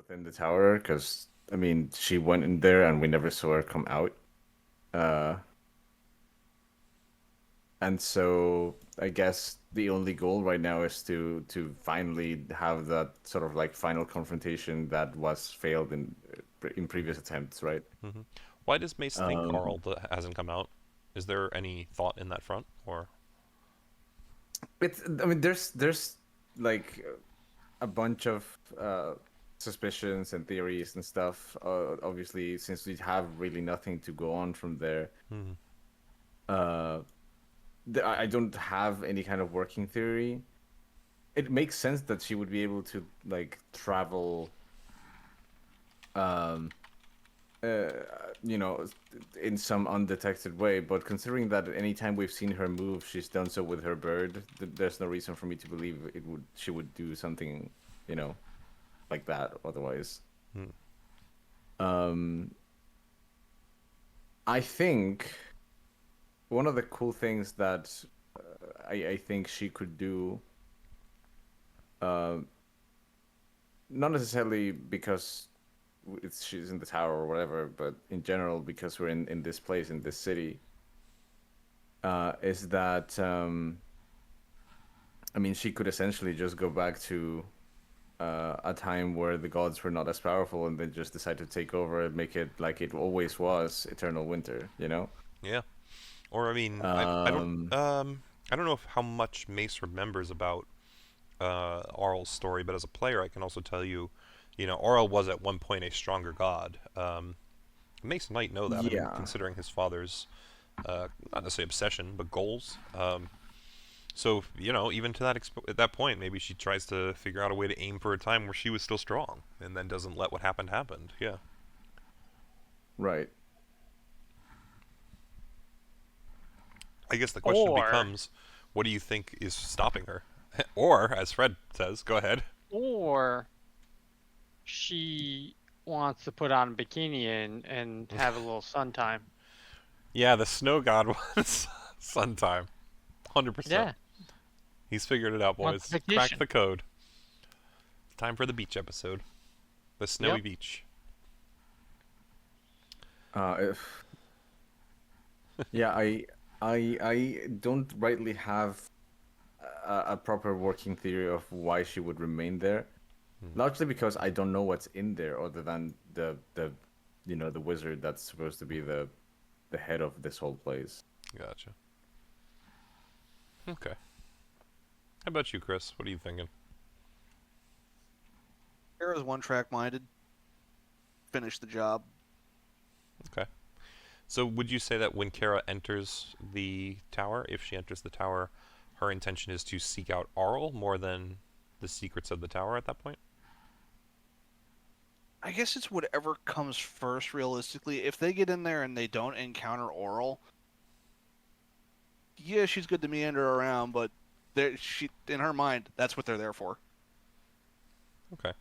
within the tower because I mean she went in there and we never saw her come out. Uh, and so I guess the only goal right now is to finally have that sort of like final confrontation that was failed in previous attempts, right? Hmm. Why does Mace think Um, Auril hasn't come out? Is there any thought in that front, or? it's I mean there's like a bunch of suspicions and theories and stuff. Obviously, since we have really nothing to go on from there, Hmm. uh, I don't have any kind of working theory. It makes sense that she would be able to like travel, um, uh, you know, in some undetected way. But considering that any time we've seen her move, she's done so with her bird, there's no reason for me to believe she would do something, you know, like that otherwise. Hmm. Um, I think one of the cool things that I think she could do, uh, not necessarily because she's in the tower or whatever, but in general because we're in this place in this city, is that I mean she could essentially just go back to a time where the gods were not as powerful and then just decide to take over and make it like it always was, eternal winter, you know? Yeah. Or I mean, Um, I don't know how much Mace remembers about Auril's story, but as a player, I can also tell you, Auril was at one point a stronger god. Mace might know that. I mean, yeah. considering his father's not necessarily obsession, but goals. So even to at that point, maybe she tries to figure out a way to aim for a time where she was still strong, and then doesn't let what happened happen. Yeah. Right. I guess the question Or, becomes, what do you think is stopping her? Or, as Fred says, go ahead. or she wants to put on a bikini and have a little sun time. Yeah, the snow god wants sun time. 100%. Yeah, He's figured it out, wants a boys. Cracked vacation. the code. Time for the beach episode. The snowy Yep. beach. If yeah, I don't rightly have a proper working theory of why she would remain there. Hmm. Largely because I don't know what's in there other than the the wizard that's supposed to be the head of this whole place. Gotcha. Okay. How about you, Chris? What are you thinking? Kara's one track minded. Finish the job. Okay. So would you say that when Kara enters the tower, if she enters the tower, her intention is to seek out Auril more than the secrets of the tower at that point? I guess it's whatever comes first, realistically. If they get in there and they don't encounter Oral, yeah, she's good to meander around, but she, in her mind, that's what they're there for. Okay.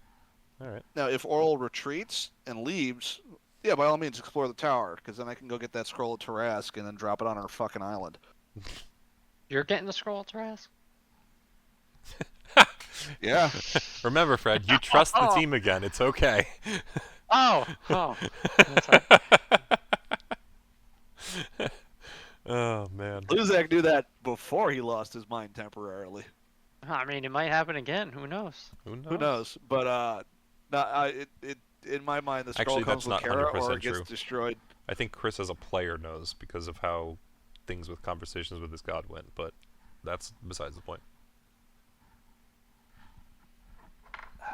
All right. Now, if Oral retreats and leaves, yeah, by all means, explore the tower, because then I can go get that scroll of Tarask and then drop it on her fucking island. You're getting the scroll to ask? Yeah. Remember, Fred, you trust the Oh, team again. It's okay. oh. That's right. Oh man. Luzak knew that before he lost his mind temporarily. I mean, it might happen again. Who knows? Who Who knows? knows? But in my mind, the scroll Actually, comes that's with not Kara or 100% it gets true. destroyed. I think Chris as a player knows because of how things with conversations with his god went, but that's besides the point.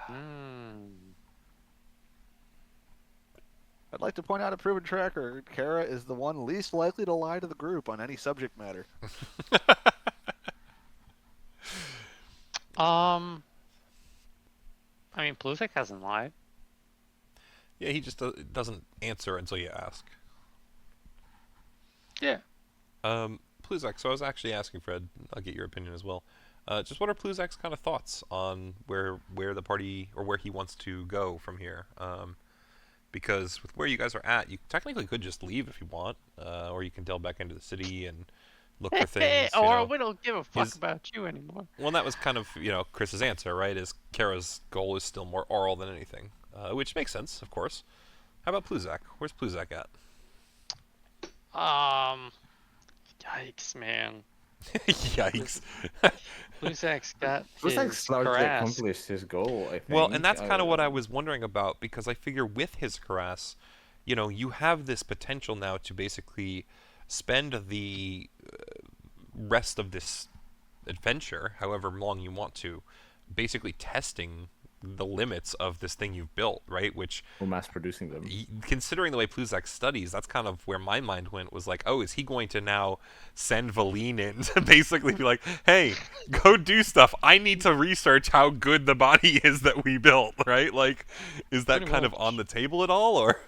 Hmm. I'd like to point out a proven tracker. Kara is the one least likely to lie to the group on any subject matter. Um. I mean, Plusik hasn't lied. Yeah, he just doesn't answer until you ask. Yeah. Pluzak, so I was actually asking Fred, I'll get your opinion as well. Just what are Pluzak's kind of thoughts on where the party or where he wants to go from here? Because with where you guys are at, you technically could just leave if you want, or you can delve back into the city and look for things. Or we don't give a fuck His about you anymore. well, that was kind of Chris's answer, right? Is Kara's goal is still more oral than anything. which makes sense, of course. How about Pluzak? Where's Pluzak at? Yikes, man. Yikes. Luzak's got Luzak's his largely harass. accomplished his goal, I think. Well, and that's kind of what I was wondering about, because I figure with his Harass, you have this potential now to basically spend the rest of this adventure, however long you want to, basically testing the limits of this thing you've built, right? Which, Or mass producing them. considering the way Pluzak studies, that's kind of where my mind went, was like, oh, is he going to now send Valine in to basically be like, hey, go do stuff. I need to research how good the body is that we built, right? Like, is that Pretty kind of much. on the table at all, or?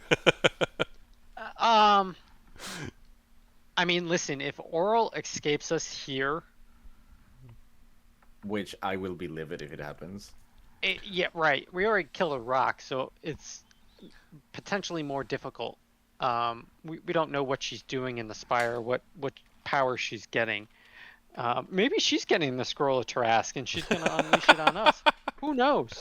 I mean, listen, if Auril escapes us here, Which I will be livid if it happens. yeah, right. We already killed a rock, so it's potentially more difficult. We don't know what she's doing in the spire, what power she's getting. Maybe she's getting the scroll of Tarask and she's gonna unleash it on us. Who knows?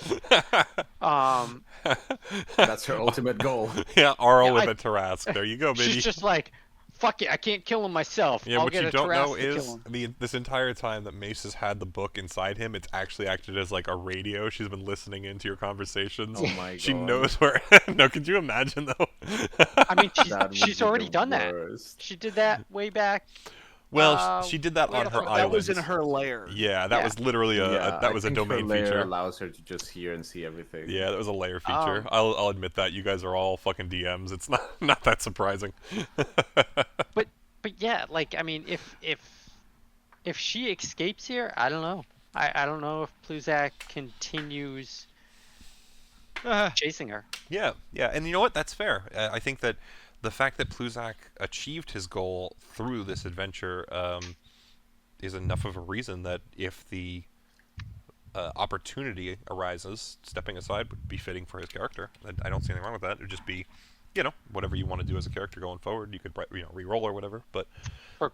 That's her ultimate goal. Yeah, Auril Yeah, with a Tarask. There you go, baby. She's just like, fuck it, I can't kill him myself. Yeah, I'll what get you a don't Tarask know to kill is him. this entire time that Mace has had the book inside him, it's actually acted as like a radio. She's been listening into your conversations. Oh my She God. knows where. No, could you imagine though? I mean, That would she's be already the done that. worst. She did that way back. Well, she did that where on the her fuck- island. That was in her lair. Yeah, that Yeah. was literally Yeah, that I was a think her domain layer feature. allows her to just hear and see everything. Yeah, that was a layer feature. Um, I'll admit that. You guys are all fucking DMs. It's not that surprising. But yeah, like I mean, if she escapes here, I don't know. I don't know if Pluzak continues chasing her. Yeah, and you know what? That's fair. I think that the fact that Pluzak achieved his goal through this adventure is enough of a reason that if the opportunity arises, stepping aside would be fitting for his character. I don't see anything wrong with that. It would just be, whatever you want to do as a character going forward. You could, re-roll or whatever. But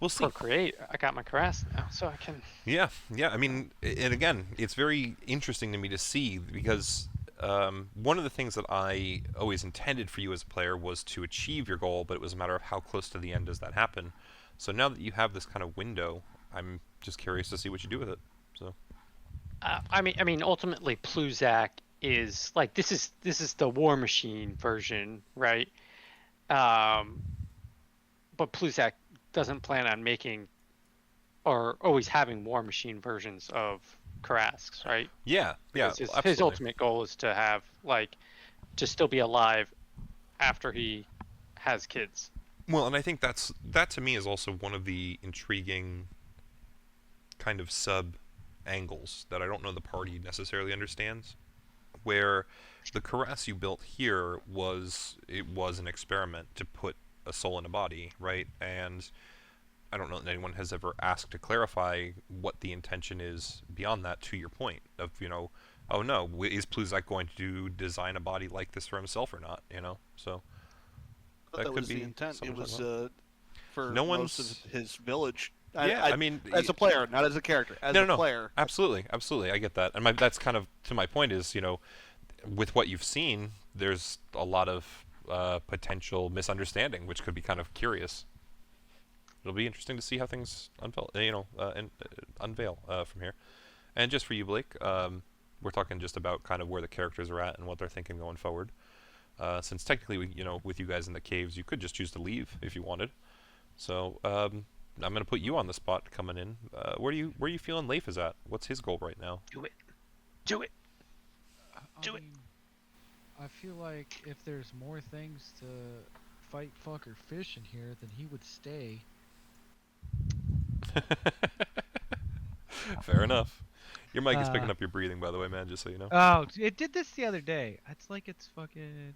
we'll see. Procreate. I got my caress now, so I can. Yeah. I mean, and again, it's very interesting to me to see because one of the things that I always intended for you as a player was to achieve your goal, but it was a matter of how close to the end does that happen. So now that you have this kind of window, I'm just curious to see what you do with it. So. I mean, ultimately, Pluzak is like this is the War Machine version, right? But Pluzak doesn't plan on making or always having War Machine versions of Karasks, right? Yeah, His absolutely. ultimate goal is to have to still be alive after he has kids. Well, and I think that to me is also one of the intriguing kind of sub angles that I don't know the party necessarily understands. Where the caress you built here was an experiment to put a soul in a body, right? And I don't know that anyone has ever asked to clarify what the intention is beyond that. To your point of oh no, is Pluzak going to design a body like this for himself or not? So That could was be the intent. It something was like for No most one's- of his village. Yeah, I mean, as a player, not as a character. As No, a no, player. absolutely, I get that, and that's kind of to my point is with what you've seen, there's a lot of potential misunderstanding, which could be kind of curious. It'll be interesting to see how things unveil from here. And just for you, Blake, we're talking just about kind of where the characters are at and what they're thinking going forward. Since technically, with you guys in the caves, you could just choose to leave if you wanted. So I'm going to put you on the spot coming in. Where are you feeling Leif is at? What's his goal right now? Do it. Do it. mean, I feel like if there's more things to fight, fuck, or fish in here, then he would stay. Fair enough. Your mic is picking Uh, up your breathing, by the way, man. Just so you know. Oh, it did this the other day. It's like it's fucking.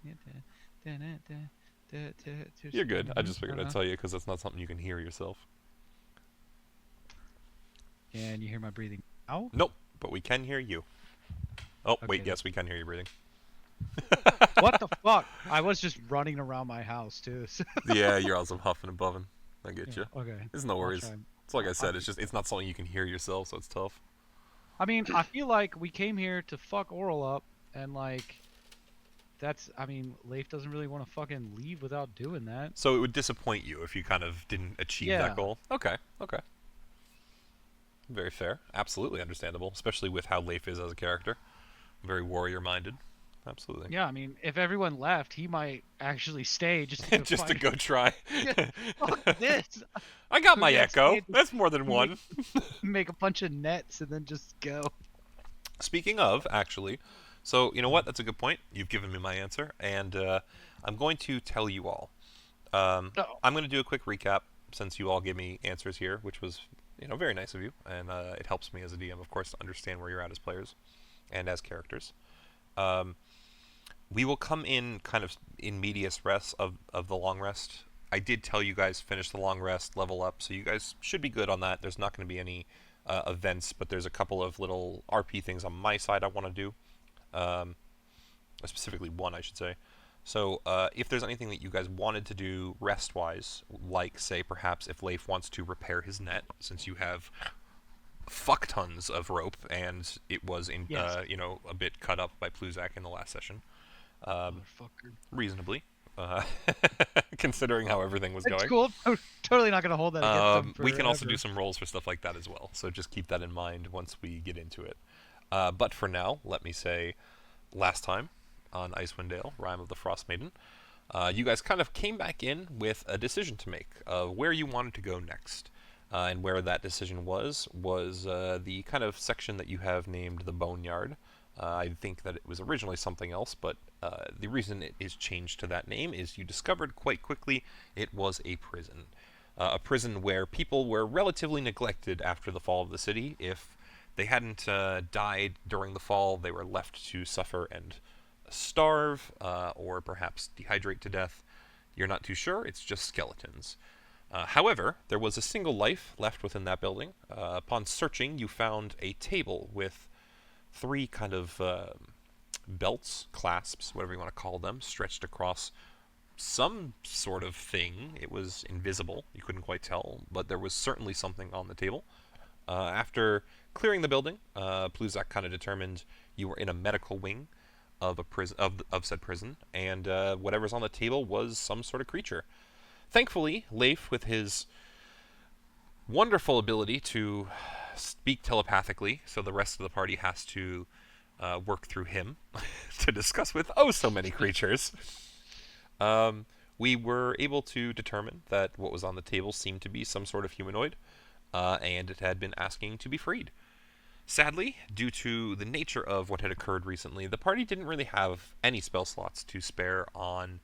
You're good. I just figured I'd tell you because that's not something you can hear yourself. Can you hear my breathing? Ow. Nope, but we can hear you. Oh, wait, Okay. yes, we can hear you breathing. What the fuck? I was just running around my house too. so- Yeah, you're also huffing and buffing. I get you. Okay. It's no I'll worries. try. It's like I said, it's not something you can hear yourself, so it's tough. I mean, I feel like we came here to fuck Oral up, and that's, I mean, Leif doesn't really want to fucking leave without doing that. So it would disappoint you if you kind of didn't achieve Yeah. that goal. Okay. Very fair. Absolutely understandable, especially with how Leif is as a character. Very warrior-minded. Absolutely. Yeah, I mean, if everyone left, he might actually stay just to go Just to find- go try. Fuck this. I got my Yeah, echo. stay- That's more than one. Make a bunch of nets and then just go. Speaking of, actually, so you know what? That's a good point. You've given me my answer, and I'm going to tell you all. Oh. I'm going to do a quick recap since you all gave me answers here, which was very nice of you, and it helps me as a DM, of course, to understand where you're at as players and as characters. We will come in kind of in medias res of the long rest. I did tell you guys finish the long rest, level up, so you guys should be good on that. There's not going to be any events, but there's a couple of little RP things on my side I want to do. Specifically one, I should say. So if there's anything that you guys wanted to do rest-wise, like, say, perhaps if Leif wants to repair his net, since you have fuck tons of rope, and it was in Yes. a bit cut up by Pluzak in the last session. Motherfucker. Reasonably. Considering how everything was It's going. cool. Totally not gonna hold that against them We can also forever. do some rolls for stuff like that as well, so just keep that in mind once we get into it. But for now, let me say, last time on Icewind Dale, Rime of the Frostmaiden, you guys kind of came back in with a decision to make of where you wanted to go next. And where that decision was the kind of section that you have named the Boneyard. I think that it was originally something else, but the reason it is changed to that name is you discovered quite quickly it was a prison. A prison where people were relatively neglected after the fall of the city. If they hadn't died during the fall, they were left to suffer and starve, or perhaps dehydrate to death. You're not too sure, it's just skeletons. However, there was a single life left within that building. Upon searching, you found a table with 3 kind of belts, clasps, whatever you want to call them, stretched across some sort of thing. It was invisible. You couldn't quite tell, but there was certainly something on the table. After clearing the building, Pluzak kind of determined you were in a medical wing of a prison of said prison, and whatever's on the table was some sort of creature. Thankfully, Leif, with his wonderful ability to speak telepathically, so the rest of the party has to work through him to discuss with so many creatures, we were able to determine that what was on the table seemed to be some sort of humanoid, and it had been asking to be freed. Sadly, due to the nature of what had occurred recently, the party didn't really have any spell slots to spare on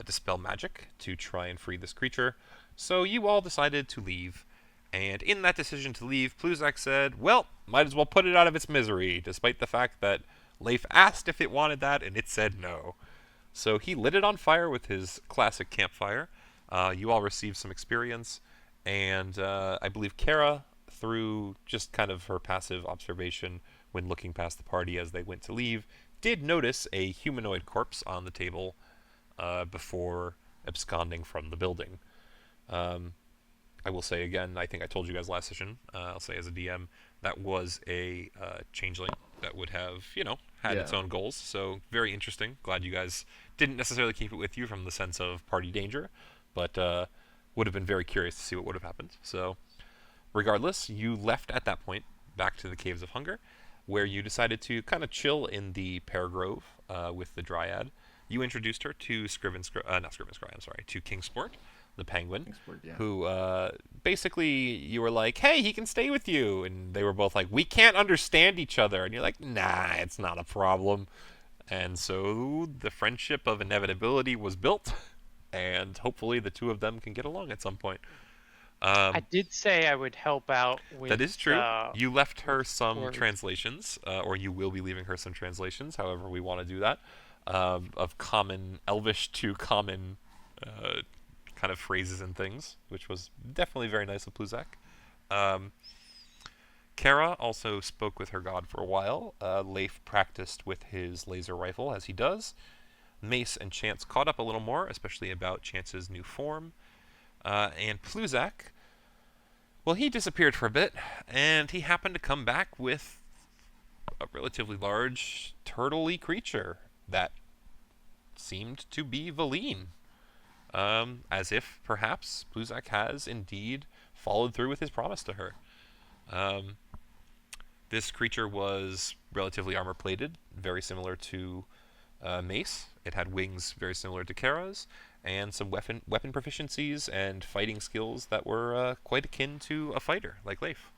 Dispel Magic to try and free this creature, so you all decided to leave. And in that decision to leave, Pluzak said, well, might as well put it out of its misery, despite the fact that Leif asked if it wanted that, and it said no. So he lit it on fire with his classic campfire. You all received some experience, and I believe Kara, through just kind of her passive observation when looking past the party as they went to leave, did notice a humanoid corpse on the table before absconding from the building. I will say again, I think I told you guys last session, I'll say as a DM, that was a changeling that would have, had its own goals. So very interesting. Glad you guys didn't necessarily keep it with you from the sense of party danger, but would have been very curious to see what would have happened. So regardless, you left at that point back to the Caves of Hunger, where you decided to kind of chill in the Pear Grove with the Dryad. You introduced her to to Kingsport, the penguin, who basically you were like, hey, he can stay with you. And they were both like, we can't understand each other. And you're like, nah, it's not a problem. And so the friendship of inevitability was built, and hopefully the two of them can get along at some point. I did say I would help out with. That is true. You left her some words. translations, or you will be leaving her some translations, however we want to do that, of common Elvish to common kind of phrases and things, which was definitely very nice of Pluzak. Kara also spoke with her god for a while. Leif practiced with his laser rifle, as he does. Mace and Chance caught up a little more, especially about Chance's new form. And Pluzak, well, he disappeared for a bit, and he happened to come back with a relatively large turtle-y creature that seemed to be Valine. As if perhaps Pluzak has indeed followed through with his promise to her. This creature was relatively armor plated, very similar to Mace. It had wings very similar to Kara's, and some weapon proficiencies and fighting skills that were quite akin to a fighter like Leif.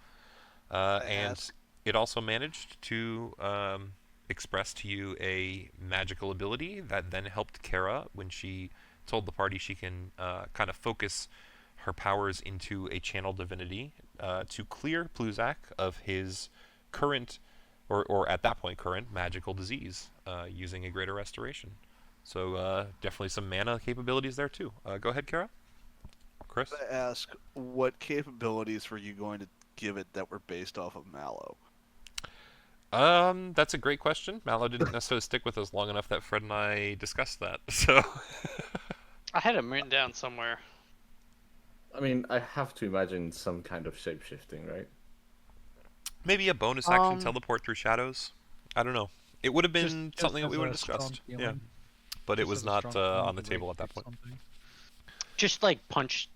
And it also managed to express to you a magical ability that then helped Kara when she told the party she can kind of focus her powers into a channel divinity to clear Pluzak of his current, or at that point current, magical disease using a greater restoration. So definitely some mana capabilities there too. Go ahead, Kara. Chris? I ask, what capabilities were you going to give it that were based off of Mallow? That's a great question. Mallow didn't necessarily stick with us long enough that Fred and I discussed that. So I had him written down somewhere. I mean, I have to imagine some kind of shape-shifting, right? maybe a bonus action teleport through shadows. I don't know. It would have been Just something that as we would a have strong discussed. Yeah, feeling. but it Just was as a not strong feeling on the to table at break that point. something. Just like punch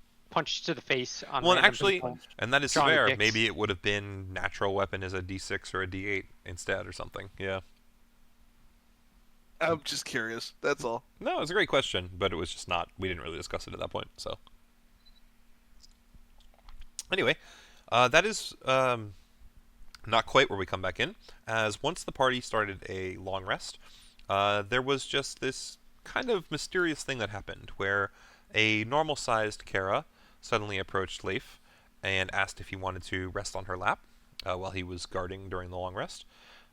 to the face on Well, random actually, people. and that is Drawing fair. dicks. Maybe it would have been natural weapon as a D6 or a D8 instead, or something. Yeah. I'm just curious. That's all. No, it was a great question, but it was just not. We didn't really discuss it at that point. So, anyway, that is not quite where we come back in. As once the party started a long rest, there was just this kind of mysterious thing that happened, where a normal-sized Kara suddenly approached Leif and asked if he wanted to rest on her lap while he was guarding during the long rest.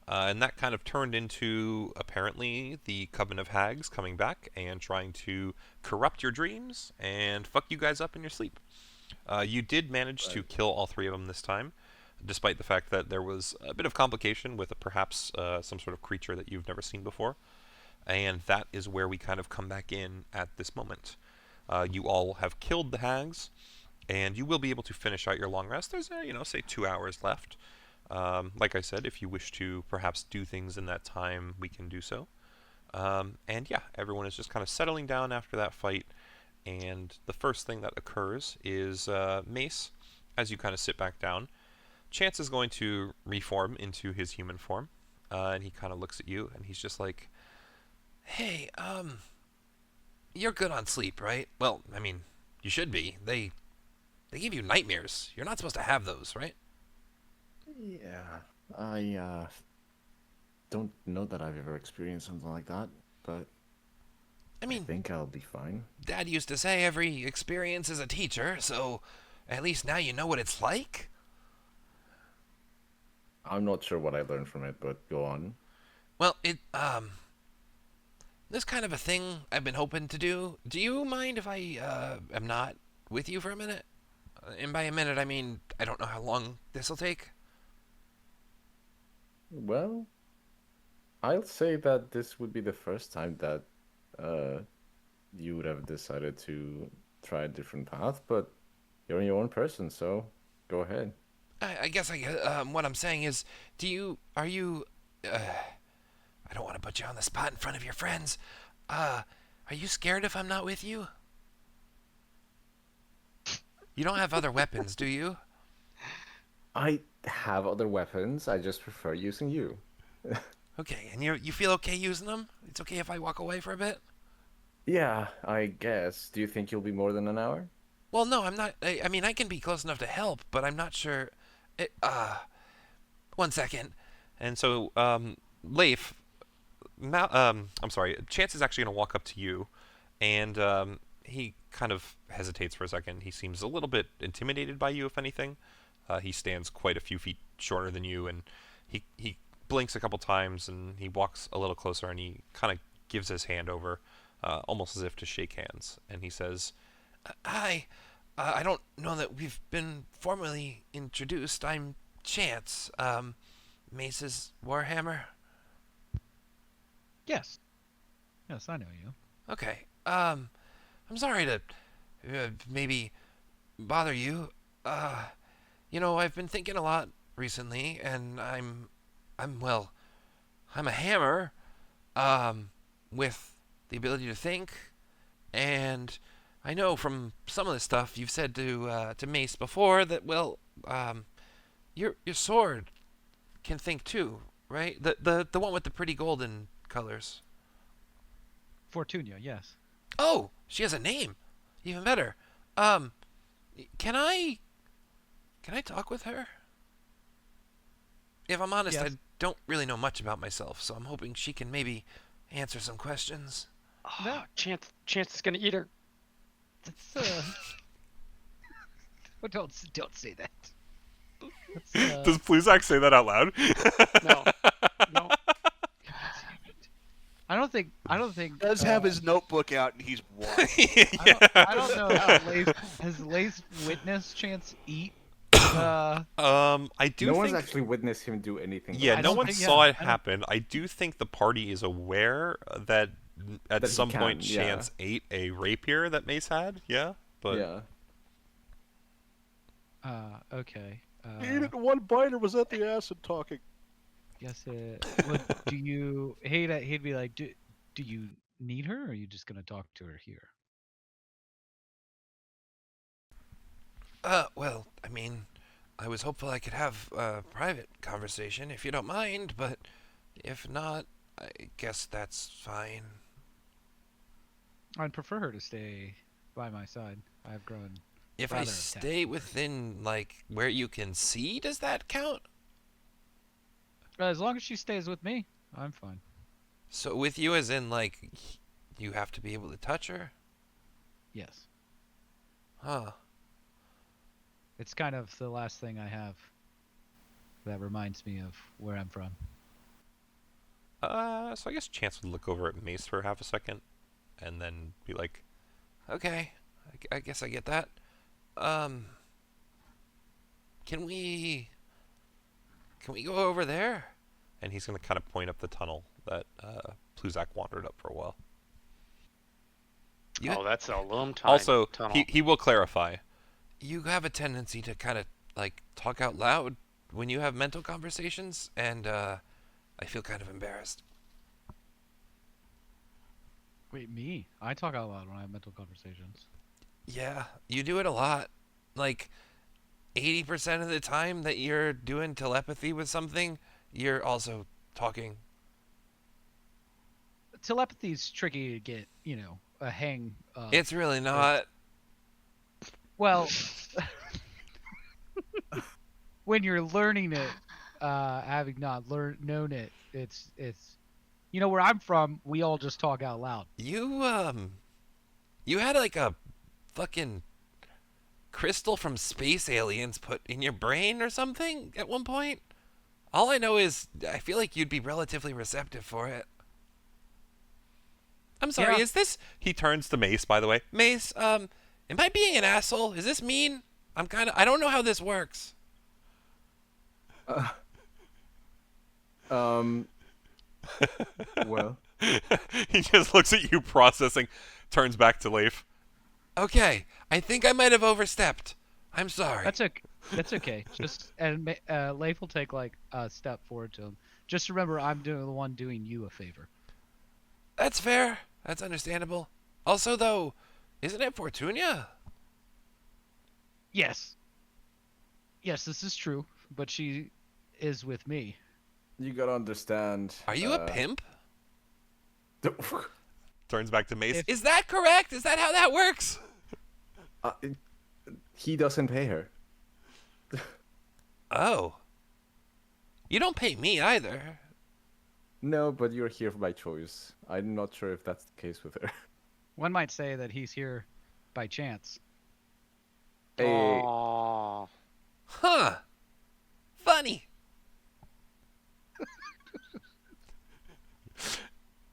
And that kind of turned into, apparently, the Coven of Hags coming back and trying to corrupt your dreams and fuck you guys up in your sleep. You did manage to kill all three of them this time, despite the fact that there was a bit of complication with perhaps some sort of creature that you've never seen before. And that is where we kind of come back in at this moment. You all have killed the hags, and you will be able to finish out your long rest. There's, say 2 hours left. Like I said, if you wish to perhaps do things in that time, we can do so. And yeah, everyone is just kind of settling down after that fight. And the first thing that occurs is Mace, as you kind of sit back down. Chance is going to reform into his human form. And he kind of looks at you, and he's just like, "Hey, you're good on sleep, right? Well, I mean, you should be. They give you nightmares. You're not supposed to have those, right?" Yeah, I don't know that I've ever experienced something like that, but I I mean, think I'll be fine. Dad used to say every experience is a teacher, so at least now you know what it's like. I'm not sure what I learned from it, but go on. Well, this kind of a thing I've been hoping to do. Do you mind if I am not with you for a minute? And by a minute, I mean I don't know how long this will take. Well, I'll say that this would be the first time that you would have decided to try a different path, but you're your own person, so go ahead. I guess what I'm saying is, are you? I don't want to put you on the spot in front of your friends. Are you scared if I'm not with you? You don't have other weapons, do you? I have other weapons, I just prefer using you. Okay, and you feel okay using them? It's okay if I walk away for a bit? Yeah, I guess. Do you think you'll be more than an hour? Well, no, I'm not. I mean, I can be close enough to help, but I'm not sure. 1 second. And so, Leif, I'm sorry, Chance is actually going to walk up to you, and he kind of hesitates for a second. He seems a little bit intimidated by you, if anything. He stands quite a few feet shorter than you, and he blinks a couple times, and he walks a little closer, and he kind of gives his hand over, almost as if to shake hands. And he says, "Hi, I don't know that we've been formally introduced. I'm Chance, Mace's Warhammer." Yes. Yes, I know you. Okay. I'm sorry to maybe bother you. I've been thinking a lot recently, and I'm a hammer, with the ability to think, and I know from some of the stuff you've said to Mace before that, well, your sword can think too, right? The one with the pretty golden colors. Fortunia, yes. Oh, she has a name. Even better. Um, can I talk with her? If I'm honest, I Yes. don't really know much about myself, so I'm hoping she can maybe answer some questions. No. Chance is gonna eat her. That's well, don't say that. That's Does Pluzak say that out loud? No, no. I don't think Does have his notebook out and he's one. I don't know has Lace witnessed Chance eat I do No think. one's actually witnessed him do anything. Yeah, I no don't one think- saw yeah, it I don't- happen. I do think the party is aware that at That he some can, point yeah. Chance ate a rapier that Mace had. Yeah, but Yeah. okay. He ate it in one bite or was that the acid talking? Guess do you he'd be like, do you need her or are you just gonna talk to her here? well, I mean, I was hopeful I could have a private conversation if you don't mind, but if not, I guess that's fine. I'd prefer her to stay by my side. I've grown If I rather stay within like where you can see, does that count? as long as she stays with me, I'm fine. So with you as in like you have to be able to touch her? Yes. Huh. It's kind of the last thing I have that reminds me of where I'm from. So I guess Chance would look over at Mace for half a second, and then be like, "Okay, I guess I get that. Um, can we go over there?" And he's gonna kind of point up the tunnel that Pluzak wandered up for a while. You- Oh, that's a long time. Also, tunnel. he will clarify. You have a tendency to kind of like talk out loud when you have mental conversations, and I feel kind of embarrassed. Wait, me? I talk out loud when I have mental conversations. Yeah, you do it a lot. Like 80% of the time that you're doing telepathy with something, you're also talking. Telepathy's tricky to get, a hang of. It's really not. Well, when you're learning it, having not known it, it's where I'm from, we all just talk out loud. You had like a fucking crystal from space aliens put in your brain or something at one point. All I know is I feel like you'd be relatively receptive for it. I'm sorry, Yeah. is this... He turns to Mace, by the way. Mace, am I being an asshole? Is this mean? I don't know how this works. Well, He just looks at you processing, turns back to Leif. Okay, I think I might have overstepped. I'm sorry. That's okay. Just Leif will take like a step forward to him. Just remember, I'm doing the one doing you a favor. That's fair. That's understandable. Also, though, isn't it Fortunia? Yes. Yes, this is true, but she is with me. you gotta understand. Are you a pimp? uh, Turns back to Mace. If- Is that correct? Is that how that works? He doesn't pay her. Oh. You don't pay me either. No, but you're here by choice. I'm not sure if that's the case with her. One might say that he's here by chance. Hey, Aw. Huh. Funny.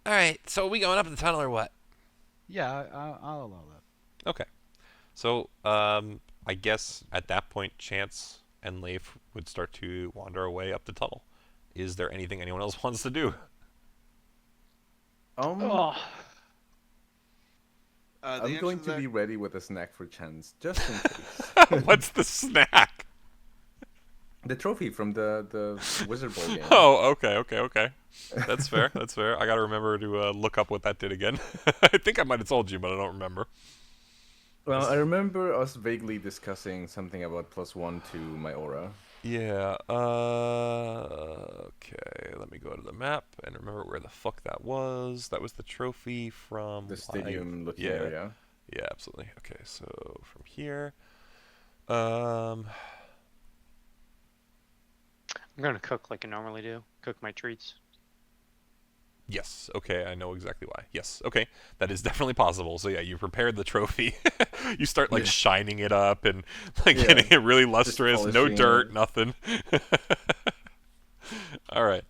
Alright, so are we going up the tunnel or what? Yeah, I'll allow that. Okay. So, I guess at that point, Chance and Leif would start to wander away up the tunnel. Is there anything anyone else wants to do? Oh. I'm going to be ready with a snack for Chance, just in case. What's the snack? The trophy from the Wizard Bowl game. Oh, okay. That's fair. That's fair. I gotta remember to look up what that did again. I think I might have told you, but I don't remember. Well, I remember us vaguely discussing something about +1 to my aura. Yeah. Okay. Let me go to the map and remember where the fuck that was. That was the trophy from The stadium-looking yeah. area. Yeah, absolutely. Okay, so from here, um, I'm gonna cook like I normally do. Cook my treats. yes. Okay, I know exactly why. Yes. Okay, that is definitely possible. So yeah, you prepared the trophy. You start like Yeah. shining it up and like Yeah. getting it really lustrous. No polishing dirt, it. nothing. All right.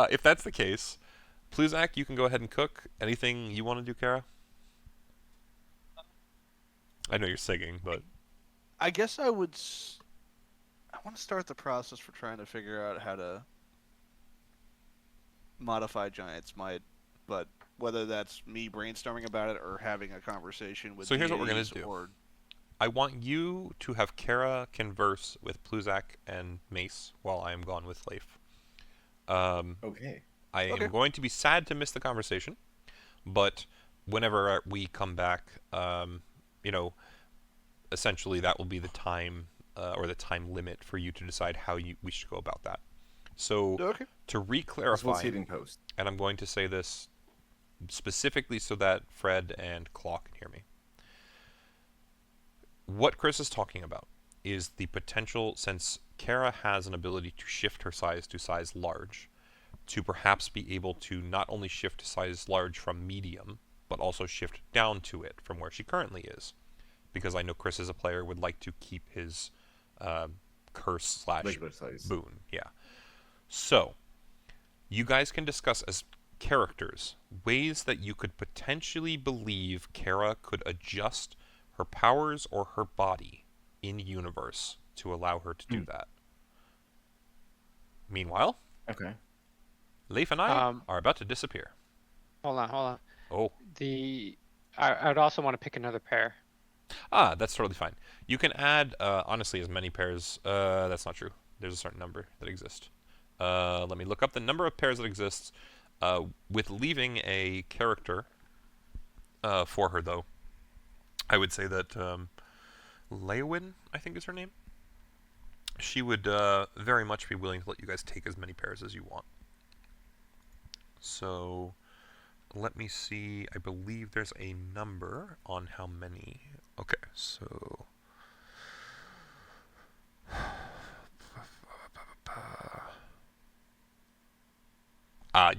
If that's the case, Pluzak, you can go ahead and cook. Anything you want to do, Kara? I know you're singing, but I guess I would. I want to start the process for trying to figure out how to modify Giant's Might, but whether that's me brainstorming about it or having a conversation with So here's what we're gonna GAs do. or I want you to have Kara converse with Pluzak and Mace while I am gone with Leif. Okay. I am Okay. going to be sad to miss the conversation, but whenever we come back, you know, essentially that will be the time or the time limit for you to decide how we should go about that. So okay. to We'll re-clarify, see it in post. and I'm going to say this specifically so that Fred and Claw can hear me. What Chris is talking about is the potential, since Kara has an ability to shift her size to size large, to perhaps be able to not only shift to size large from medium, but also shift down to it from where she currently is. Because I know Chris as a player would like to keep his curse slash Regular size. boon. Yeah. So, you guys can discuss as characters ways that you could potentially believe Kara could adjust her powers or her body in universe to allow her to do that. Meanwhile, Okay. Leif and I Um, are about to disappear. hold on. Oh. I'd also want to pick another pair. Ah, that's totally fine. You can add, honestly, as many pairs. That's not true. There's a certain number that exist. Let me look up the number of pairs that exists. With leaving a character for her, though, I would say that Leowin, I think is her name. She would very much be willing to let you guys take as many pairs as you want. So, let me see. I believe there's a number on how many. Okay, so.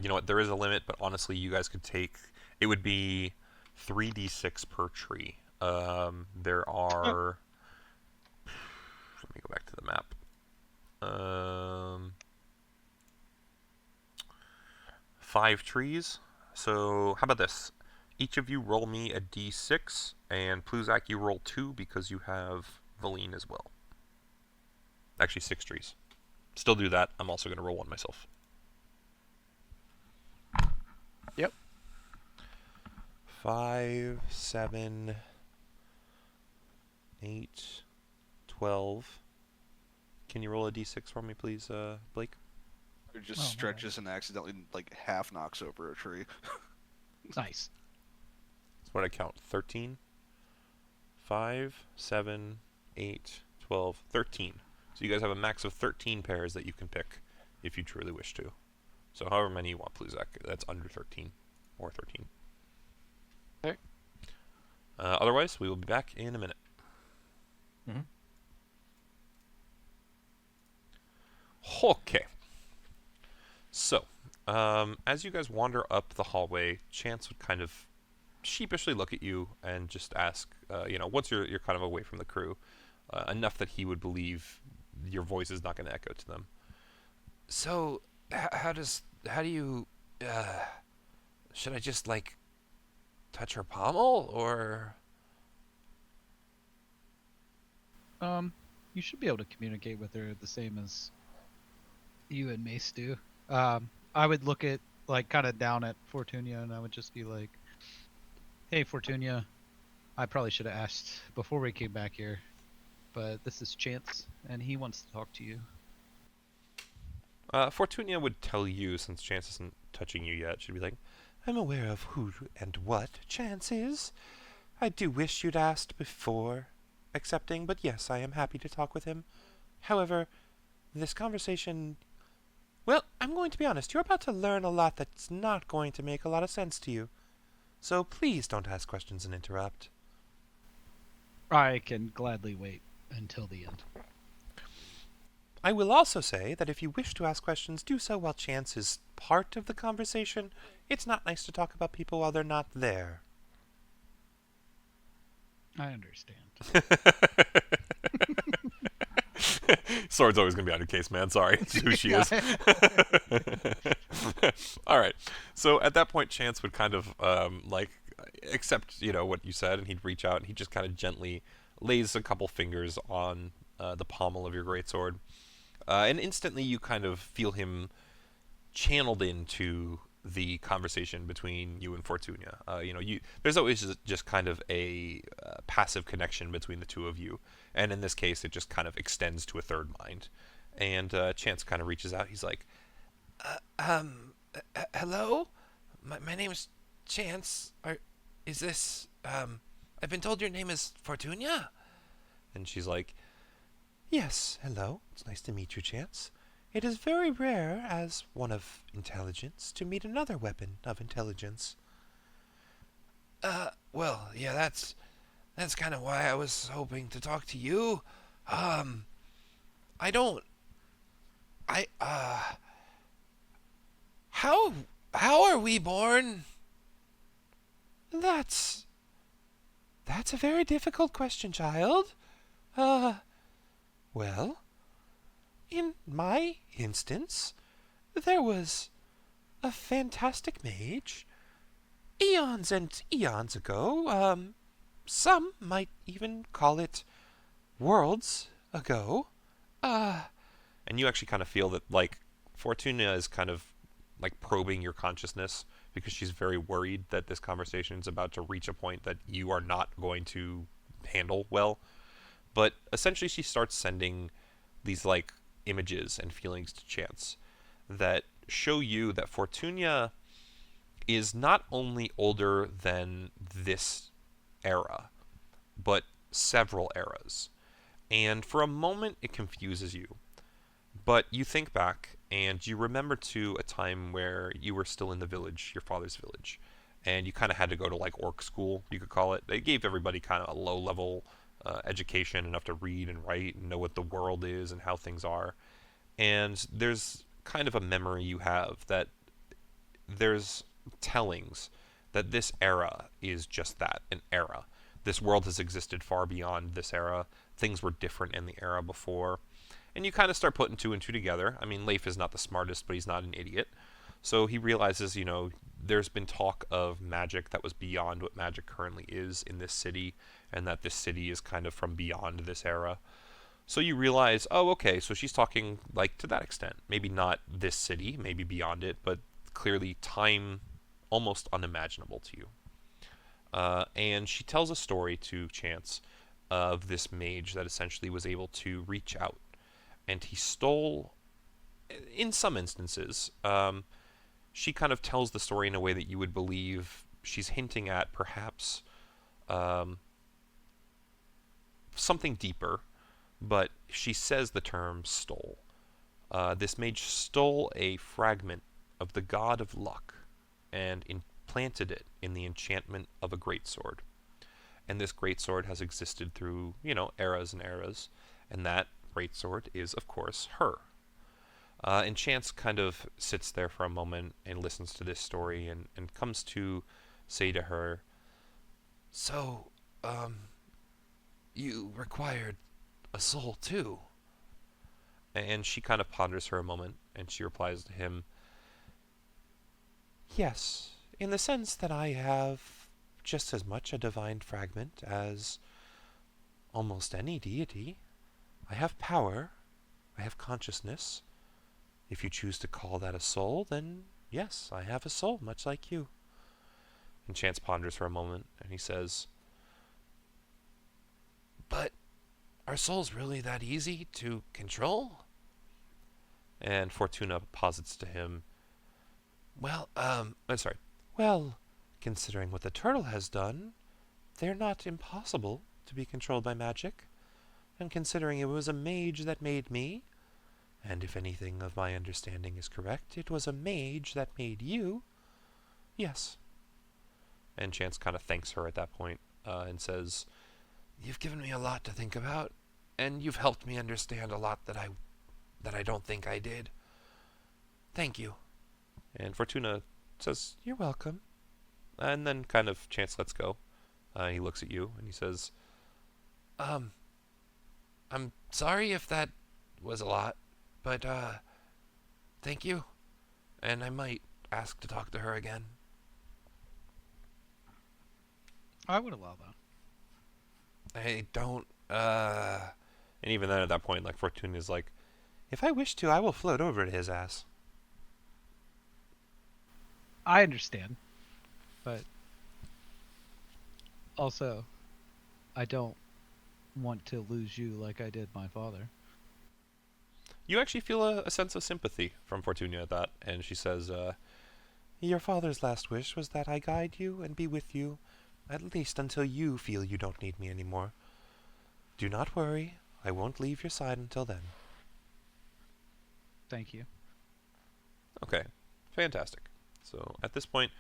You know what? There is a limit, but honestly, you guys could take. It would be 3d6 per tree. There are. Let me go back to the map. 5 trees. So how about this? Each of you roll me a d6, and Pluzak, you roll 2 because you have Valine as well. Actually, 6 trees. Still do that. I'm also going to roll 1 myself. Yep. 5, 7, 8, 12. Can you roll a d6 for me, please, Blake? It just Oh, stretches and accidentally like half knocks over a tree. Nice. That's what I count. 13, 5, 7, 8, 12, 13. So you guys have a max of 13 pairs that you can pick if you truly wish to. So however many you want, Pluzak. That's under 13 or 13. Okay. Otherwise, we will be back in a minute. Mhm. Okay. So, as you guys wander up the hallway, Chance would kind of sheepishly look at you and just ask, once you're kind of away from the crew, enough that he would believe your voice is not going to echo to them. So, how do you, should I just, touch her pommel, or? You should be able to communicate with her the same as you and Mace do. I would look at kind of down at Fortunia, and I would just be like, "Hey, Fortunia, I probably should have asked before we came back here, but this is Chance, and he wants to talk to you." Fortunia would tell you, since Chance isn't touching you yet, she'd be like, I'm aware of who and what Chance is. I do wish you'd asked before accepting, but yes, I am happy to talk with him. However, this conversation... Well, I'm going to be honest, you're about to learn a lot that's not going to make a lot of sense to you. So please don't ask questions and interrupt. I can gladly wait until the end. I will also say that if you wish to ask questions, do so while Chance is part of the conversation. It's not nice to talk about people while they're not there. I understand. Sword's always going to be on your case, man. Sorry. It's who she is. All right. So at that point, Chance would kind of accept, what you said, and he'd reach out and he just kind of gently lays a couple fingers on the pommel of your greatsword. And instantly you kind of feel him channeled into the conversation between you and Fortunia. There's always just kind of a passive connection between the two of you. And in this case, it just kind of extends to a third mind. And Chance kind of reaches out. He's like, hello? My name's Chance. Is this, I've been told your name is Fortunia? And she's like, yes, hello. It's nice to meet you, Chance. It is very rare, as one of intelligence, to meet another weapon of intelligence. Well, yeah, that's kind of why I was hoping to talk to you. How are we born? That's a very difficult question, child. Well, in my instance, there was a fantastic mage eons and eons ago. Some might even call it worlds ago. And you actually kind of feel that, Fortuna is kind of, probing your consciousness because she's very worried that this conversation is about to reach a point that you are not going to handle well. But essentially she starts sending these, images and feelings to Chance that show you that Fortunia is not only older than this era, but several eras. And for a moment, it confuses you. But you think back, and you remember to a time where you were still in the village, your father's village, and you kind of had to go to, orc school, you could call it. They gave everybody kind of a low-level education, enough to read and write and know what the world is and how things are. And there's kind of a memory you have that there's tellings that this era is just that, an era. This world has existed far beyond this era. Things were different in the era before. And you kind of start putting two and two together. I mean, Leif is not the smartest, but he's not an idiot. So he realizes, there's been talk of magic that was beyond what magic currently is in this city, and that this city is kind of from beyond this era. So you realize, oh, okay, so she's talking, to that extent. Maybe not this city, maybe beyond it, but clearly time almost unimaginable to you. And she tells a story to Chance of this mage that essentially was able to reach out. And he stole, in some instances, she kind of tells the story in a way that you would believe she's hinting at perhaps something deeper, but she says the term stole. This mage stole a fragment of the god of luck and implanted it in the enchantment of a greatsword. And this greatsword has existed through, eras and eras, and that greatsword is, of course, her. And Chance kind of sits there for a moment and listens to this story and comes to say to her, so, you required a soul too? And she kind of ponders for a moment, and she replies to him, yes, in the sense that I have just as much a divine fragment as almost any deity. I have power, I have consciousness. If you choose to call that a soul, then yes, I have a soul, much like you. And Chance ponders for a moment, and he says, but are souls really that easy to control? And Fortuna posits to him, well, I'm sorry. Well, considering what the turtle has done, they're not impossible to be controlled by magic. And considering it was a mage that made me, and if anything of my understanding is correct, it was a mage that made you, yes. And Chance kind of thanks her at that point, and says, you've given me a lot to think about, and you've helped me understand a lot that I don't think I did. Thank you. And Fortuna says, you're welcome. And then kind of Chance lets go. He looks at you and he says, I'm sorry if that was a lot, but thank you. And I might ask to talk to her again. I would allow that. I don't, And even then at that point, like, Fortuna's like, if I wish to, I will float over to his ass. I understand, but also, I don't want to lose you like I did my father. You actually feel a sense of sympathy from Fortuna at that, and she says, your father's last wish was that I guide you and be with you, at least until you feel you don't need me anymore. Do not worry, I won't leave your side until then. Thank you. Okay, fantastic. So at this point,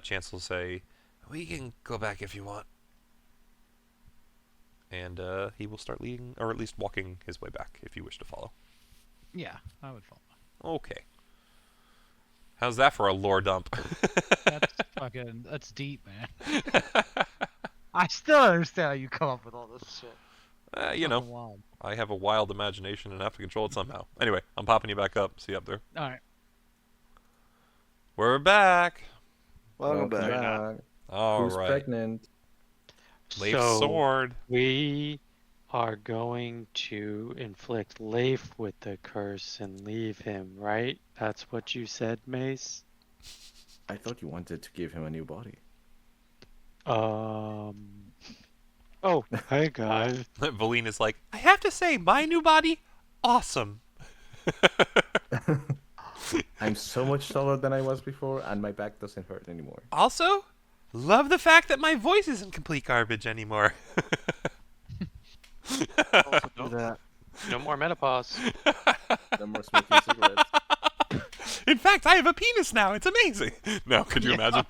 Chance will say, we can go back if you want. And he will start leading, or at least walking his way back if you wish to follow. Yeah, I would follow. Okay. How's that for a lore dump? That's deep, man. I still don't understand how you come up with all this shit. You know, Wild. I have a wild imagination and have to control it somehow. Anyway, I'm popping you back up. See you up there. All right. We're back. Welcome back. back. All Who's right. pregnant? Leif So sword. we are going to inflict Leif with the curse and leave him, right? That's what you said, Mace? I thought you wanted to give him a new body. Oh, hey guys. Valine is like, I have to say, my new body, awesome. I'm so much taller than I was before, and my back doesn't hurt anymore. Also, love the fact that my voice isn't complete garbage anymore. Also do that. No more menopause. No more smoking cigarettes. In fact, I have a penis now. It's amazing. No, could you imagine?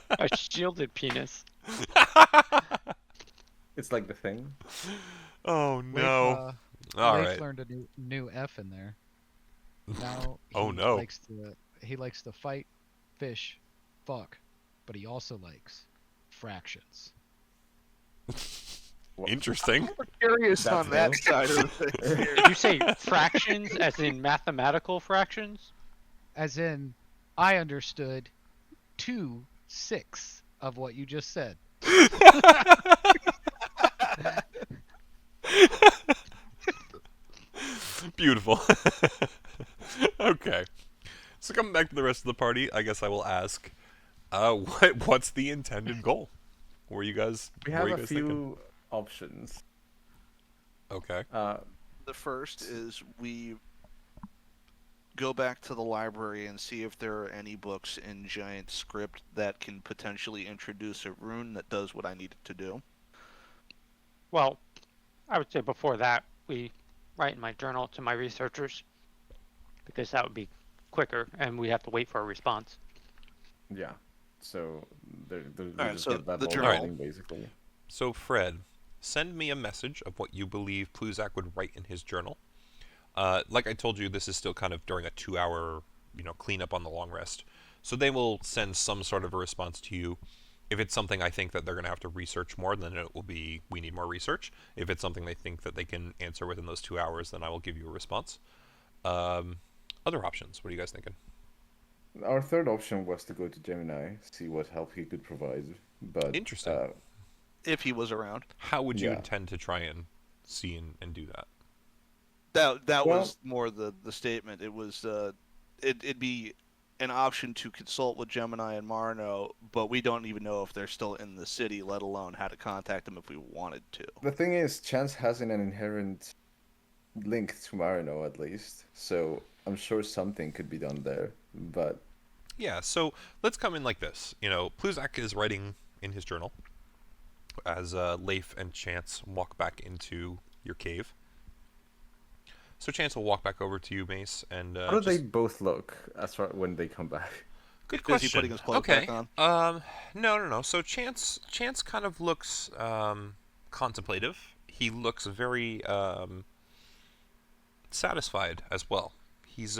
A shielded penis. It's like the thing. Oh no! All Leif right. learned a new F in there. Now Oh, he no. likes to fight, fish, fuck, but he also likes fractions. Interesting. We're curious That's on that him. side of the thing. Did you say fractions as in mathematical fractions? As in, I understood 2/6 of what you just said. Beautiful. Okay. So coming back to the rest of the party, I guess I will ask, what's the intended goal? Were you guys? We what have were you a guys few thinking? options. Okay. The first is we go back to the library and see if there are any books in giant script that can potentially introduce a rune that does what I need it to do. Well, I would say before that, we write in my journal to my researchers, because that would be quicker, and we have to wait for a response. Yeah. So they Alright, just so get that the ball journal. rolling, basically. So Fred, send me a message of what you believe Pluzak would write in his journal. Like I told you, this is still kind of during a 2-hour, cleanup on the long rest. So they will send some sort of a response to you. If it's something I think that they're going to have to research more, then it will be, we need more research. If it's something they think that they can answer within those 2 hours, then I will give you a response. Other options, what are you guys thinking? Our third option was to go to Gemini, see what help he could provide. But Interesting. If he was around. How would you Yeah. intend to try and see and do that? That Well- was more the statement. It was it'd be an option to consult with Gemini and Marno, but we don't even know if they're still in the city, let alone how to contact them if we wanted to. the thing is, Chance has an inherent linked to Marino at least, so I'm sure something could be done there. But Yeah, so let's come in like this. Pluzak is writing in his journal as Leif and Chance walk back into your cave. So Chance will walk back over to you, Mace, and how do they just both look as far when they come back? good Busy question. putting his clothes Okay. back on. No. So Chance kind of looks contemplative. He looks very satisfied as well. He's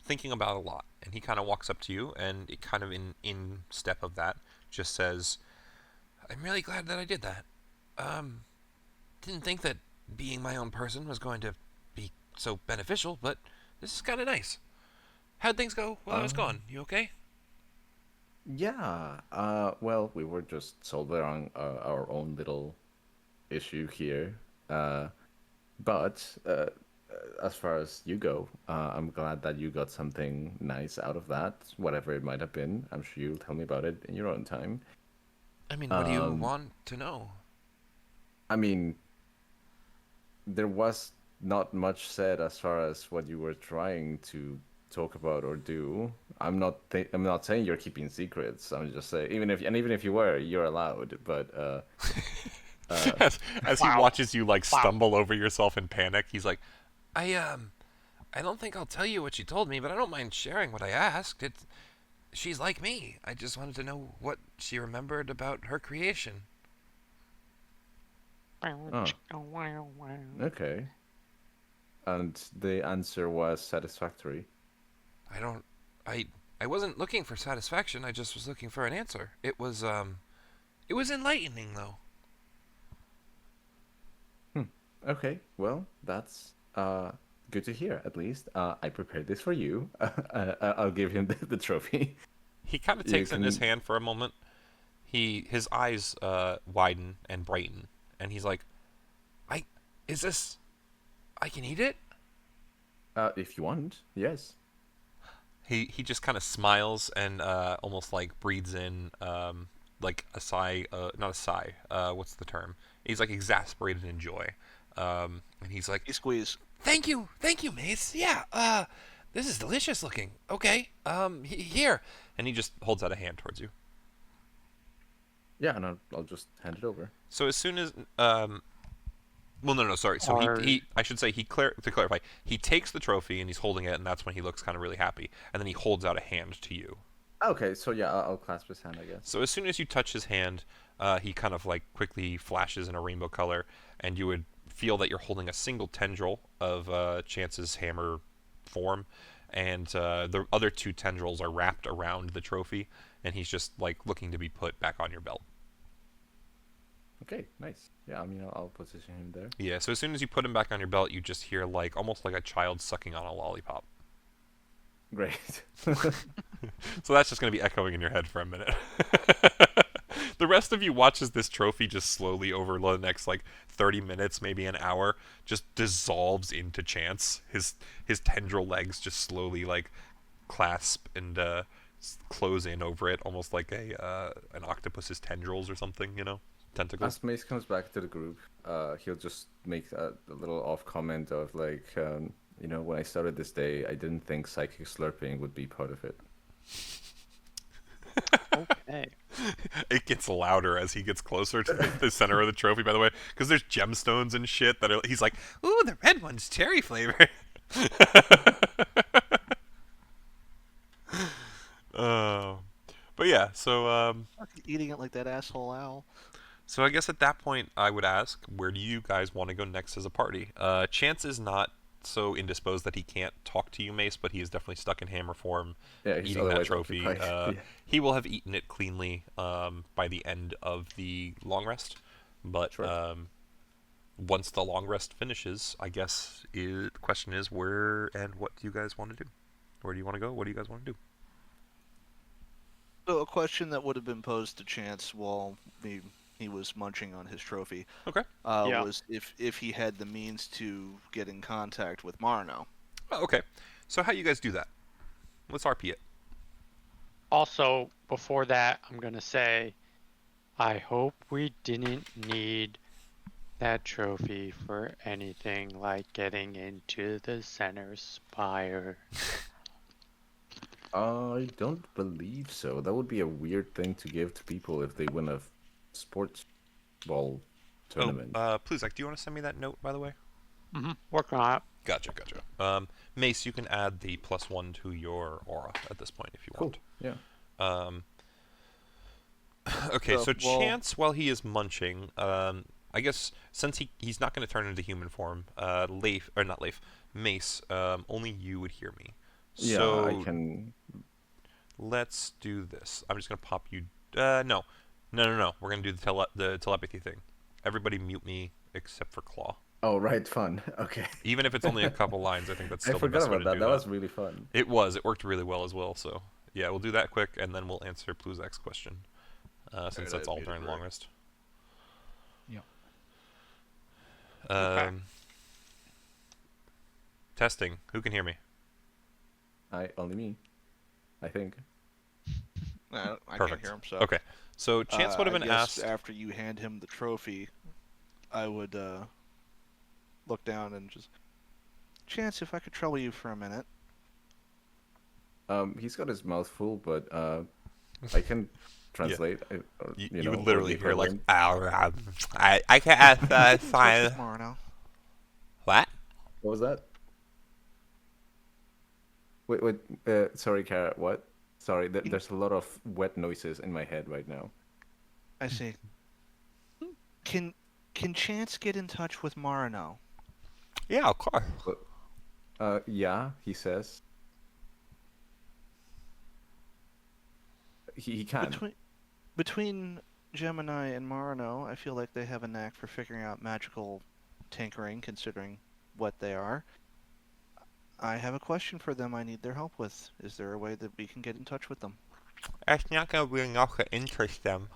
thinking about a lot, and he kind of walks up to you, and it kind of in step of that just says, "I'm really glad that I did that. Um, didn't think that being my own person was going to be so beneficial, but this is kind of nice. How'd things go while I was gone? You okay?" Yeah. Well, we were just solving our own little issue here. But as far as you go, I'm glad that you got something nice out of that, whatever it might have been. I'm sure you'll tell me about it in your own time. I mean, what do you Um, want to know? I mean, there was not much said as far as what you were trying to talk about or do. I'm not saying you're keeping secrets. I'm just saying even if you were, you're allowed. But uh, As he Wow. watches you like Wow. stumble over yourself in panic, he's like, I don't think I'll tell you what she told me, but I don't mind sharing what I asked. She's like me. I just wanted to know what she remembered about her creation." oh, okay. And the answer was satisfactory. I don't. I wasn't looking for satisfaction. I just was looking for an answer. It was enlightening though. Hmm. Okay, well, that's good to hear. At least I prepared this for you. I'll give him the trophy. He kind of You takes it in his can. hand for a moment. His eyes widen and brighten, and he's like, "I is this? I can eat it?" If you want, yes. He just kind of smiles and almost like breathes in like a sigh, not a sigh. What's the term? He's like exasperated in joy, and he's like, He squeeze. Thank you, Mace. Yeah, this is delicious looking. Okay, here," and he just holds out a hand towards you. Yeah, and I'll just hand it over. So as soon as well, no, sorry. So Are he I should say to clarify, he takes the trophy and he's holding it, and that's when he looks kind of really happy, and then he holds out a hand to you. Okay, so yeah, I'll clasp his hand, I guess. So as soon as you touch his hand, he kind of like quickly flashes in a rainbow color, and you would feel that you're holding a single tendril of Chance's hammer form, and the other two tendrils are wrapped around the trophy, and he's just like looking to be put back on your belt. Okay, nice. Yeah, I mean, I'll position him there. Yeah. So as soon as you put him back on your belt, you just hear like almost like a child sucking on a lollipop. Great. So that's just going to be echoing in your head for a minute. The rest of you watches this trophy just slowly over the next like 30 minutes, maybe an hour, just dissolves into Chance. His tendril legs just slowly like clasp and close in over it, almost like a an octopus's tendrils or something, tentacles. As Mace comes back to the group, he'll just make a little off comment of like, when I started this day, I didn't think psychic slurping would be part of it. okay. It gets louder as he gets closer to the center of the trophy, by the way, because there's gemstones and shit that he's like, "Ooh, the red one's cherry flavor." Oh, but yeah. Eating it like that asshole owl. So I guess at that point, I would ask, where do you guys want to go next as a party? Chance is not so indisposed that he can't talk to you, Mace, but he is definitely stuck in hammer form, Yeah, he's eating that otherwise trophy. occupied. Yeah. He will have eaten it cleanly by the end of the long rest, but Sure. once the long rest finishes, I guess the question is where and what do you guys want to do? Where do you want to go? What do you guys want to do? So a question that would have been posed to Chance while he was munching on his trophy Okay. Yeah. was if he had the means to get in contact with Marno. Oh, okay. So how you guys do that? Let's RP it. Also, before that, I'm gonna say, I hope we didn't need that trophy for anything like getting into the center spire. I don't believe so. That would be a weird thing to give to people if they win a sports ball tournament. Pluzak, do you want to send me that note, by the way? Working on it. Gotcha. Mace, you can add the +1 to your aura at this point if you Cool. want. Yeah. Okay, so well- Chance, while he is munching, I guess since he's not going to turn into human form, Mace, only you would hear me. Yeah, So I can. let's do this. I'm just going to pop you. No. We're going to do the telepathy thing. Everybody mute me except for Claw. Oh, right, fun. Okay. Even if it's only a couple lines, I think that's I still the forgot best way about to that. do That that. was really fun. It was. It worked really well as well. So yeah, we'll do that quick, and then we'll answer Pluzak's question, since Alright, that's I all muted during Rick. long rest. Yep. Testing. Who can hear me? Only me. I think. I can't Perfect. hear him. So Okay. So Chance would have I been guess asked. after you hand him the trophy, I would look down and just, Chance, if I could trouble you for a minute. He's got his mouth full, but I can translate. You would literally hear like, I can ask Touch fine. with Marno. What? What was that? Wait. Sorry, Kara. What? Sorry. There's a lot of wet noises in my head right now. I see. Can Chance get in touch with Marno? Yeah, of course. Yeah, he says. He can. Between Gemini and Marno, I feel like they have a knack for figuring out magical tinkering, considering what they are. I have a question for them I need their help with. Is there a way that we can get in touch with them? That's not gonna be enough to interest them.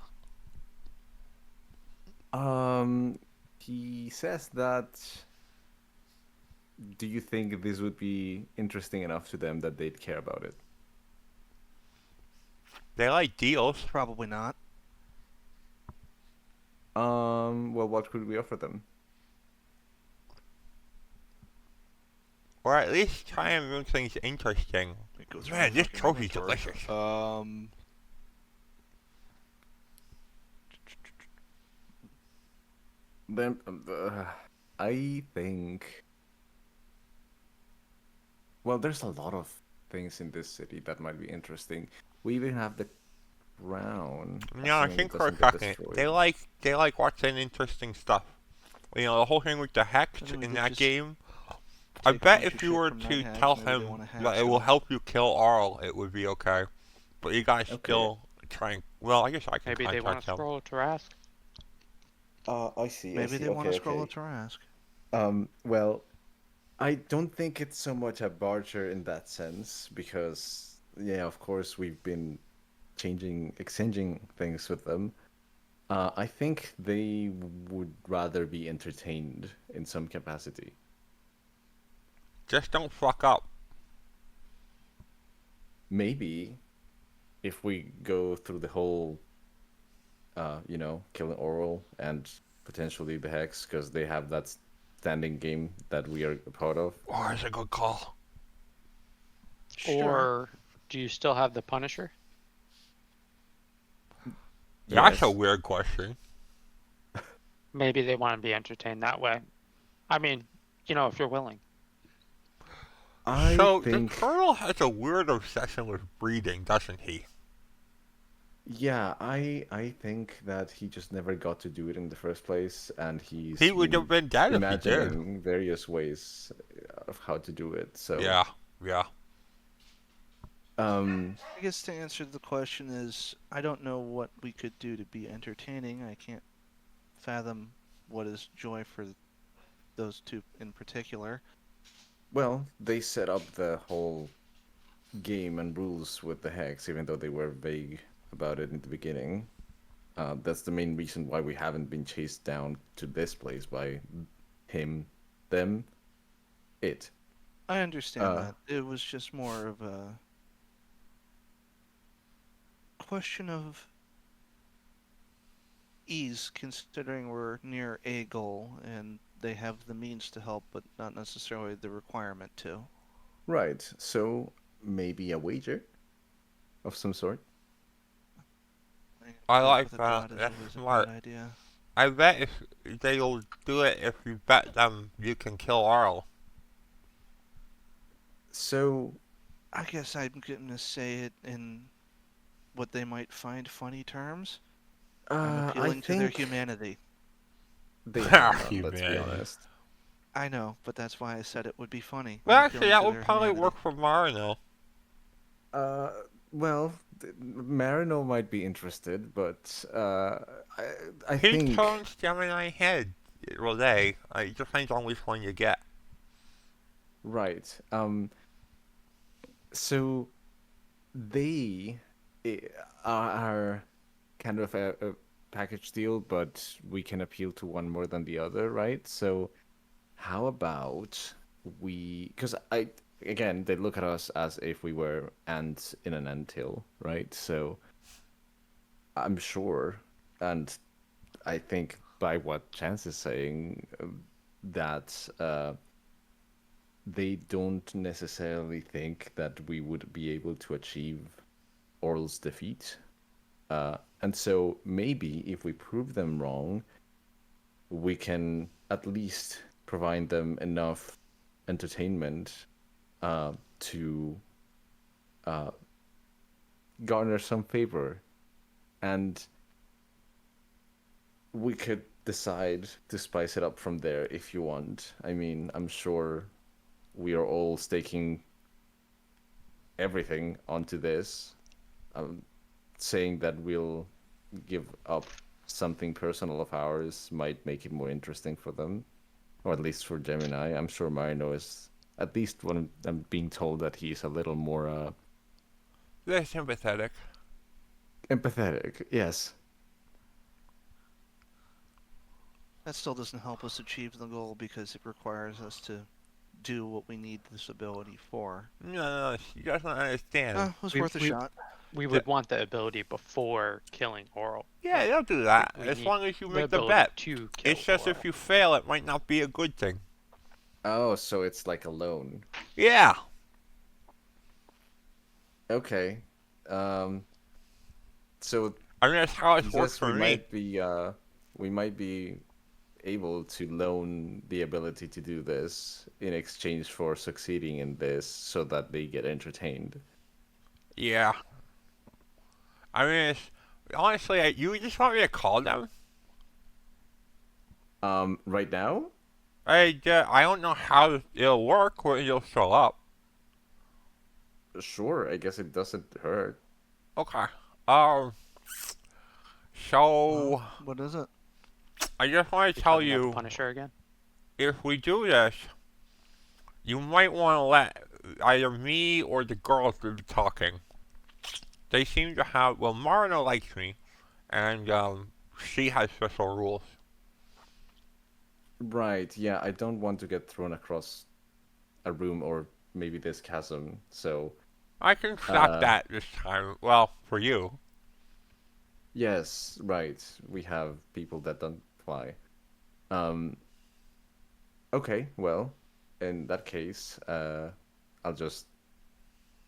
He says that. Do you think this would be interesting enough to them that they'd care about it? They like deals. Probably not. Well, what could we offer them? Or at least try and make things interesting. It goes through Man, my this fucking trophy's inventory. delicious. Then I think. Well, there's a lot of things in this city that might be interesting. We even have the crown. No, I assuming it think for a doesn't get second, destroyed. they like watching interesting stuff. You know, the whole thing with the hex I think we in could that just game. take I a bet bunch if of you shit were from to Night Hags, tell maybe they him wanna hack that it will stuff. help you kill Auril, it would be okay. But you guys Okay. still trying. Well, I guess I can Maybe they want contact to him. scroll to ask. I see. Maybe they want to scroll up to ask. Well, I don't think it's so much a barter in that sense because, yeah, of course we've been exchanging things with them. I think they would rather be entertained in some capacity. Just don't fuck up. Maybe if we go through the whole, killing Oral and potentially the Hex, because they have that standing game that we are a part of. Oh, that's a good call. Or do you still have the Punisher? That's a Yes. weird question. Maybe they want to be entertained that way. I mean, if you're willing. I So think, the Colonel has a weird obsession with breeding, doesn't he? yeah, I think that he just never got to do it in the first place, and he's He would have been dead if he did. imagining various ways of how to do it. So Yeah. Um, I guess to answer the question is, I don't know what we could do to be entertaining. I can't fathom what is joy for those two in particular. well, they set up the whole game and rules with the Hex, even though they were vague about it in the beginning. That's the main reason why we haven't been chased down to this place by him, them, it. I understand Uh, that. It was just more of a question of ease, considering we're near a goal and they have the means to help, but not necessarily the requirement to. Right. So maybe a wager of some sort. I Flirt like with a that. god is That's always a smart. bad idea. I bet if they'll do it if you bet them you can kill Auril. So I guess I'm going to say it in what they might find funny terms. I'm I appealing to their think humanity. they have none, let's be Humanity. honest. I know, but that's why I said it would be funny. Well, I'm actually, appealing that to would their probably humanity. work for Marino. Uh, well, Marino might be interested, but I, I He think turns Gemini head. Well, they. It depends on which one you get. right. So they eh, are kind of a package deal, but we can appeal to one more than the other, right? So how about because again, they look at us as if we were ants in an anthill, right? So I'm sure, and I think by what Chance is saying, that they don't necessarily think that we would be able to achieve Orl's defeat. And so maybe if we prove them wrong, we can at least provide them enough entertainment to uh, garner some favor. And we could decide to spice it up from there if you want. I mean, I'm sure we are all staking everything onto this, saying that we'll give up something personal of ours might make it more interesting for them, or at least for Gemini. I'm sure Marino is, at least when I'm being told that he's a little more They're sympathetic. empathetic. Yes. That still doesn't help us achieve the goal because it requires us to do what we need this ability for. No, she doesn't understand. It was We- worth a we- shot. We would want the ability before killing Auril. Yeah, they'll do that, we as need long as you The make the ability bet. to kill It's just if Auril. you fail, it might not be a good thing. Oh, so it's like a loan. Yeah. Okay. So I mean, that's how it works yes, for me. we might be able to loan the ability to do this in exchange for succeeding in this so that they get entertained. Yeah. I mean, honestly, you just want me to call them? Right now? I don't know how it'll work when you'll show up. Sure, I guess it doesn't hurt. Okay. Um. So What is it? I just want to You tell talking about the you, Punisher again? if we do this, you might want to let either me or the girls do the talking. They seem to have. Well, Marino likes me, and she has special rules. Right, yeah, I don't want to get thrown across a room or maybe this chasm, so I can stop that this time. Well, for you. yes, right. We have people that don't fly. Um, okay, well, in that case, I'll just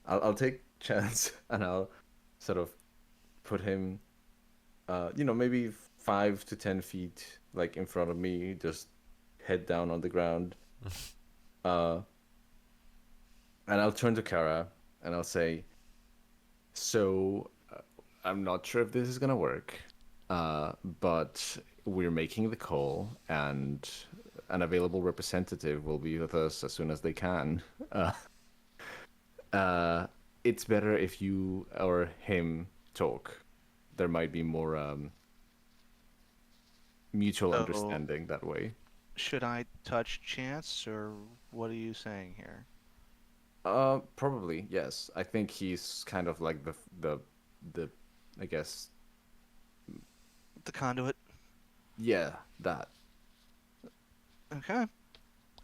I'll take chance and I'll sort of put him maybe 5 to 10 feet like in front of me, just head down on the ground. Uh, and I'll turn to Kara and I'll say, so I'm not sure if this is gonna work, but we're making the call, and an available representative will be with us as soon as they can. It's better if you or him talk. There might be more mutual So- understanding that way. Should I touch Chance, or what are you saying here? Probably yes. I think he's kind of like the I guess, The conduit. yeah, that. Okay. All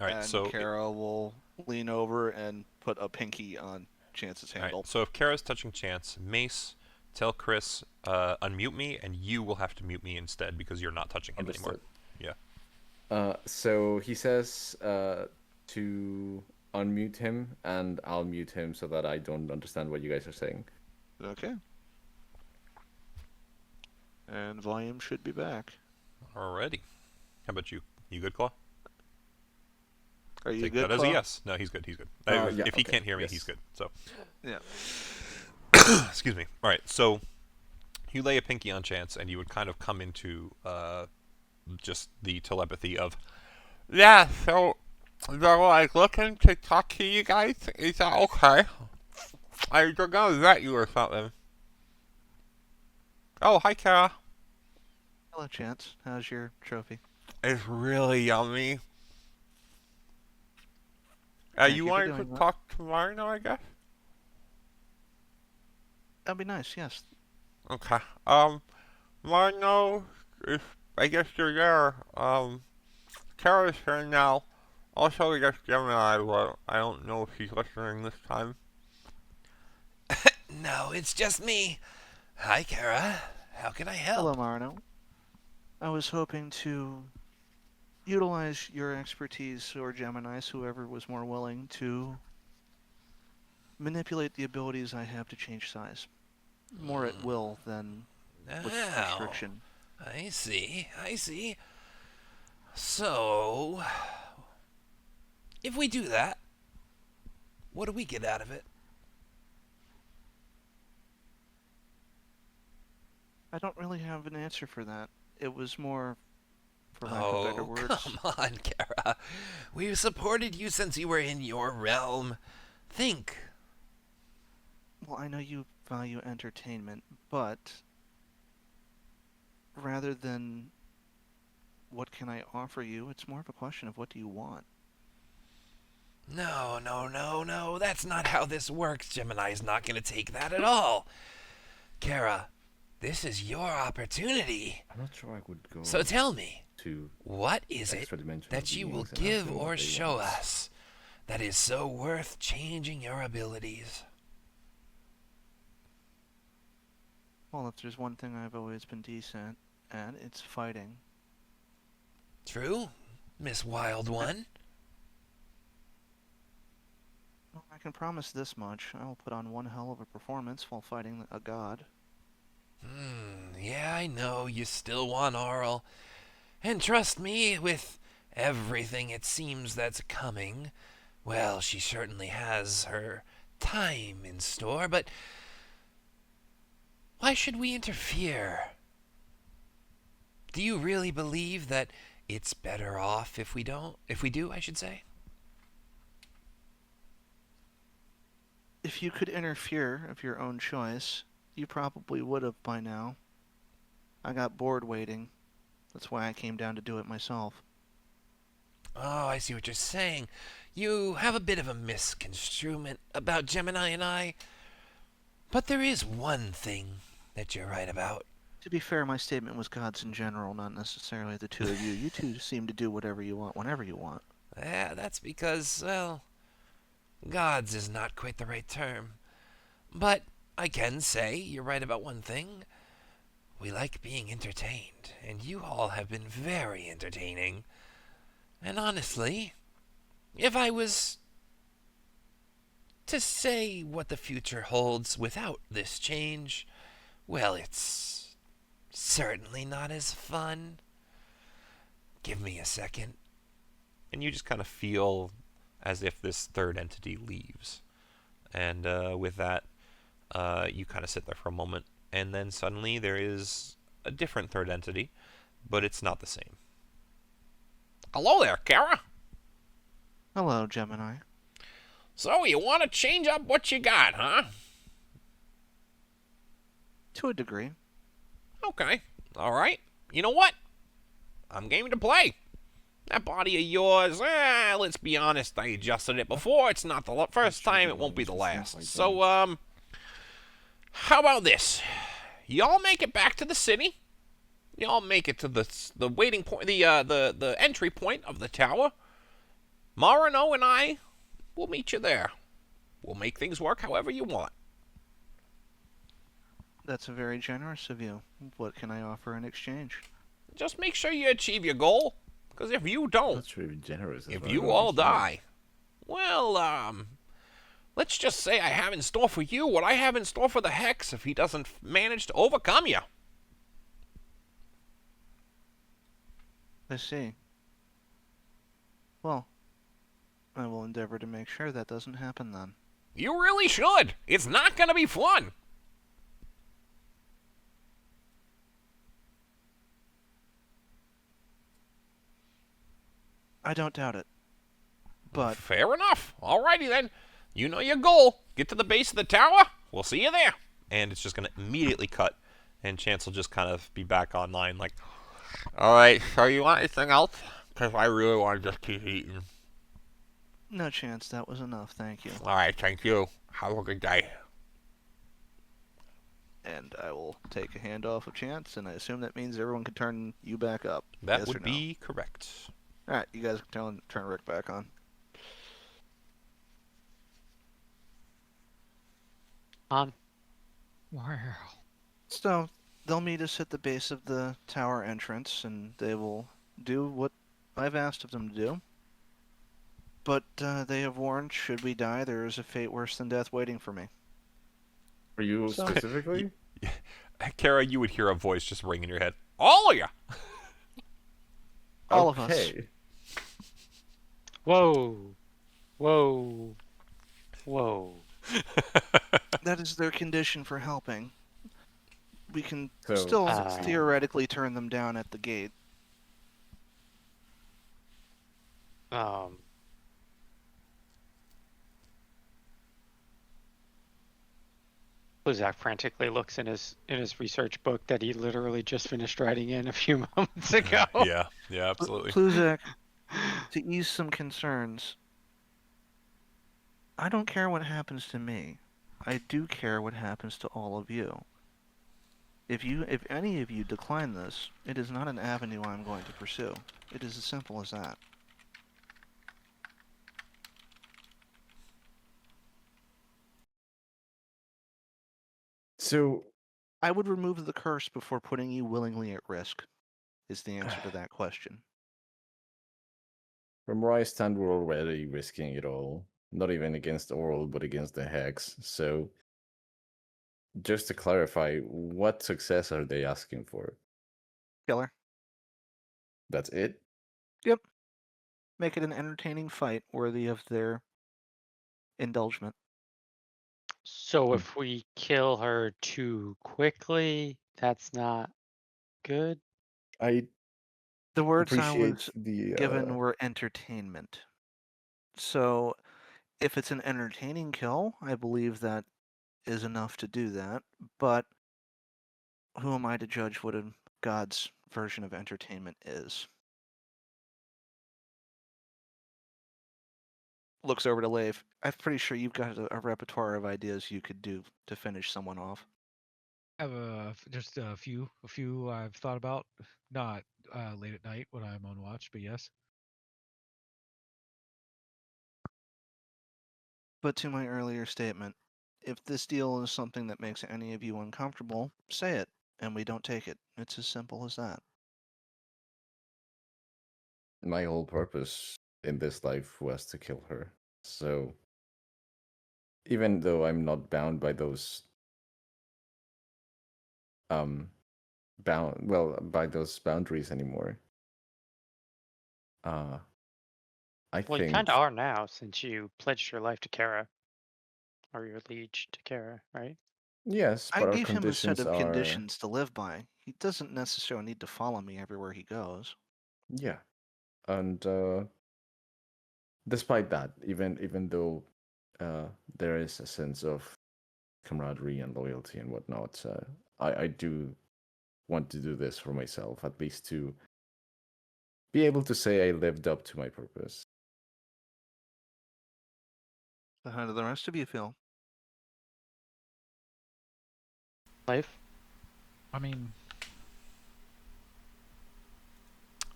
right, And so Kara will lean over and put a pinky on Chance's all handle. right, so if Kara's touching Chance, Mace, tell Chris unmute me, and you will have to mute me instead because you're not touching him anymore. Understood. Yeah. So he says to unmute him, and I'll mute him so that I don't understand what you guys are saying. Okay. And volume should be back. Alrighty. How about you? You good, Claw? Are you Take good, that as a Claw? yes. No, he's good. He's good. Yeah, If he okay, can't hear me, yes. he's good. So. Yeah. Excuse me. All right. So you lay a pinky on chance, and you would kind of come into just the telepathy of. Yeah, so they're like looking to talk to you guys. Is that okay? They're gonna vet you or something. Oh, hi, Kara. Hello, Chance. How's your trophy? It's really yummy. Thank You you for wanted to doing that. talk to Marino, I guess? That'd be nice, yes. Okay. Marino, I guess you're there. Kara's here now. Also, I guess Gemini, but I don't know if she's listening this time. No, it's just me. Hi, Kara. How can I help? Hello, Marino. I was hoping to utilize your expertise, or Gemini's, whoever was more willing, to manipulate the abilities I have to change size. More at will than with Oh, restriction. I see. I see. So, if we do that, what do we get out of it? I don't really have an answer for that. It was more, for lack of better Oh, words. come on, Kara. We've supported you since you were in your realm. Think. Well, I know you value entertainment, but rather than what can I offer you, it's more of a question of what do you want. No, no, no, no. That's not how this works. Gemini's not going to take that at all. Kara, this is your opportunity. I'm not sure I would go So tell me, to what is it extra dimensional that you will beings and ask give them what or they show want. us that is so worth changing your abilities? Well, if there's one thing I've always been decent at, it's fighting. True, Miss Wild One? Well, I can promise this much. I will put on one hell of a performance while fighting a god. Yeah, I know you still want Auril. And trust me, with everything it seems that's coming, well, she certainly has her time in store, but why should we interfere? Do you really believe that it's better off if we don't? If we do, I should say? If you could interfere of your own choice, you probably would have by now. I got bored waiting. That's why I came down to do it myself. Oh, I see what you're saying. You have a bit of a misconstruement about Gemini and I. But there is one thing that you're right about. To be fair, my statement was gods in general, not necessarily the two of you. You two seem to do whatever you want, whenever you want. Yeah, that's because, well, gods is not quite the right term. But I can say you're right about one thing. We like being entertained, and you all have been very entertaining. And honestly, if I was to say what the future holds without this change, well, it's certainly not as fun. Give me a second. And you just kind of feel as if this third entity leaves. And with that, you kind of sit there for a moment, and then suddenly there is a different third entity, but it's not the same. Hello there, Kara. Hello, Gemini. So you want to change up what you got, huh? To a degree. Okay. All right. You know what? I'm game to play. That body of yours, let's be honest, I adjusted it before. It's not the first time, it won't be the last. So, how about this? Y'all make it back to the city. Y'all make it to the waiting point, the entry point of the tower. Marino and I will meet you there. We'll make things work however you want. That's very generous of you. What can I offer in exchange? Just make sure you achieve your goal. Because if you I'm don't, not sure if generous is if what I you don't all understand. die, well, let's just say I have in store for you what I have in store for the Hex if he doesn't manage to overcome you. I see. Well, I will endeavor to make sure that doesn't happen then. You really should. It's not going to be fun. I don't doubt it. But Fair enough. Alrighty then. You know your goal. Get to the base of the tower. We'll see you there. And it's just going to immediately cut. And Chance will just kind of be back online like, alright, so you want anything else? Because I really want to just keep eating. no chance, that was enough, thank you. Alright, thank you. Have a good day. And I will take a hand off of Chance, and I assume that means everyone can turn you back up. That yes would or no? be correct. Alright, you guys can turn Rick back on. On. Wow. So, they'll meet us at the base of the tower entrance, and they will do what I've asked of them to do. But they have warned, should we die, there is a fate worse than death waiting for me. For you So- specifically? Kara, you would hear a voice just ring in your head. All of you! All of us. Okay. Whoa. Whoa. Whoa. That is their condition for helping. We can So- still Ah. theoretically turn them down at the gate. Zach frantically looks in his research book that he literally just finished writing in a few moments ago. Yeah, absolutely. Pluzak, to ease some concerns, I don't care what happens to me. I do care what happens to all of you. If any of you decline this, it is not an avenue I'm going to pursue. It is as simple as that. So, I would remove the curse before putting you willingly at risk, is the answer to that question. from where I stand, we're already risking it all. Not even against Auril, but against the Hex. So, just to clarify, what success are they asking for? Killer, That's it? make it an entertaining fight worthy of their indulgement. So if we kill her too quickly, that's not good. I The words I appreciate was the given were entertainment. So, if it's an entertaining kill, I believe that is enough to do that. But who am I to judge what a god's version of entertainment is? Looks over to Leif. I'm pretty sure you've got a repertoire of ideas you could do to finish someone off. I have just a few I've thought about. Not late at night when I'm on watch, but yes. But to my earlier statement, if this deal is something that makes any of you uncomfortable, say it, and we don't take it. It's as simple as that. my whole purpose in this life was to kill her. So, even though I'm not bound by those by those boundaries anymore. I Well, you think kind of are now since you pledged your life to Kara, or your liege to Kara, right? yes, I but our gave him a set conditions of are conditions to live by. He doesn't necessarily need to follow me everywhere he goes. yeah, and despite that, even though there is a sense of camaraderie and loyalty and whatnot, I do want to do this for myself, at least to be able to say I lived up to my purpose. So how do the rest of you feel? Life. I mean,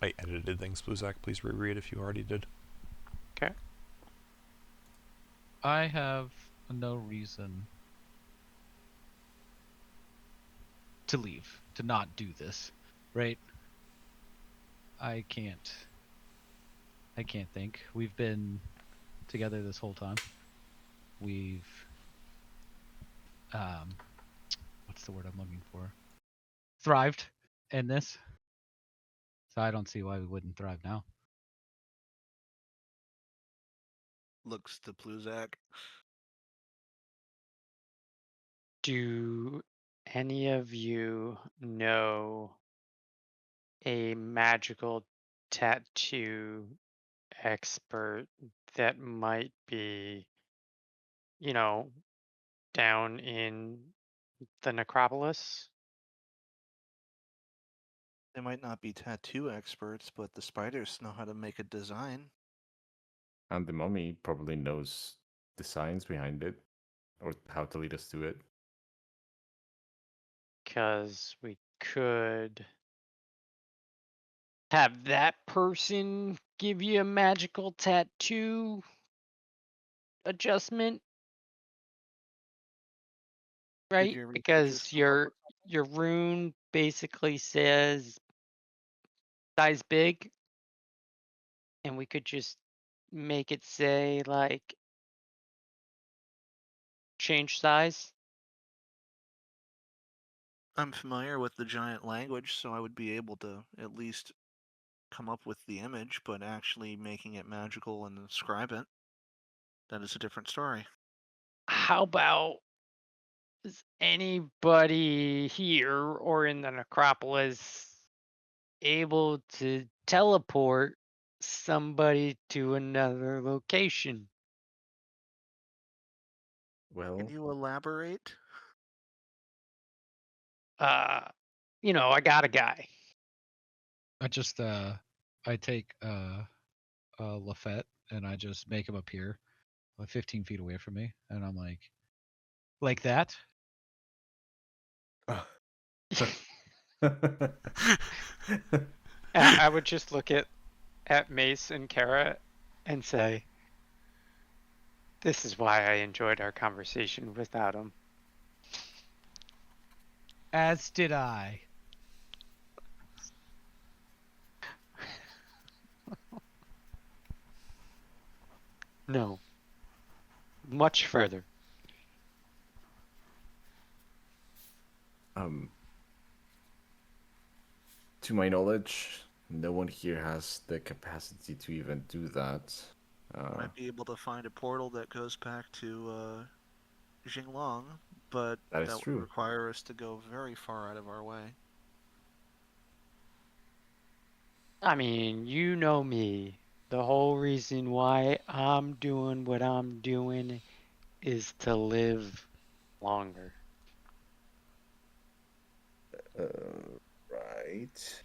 I edited things, Bluzak. Please reread if you already did. Okay. I have no reason to leave, to not do this, right? I can't think. We've been together this whole time. We've what's the word I'm looking for? Thrived in this. So I don't see why we wouldn't thrive now. Looks to Pluzak. Do any of you know a magical tattoo expert that might be, down in the necropolis? They might not be tattoo experts, but the spiders know how to make a design. And the mummy probably knows the science behind it, or how to lead us to it. Because we could have that person give you a magical tattoo adjustment, Did right? your researchers Because come up with your rune basically says size big, and we could just make it say like change size. I'm familiar with the giant language, so I would be able to at least come up with the image, but actually making it magical and describe it, that is a different story. How about, is anybody here or in the necropolis able to teleport somebody to another location? Well, Can you elaborate? I got a guy. I just I take Lafette and I just make him appear like 15 feet away from me, and I'm like that. I would just look at Mace and Kara and say, this is why I enjoyed our conversation without him. As did I. No. Much further. To my knowledge, no one here has the capacity to even do that. Might be able to find a portal that goes back to Jinglong, but That is that would true. require us to go very far out of our way. I mean, you know me. The whole reason why I'm doing what I'm doing is to live longer. Right.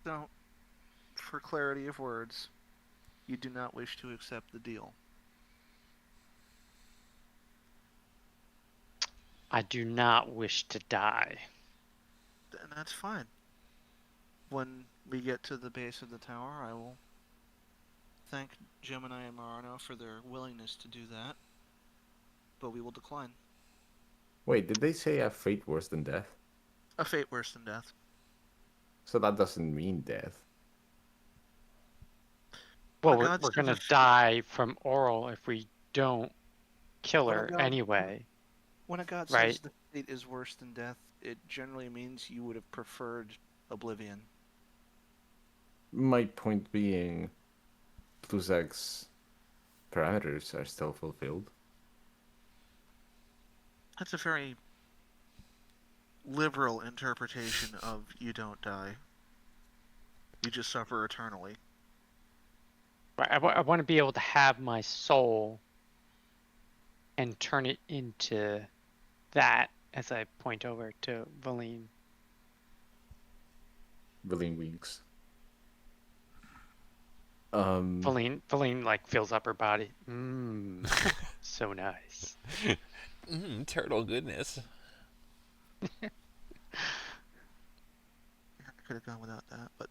So, for clarity of words, you do not wish to accept the deal. I do not wish to die. And that's fine. When we get to the base of the tower, I will thank Gemini and Marano for their willingness to do that, but we will decline. Wait, did they say a fate worse than death? A fate worse than death. So that doesn't mean death. Well, When a we're, god we're says gonna a fate- die from Auril if we don't kill When a her god- anyway. When a god Right. says the fate is worse than death, it generally means you would have preferred oblivion. My point being, Pluzak's parameters are still fulfilled. That's a very liberal interpretation of you don't die. You just suffer eternally. Right, I want to be able to have my soul and turn it into that as I point over to Valine. Willing winks. Valine like fills up her body. So nice. Turtle goodness. I could have gone without that, but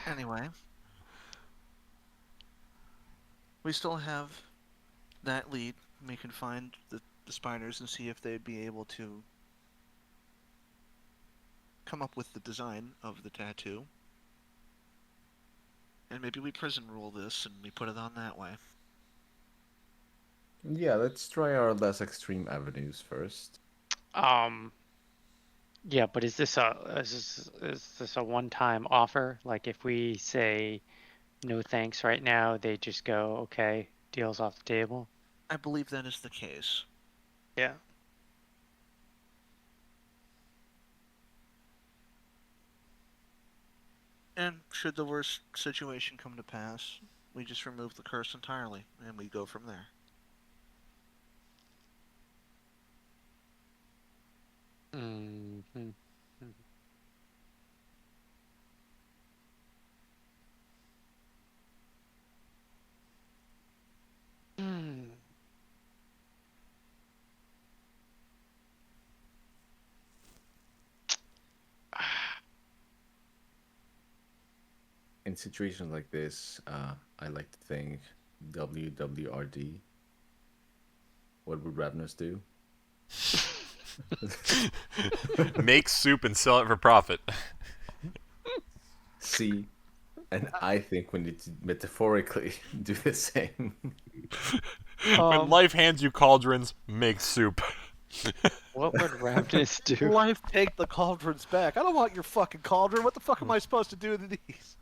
anyway, we still have that lead We can find the spiders and see if they'd be able to come up with the design of the tattoo. And maybe we prison rule this and we put it on that way. Yeah, let's try our less extreme avenues first. Yeah, but is this a one-time offer? Like if we say no thanks right now, they just go, okay, deal's off the table? I believe that is the case. Yeah. And should the worst situation come to pass, we just remove the curse entirely and we go from there. Mm-hmm. Hmm. In situations like this, I like to think WWRD. What would Ravnus do? Make soup and sell it for profit. See, and I think we need to metaphorically do the same. When life hands you cauldrons, make soup. What would Ravnus do? Life, take the cauldrons back. I don't want your fucking cauldron. What the fuck am I supposed to do to these?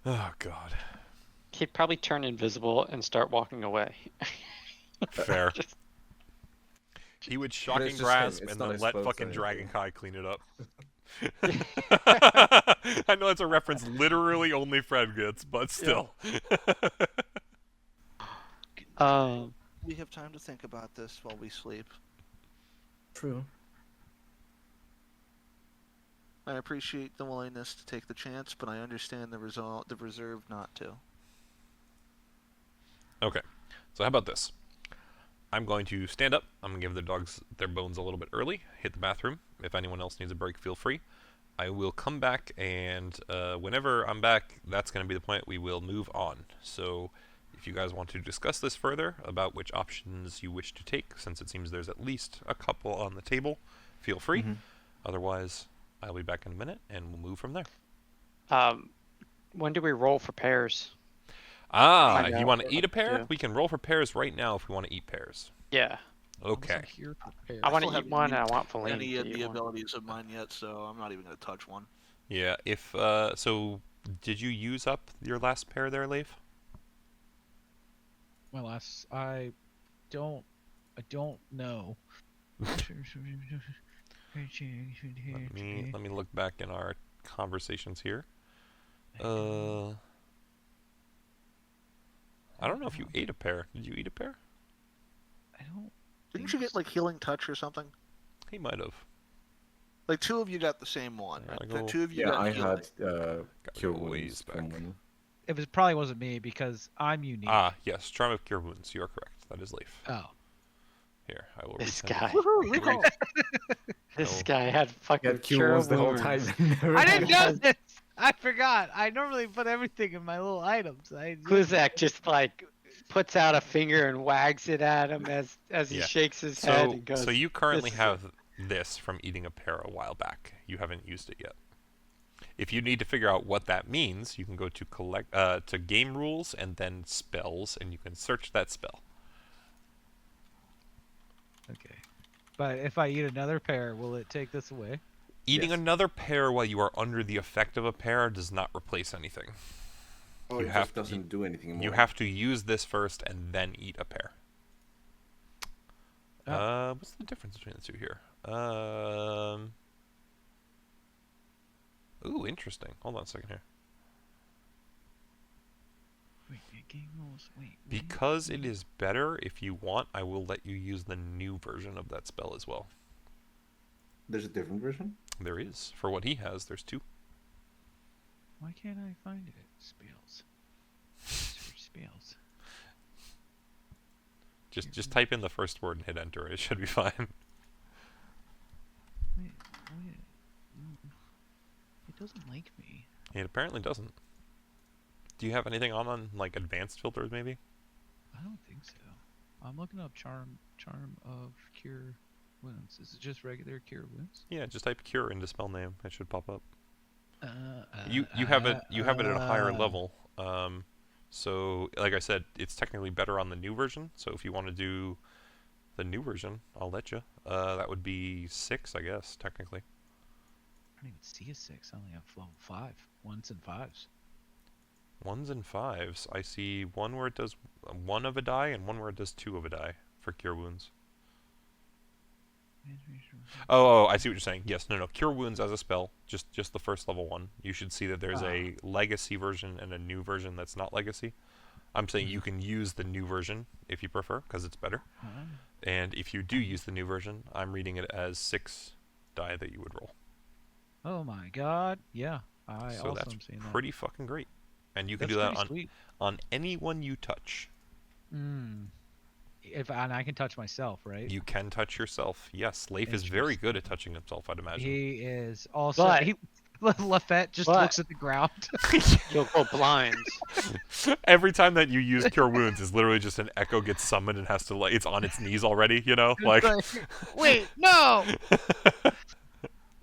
Oh God. He'd probably turn invisible and start walking away. Fair. He would shocking just him, grasp it's and not then let exposed fucking anything. Dragon Kai clean it up. I know it's a reference literally only Fred gets, but still. We have time to think about this while we sleep. True. I appreciate the willingness to take the chance, but I understand the reserve not to. Okay, so how about this? I'm going to stand up. I'm going to give the dogs their bones a little bit early, hit the bathroom. If anyone else needs a break, feel free. I will come back, and whenever I'm back, that's going to be the point we will move on. So if you guys want to discuss this further about which options you wish to take, since it seems there's at least a couple on the table, feel free. Otherwise, I'll be back in a minute, and we'll move from there. When do we roll for pairs? Ah, you want to eat a Yeah. pear? We can roll for pears right now if we want to eat pears. Yeah. Okay. I want still to eat haven't one, and I used want Feline any to of eat the one. abilities of mine yet, so I'm not even going to touch one. Yeah, if, so, did you use up your last pear there, Leif? My last, I don't know. Let me look back in our conversations here. I don't know if you ate a pear. Did you eat a pear? I don't. Didn't you get like healing touch or something? He might have. Like two of you got the same one. Yeah, Right? I go- Two of you Yeah, got I healing. had Gotta cure go ways wounds from back. one. It probably wasn't me because I'm unique. Ah, yes, Charm of Cure Wounds. You are correct. That is Leif. Oh. Here, I will This resend it. guy. Woohoo, recall. This Oh. guy had fucking You had cure cure wounds the whole time. I didn't know has- this. I forgot. I normally put everything in my little items. Kluzak just like puts out a finger and wags it at him as he Yeah. shakes his head So, and goes. so you currently "This is have this from eating a pear a while back. You haven't used it yet. If you need to figure out what that means, you can go to to game rules and then spells, and you can search that spell. Okay. But if I eat another pear, will it take this away? Eating Yes. another pear while you are under the effect of a pear does not replace anything. Oh, You it have just to- doesn't do anything more. You have to use this first and then eat a pear. Oh. What's the difference between the two here? Ooh, interesting. Hold on a second here. Wait, game rules. Wait. Because it is better, if you want, I will let you use the new version of that spell as well. There's a different version? There is. For what he has, there's two. Why can't I find it? Spells. Search spells. Just type in the first word and hit enter. It should be fine. Wait. It doesn't like me. It apparently doesn't. Do you have anything on like advanced filters maybe? I don't think so. I'm looking up charm of cure wounds. Is it just regular cure wounds? Yeah, just type cure into spell name. It should pop up. Uh, You have it at a higher level. So like I said, it's technically better on the new version. So if you want to do the new version, I'll let you. That would be 6, I guess, technically. I don't even see a 6. I only have level 5. 1s and 5s. 1s and 5s. I see one where it does 1 of a die and one where it does 2 of a die for cure wounds. Oh, I see what you're saying. Yes, no. Cure wounds as a spell, just the first level one. You should see that there's a legacy version and a new version that's not legacy. I'm saying you can use the new version if you prefer, because it's better. And if you do use the new version, I'm reading it as 6 die that you would roll. Oh my god. Yeah. I So also that's am seeing that. pretty fucking great. And you can That's do that pretty sweet. on anyone you touch. And I can touch myself, right? You can touch yourself. Yes, Leif is very good at touching himself, I'd imagine. He is also. But- Lafette just but- looks at the ground. You'll go blind. Every time that you use Cure Wounds is literally just an echo gets summoned and has to, like, it's on its knees already, you know? Like, wait, no!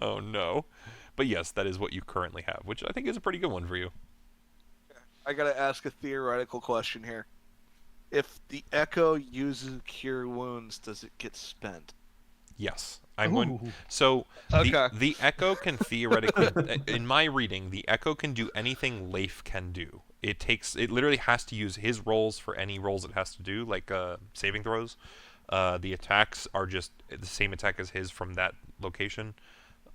oh no. But yes, that is what you currently have, which I think is a pretty good one for you. I gotta ask a theoretical question here. If the Echo uses Cure Wounds, does it get spent? Yes. So Okay. the Echo can theoretically, in my reading, the Echo can do anything Leif can do. It literally has to use his rolls for any rolls it has to do, like saving throws. The attacks are just the same attack as his from that location.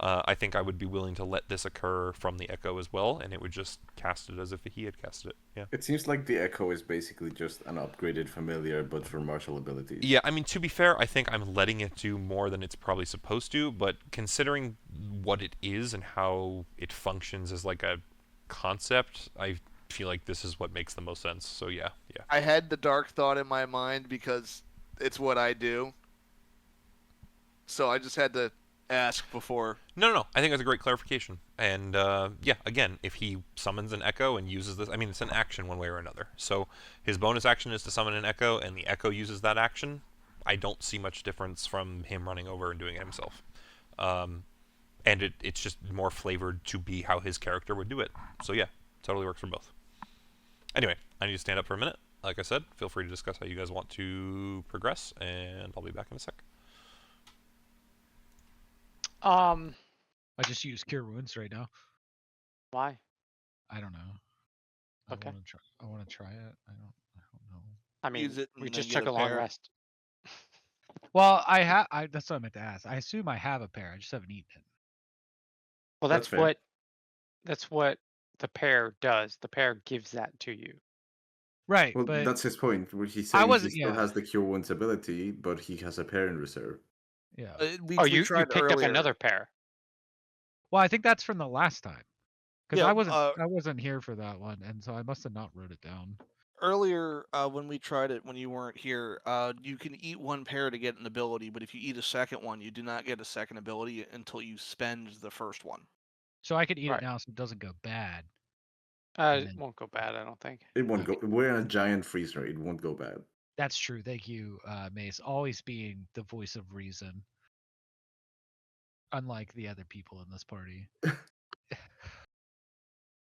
I think I would be willing to let this occur from the Echo as well, and it would just cast it as if he had casted it. Yeah. It seems like the Echo is basically just an upgraded familiar, but for martial abilities. Yeah, I mean, to be fair, I think I'm letting it do more than it's probably supposed to, but considering what it is and how it functions as like a concept, I feel like this is what makes the most sense. So yeah. I had the dark thought in my mind because it's what I do. So I just had to ask before. No. I think that's a great clarification. And yeah, again, if he summons an Echo and uses this, I mean, it's an action one way or another. So his bonus action is to summon an Echo, and the Echo uses that action. I don't see much difference from him running over and doing it himself. And it's just more flavored to be how his character would do it. So yeah, totally works for both. Anyway, I need to stand up for a minute. Like I said, feel free to discuss how you guys want to progress, and I'll be back in a sec. I just use Cure Wounds right now. Why? I don't know. Okay. I want to try it. I don't know. I mean, Use it we and just then took get a a long pair. rest. Well, that's what I meant to ask. I assume I have a pair. I just haven't eaten it. Well, That's fair. that's what the pair does. The pair gives that to you. Right, Well, but that's his point. Where he's I saying wasn't- he still yeah. has the Cure Wounds ability, but he has a pair in reserve. yeah. Oh, you tried picked up earlier. another pair. Well, I think that's from the last time. Because Yeah, I wasn't here for that one, and so I must have not wrote it down. Earlier, when we tried it when you weren't here, you can eat one pair to get an ability, but if you eat a second one, you do not get a second ability until you spend the first one. So I could eat Right. it now, so it doesn't go bad. It then- won't go bad, I don't think. It won't go. We're in a giant freezer. It won't go bad. That's true. Thank you, Mace. Always being the voice of reason, unlike the other people in this party.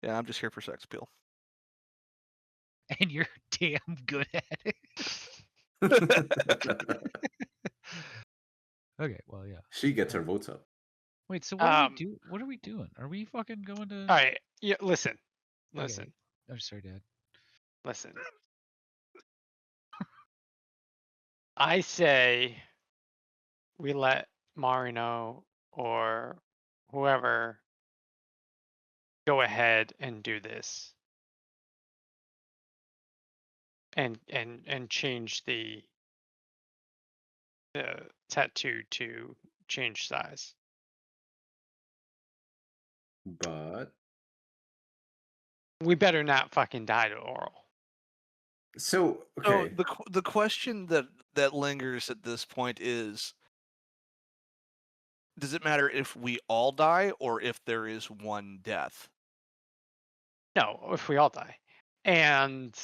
Yeah, I'm just here for sex appeal. And you're damn good at it. Okay, well, yeah. She gets her votes up. Wait, so what are we do? What are we doing? Are we fucking going to? All right. Yeah. Listen. Okay. Listen. I'm sorry, Dad. Listen. I say we let Marino or whoever go ahead and do this. And change the tattoo to change size. But We better not fucking die to Auril. so So okay. the question that lingers at this point is, does it matter if we all die or if there is one death? No, if we all die. And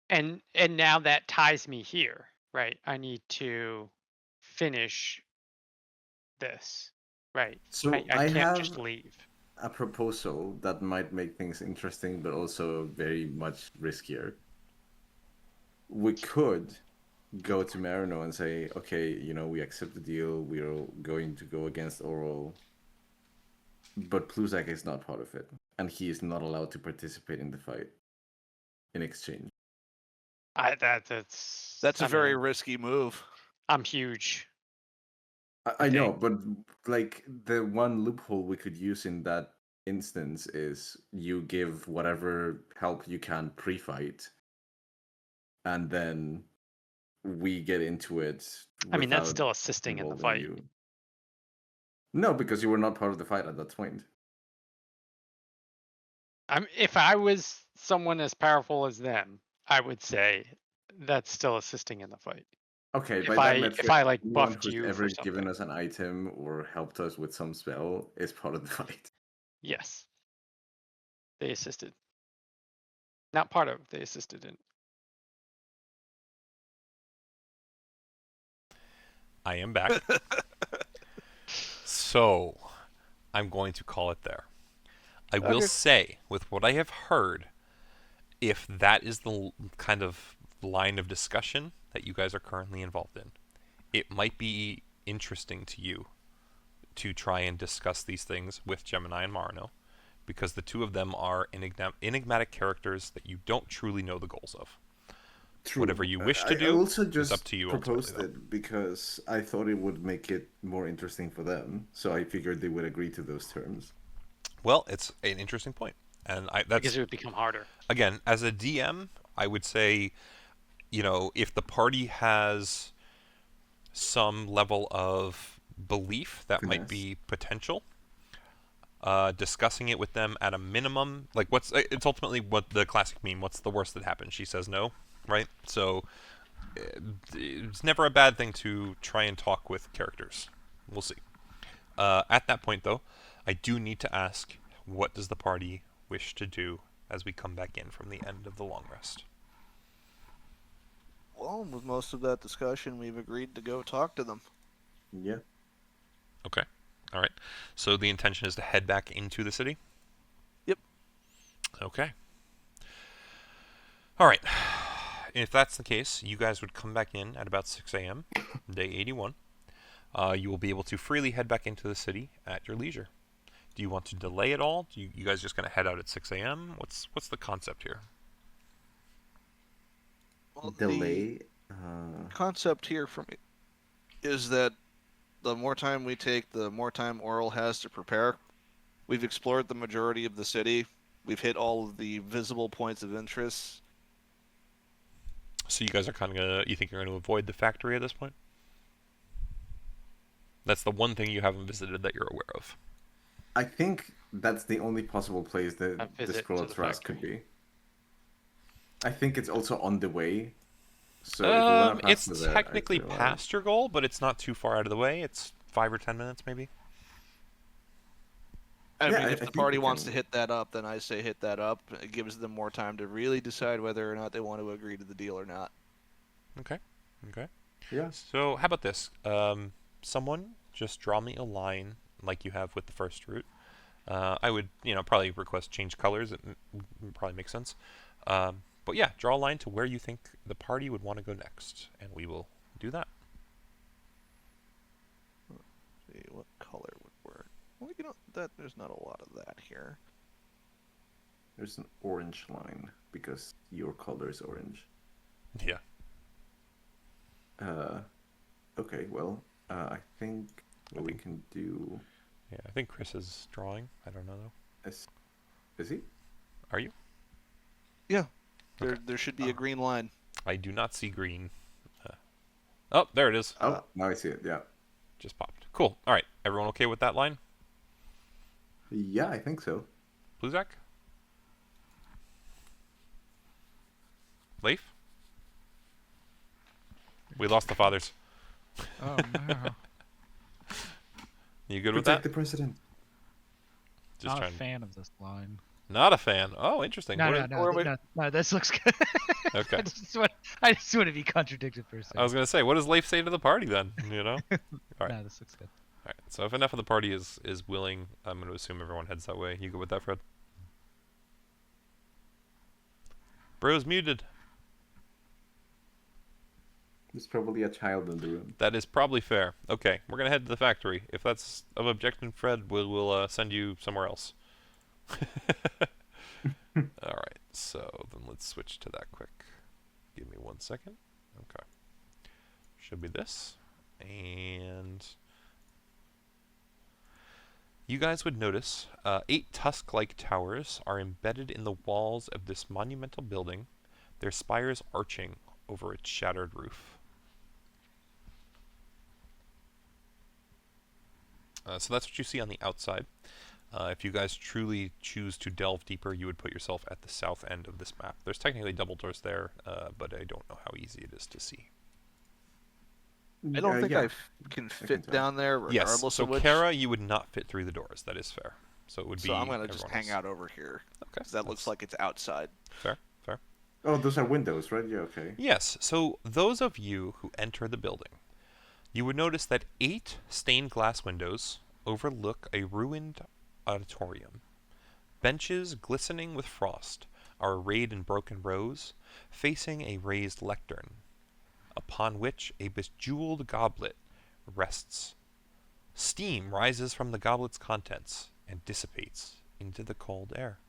and now that ties me here, right? I need to finish this, right? So I I can't just have leave. a proposal that might make things interesting, but also very much riskier. We could go to Marino and say, okay, we accept the deal. We're going to go against Auril, but Pluzak is not part of it, and he is not allowed to participate in the fight in exchange. That's a I very mean, risky move. I'm huge. I know, but like the one loophole we could use in that instance is you give whatever help you can pre-fight, and then we get into it I mean, that's without still assisting in the involving fight. you. No, because you were not part of the fight at that point. If I was someone as powerful as them, I would say that's still assisting in the fight. Okay, If by that I metric, like anyone buffed who's you ever for given something, us an item or helped us with some spell is part of the fight. yes, they assisted. Not part of, they assisted in. I am back. So, I'm going to call it there. I will Okay. say, with what I have heard, if that is the kind of line of discussion that you guys are currently involved in, it might be interesting to you to try and discuss these things with Gemini and Marino, because the two of them are enigmatic characters that you don't truly know the goals of. True. Whatever you wish to I do also is up just to you proposed ultimately, it because I thought it would make it more interesting for them. So I figured they would agree to those terms. Well, it's an interesting point, and that's because it would become harder. again, as a DM, I would say, if the party has some level of belief that might Finesse. be potential, discussing it with them at a minimum, like it's ultimately what the classic meme, what's the worst that happens? She says no, right? So it's never a bad thing to try and talk with characters. We'll see. At that point, though, I do need to ask, what does the party wish to do as we come back in from the end of the long rest? Well, with most of that discussion, we've agreed to go talk to them. Yeah. Okay. All right. So the intention is to head back into the city? Yep. Okay. All right. If that's the case, you guys would come back in at about 6 a.m., day 81. You will be able to freely head back into the city at your leisure. Do you want to delay it all? You guys just going to head out at 6 a.m.? What's the concept here? Well, Delay. the concept here for me is that the more time we take, the more time Auril has to prepare. We've explored the majority of the city. We've hit all of the visible points of interest. So you guys are kind of gonna, you think you're going to avoid the factory at this point? That's the one thing you haven't visited that you're aware of. I think that's the only possible place A that the visit Scroll to of the Trust could factory. be. I think it's also on the way. So if we want to pass It's through there, technically I'd say, past your goal, but it's not too far out of the way. It's 5 or 10 minutes, maybe. I Yeah, mean, I if the think party we wants to can- hit that up, then I say hit that up. It gives them more time to really decide whether or not they want to agree to the deal or not. Okay. Okay. Yeah. So how about this? Someone just draw me a line like you have with the first route. I would, probably request change colors. It probably makes sense. But yeah, draw a line to where you think the party would want to go next, and we will do that. See what color would work. Well, there's not a lot of that here. There's an orange line because your color is orange. Yeah. Okay, well, I think what we can do Yeah, I think Chris is drawing. I don't know though. is he? Are you? Yeah, Okay. there should be a green line. I do not see green. Oh, there it is. Oh, now I see it. Yeah. Just popped. Cool. All right. Everyone okay with that line? Yeah, I think so. Bluzak? Leif? We lost the fathers. Oh no. You good with Protect that? the president. Just Not a trying. fan of this line. Not a fan. Oh, interesting. No, What no, is- no, what are we- no. This looks good. Okay. I just want to be contradicted for a second. I was gonna say, what does Leif say to the party then? You know. Alright. No, this looks good. All right. So if enough of the party is willing, I'm going to assume everyone heads that way. You go with that, Fred? Bro's muted. There's probably a child in the room. That is probably fair. Okay, we're going to head to the factory. If that's of objection, Fred, we'll send you somewhere else. All right. So then let's switch to that quick. Give me 1 second. Okay. Should be this. And you guys would notice 8 tusk-like towers are embedded in the walls of this monumental building, their spires arching over its shattered roof. So that's what you see on the outside. If you guys truly choose to delve deeper, you would put yourself at the south end of this map. There's technically double doors there, but I don't know how easy it is to see. I don't think yeah. I can can fit tell. down there regardless Yes, so of which. Kara, you would not fit through the doors. That is fair. So it would be. So I'm gonna just everyone hang else. out over here. Okay. 'Cause that looks like it's outside. Fair, fair. Oh, those are windows, right? Yeah, okay. Yes, so those of you who enter the building, you would notice that 8 stained glass windows overlook a ruined auditorium. Benches glistening with frost are arrayed in broken rows, facing a raised lectern, upon which a bejeweled goblet rests. Steam rises from the goblet's contents and dissipates into the cold air.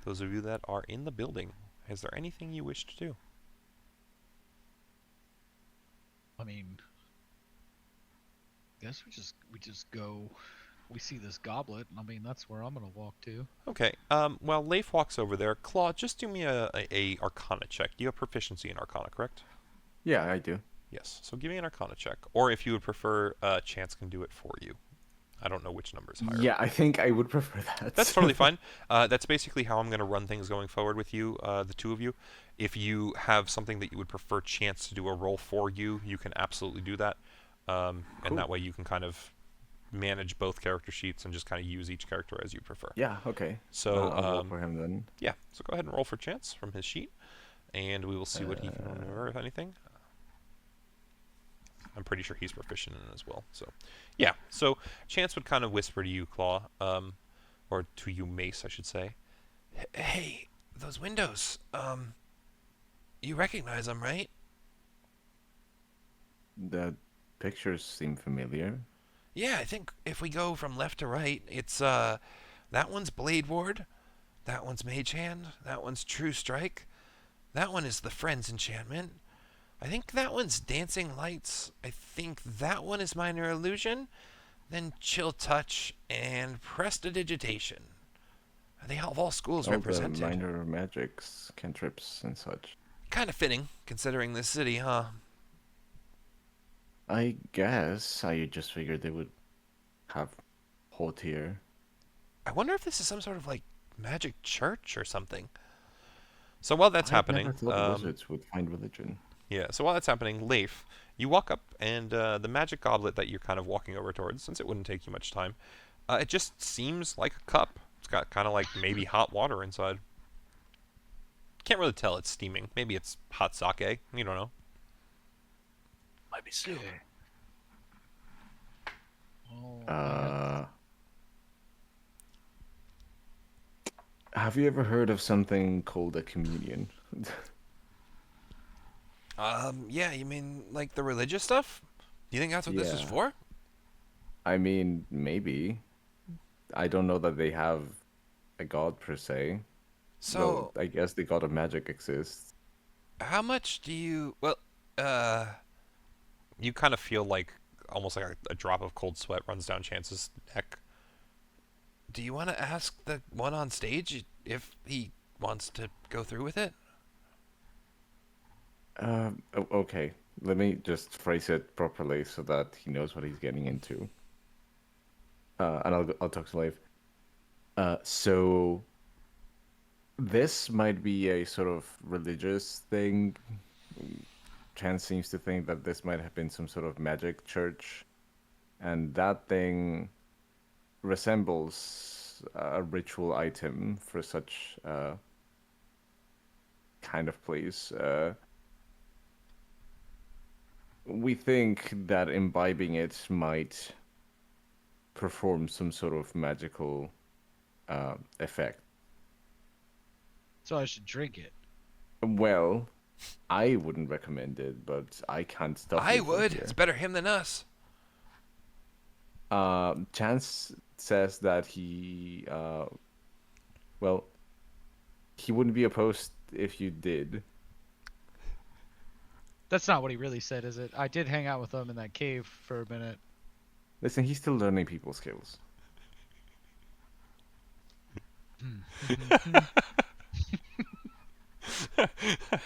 Those of you that are in the building, is there anything you wish to do? I mean, guess we just go. We see this goblet, and I mean that's where I'm gonna walk to. Okay, while Leif walks over there, Claw, just do me a Arcana check. You have proficiency in Arcana, correct? Yeah, I do. Yes, so give me an Arcana check. Or if you would prefer, Chance can do it for you. I don't know which number is higher. Yeah, I think I would prefer that. That's totally fine. That's basically how I'm going to run things going forward with you, the two of you. If you have something that you would prefer Chance to do a roll for you, you can absolutely do that. And Cool. that way you can kind of manage both character sheets and just kind of use each character as you prefer. Yeah, okay. So, I'll roll for him then. yeah, so go ahead and roll for Chance from his sheet, and we will see what he can remember, if anything. I'm pretty sure he's proficient in it as well. So, yeah. So Chance would kind of whisper to you, Claw, or to you, Mace, I should say. Hey, those windows. You recognize them, right? The pictures seem familiar. Yeah, I think if we go from left to right, it's that one's Blade Ward, that one's Mage Hand, that one's True Strike, that one is the Friends enchantment. I think that one's Dancing Lights. I think that one is Minor Illusion, then Chill Touch and Prestidigitation. They have all schools All the represented. minor magics, cantrips, and such. Kind of fitting, considering this city, huh? I guess I just figured they would have hot here. I wonder if this is some sort of like magic church or something. So while that's I happening, never thought wizards would find religion. yeah. So while that's happening, Leif, you walk up, and the magic goblet that you're kind of walking over towards, since it wouldn't take you much time, it just seems like a cup. It's got kind of like maybe hot water inside. Can't really tell. It's steaming. Maybe it's hot sake. You don't know. Might be still. Oh, Have you ever heard of something called a communion? Yeah, you mean like the religious stuff? Do you think that's what this is Yeah. for? I mean, maybe. I don't know that they have a god per se. So, Though I guess the god of magic exists. how much do you? Well, You kind of feel like almost like a drop of cold sweat runs down Chance's neck. do you want to ask the one on stage if he wants to go through with it? Okay. Let me just phrase it properly so that he knows what he's getting into. And I'll talk to Leif. So this might be a sort of religious thing. Chance seems to think that this might have been some sort of magic church, and that thing resembles a ritual item for such kind of place. We think that imbibing it might perform some sort of magical effect. So I should drink it. Well, I wouldn't recommend it, but I can't stop I you from would. here. It's better him than us. Chance says that well, he wouldn't be opposed if you did. That's not what he really said, is it? I did hang out with him in that cave for a minute. Listen, he's still learning people skills.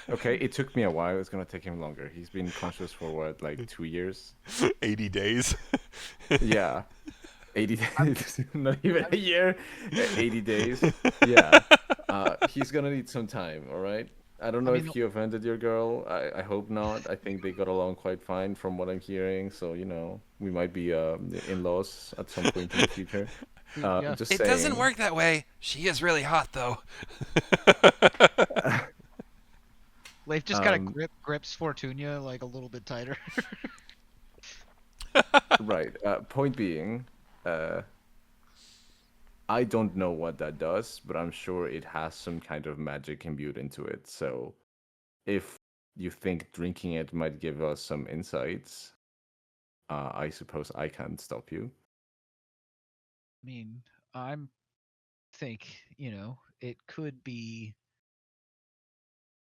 Okay, it took me a while. It's gonna take him longer. He's been conscious for what, like 2 years? 80 days. Yeah. 80 days. Not even a year. 80 days. Yeah. He's gonna need some time, all right? I don't know I mean, if he offended your girl. I hope not. I think they got along quite fine from what I'm hearing. So, we might be in-laws at some point in the future. yeah. Just It saying. doesn't work that way. She is really hot, though. Leif just kind Um, of grips Fortunia like a little bit tighter. Right. Point being, I don't know what that does, but I'm sure it has some kind of magic imbued into it. So, if you think drinking it might give us some insights, I suppose I can't stop you. I mean, I'm think, it could be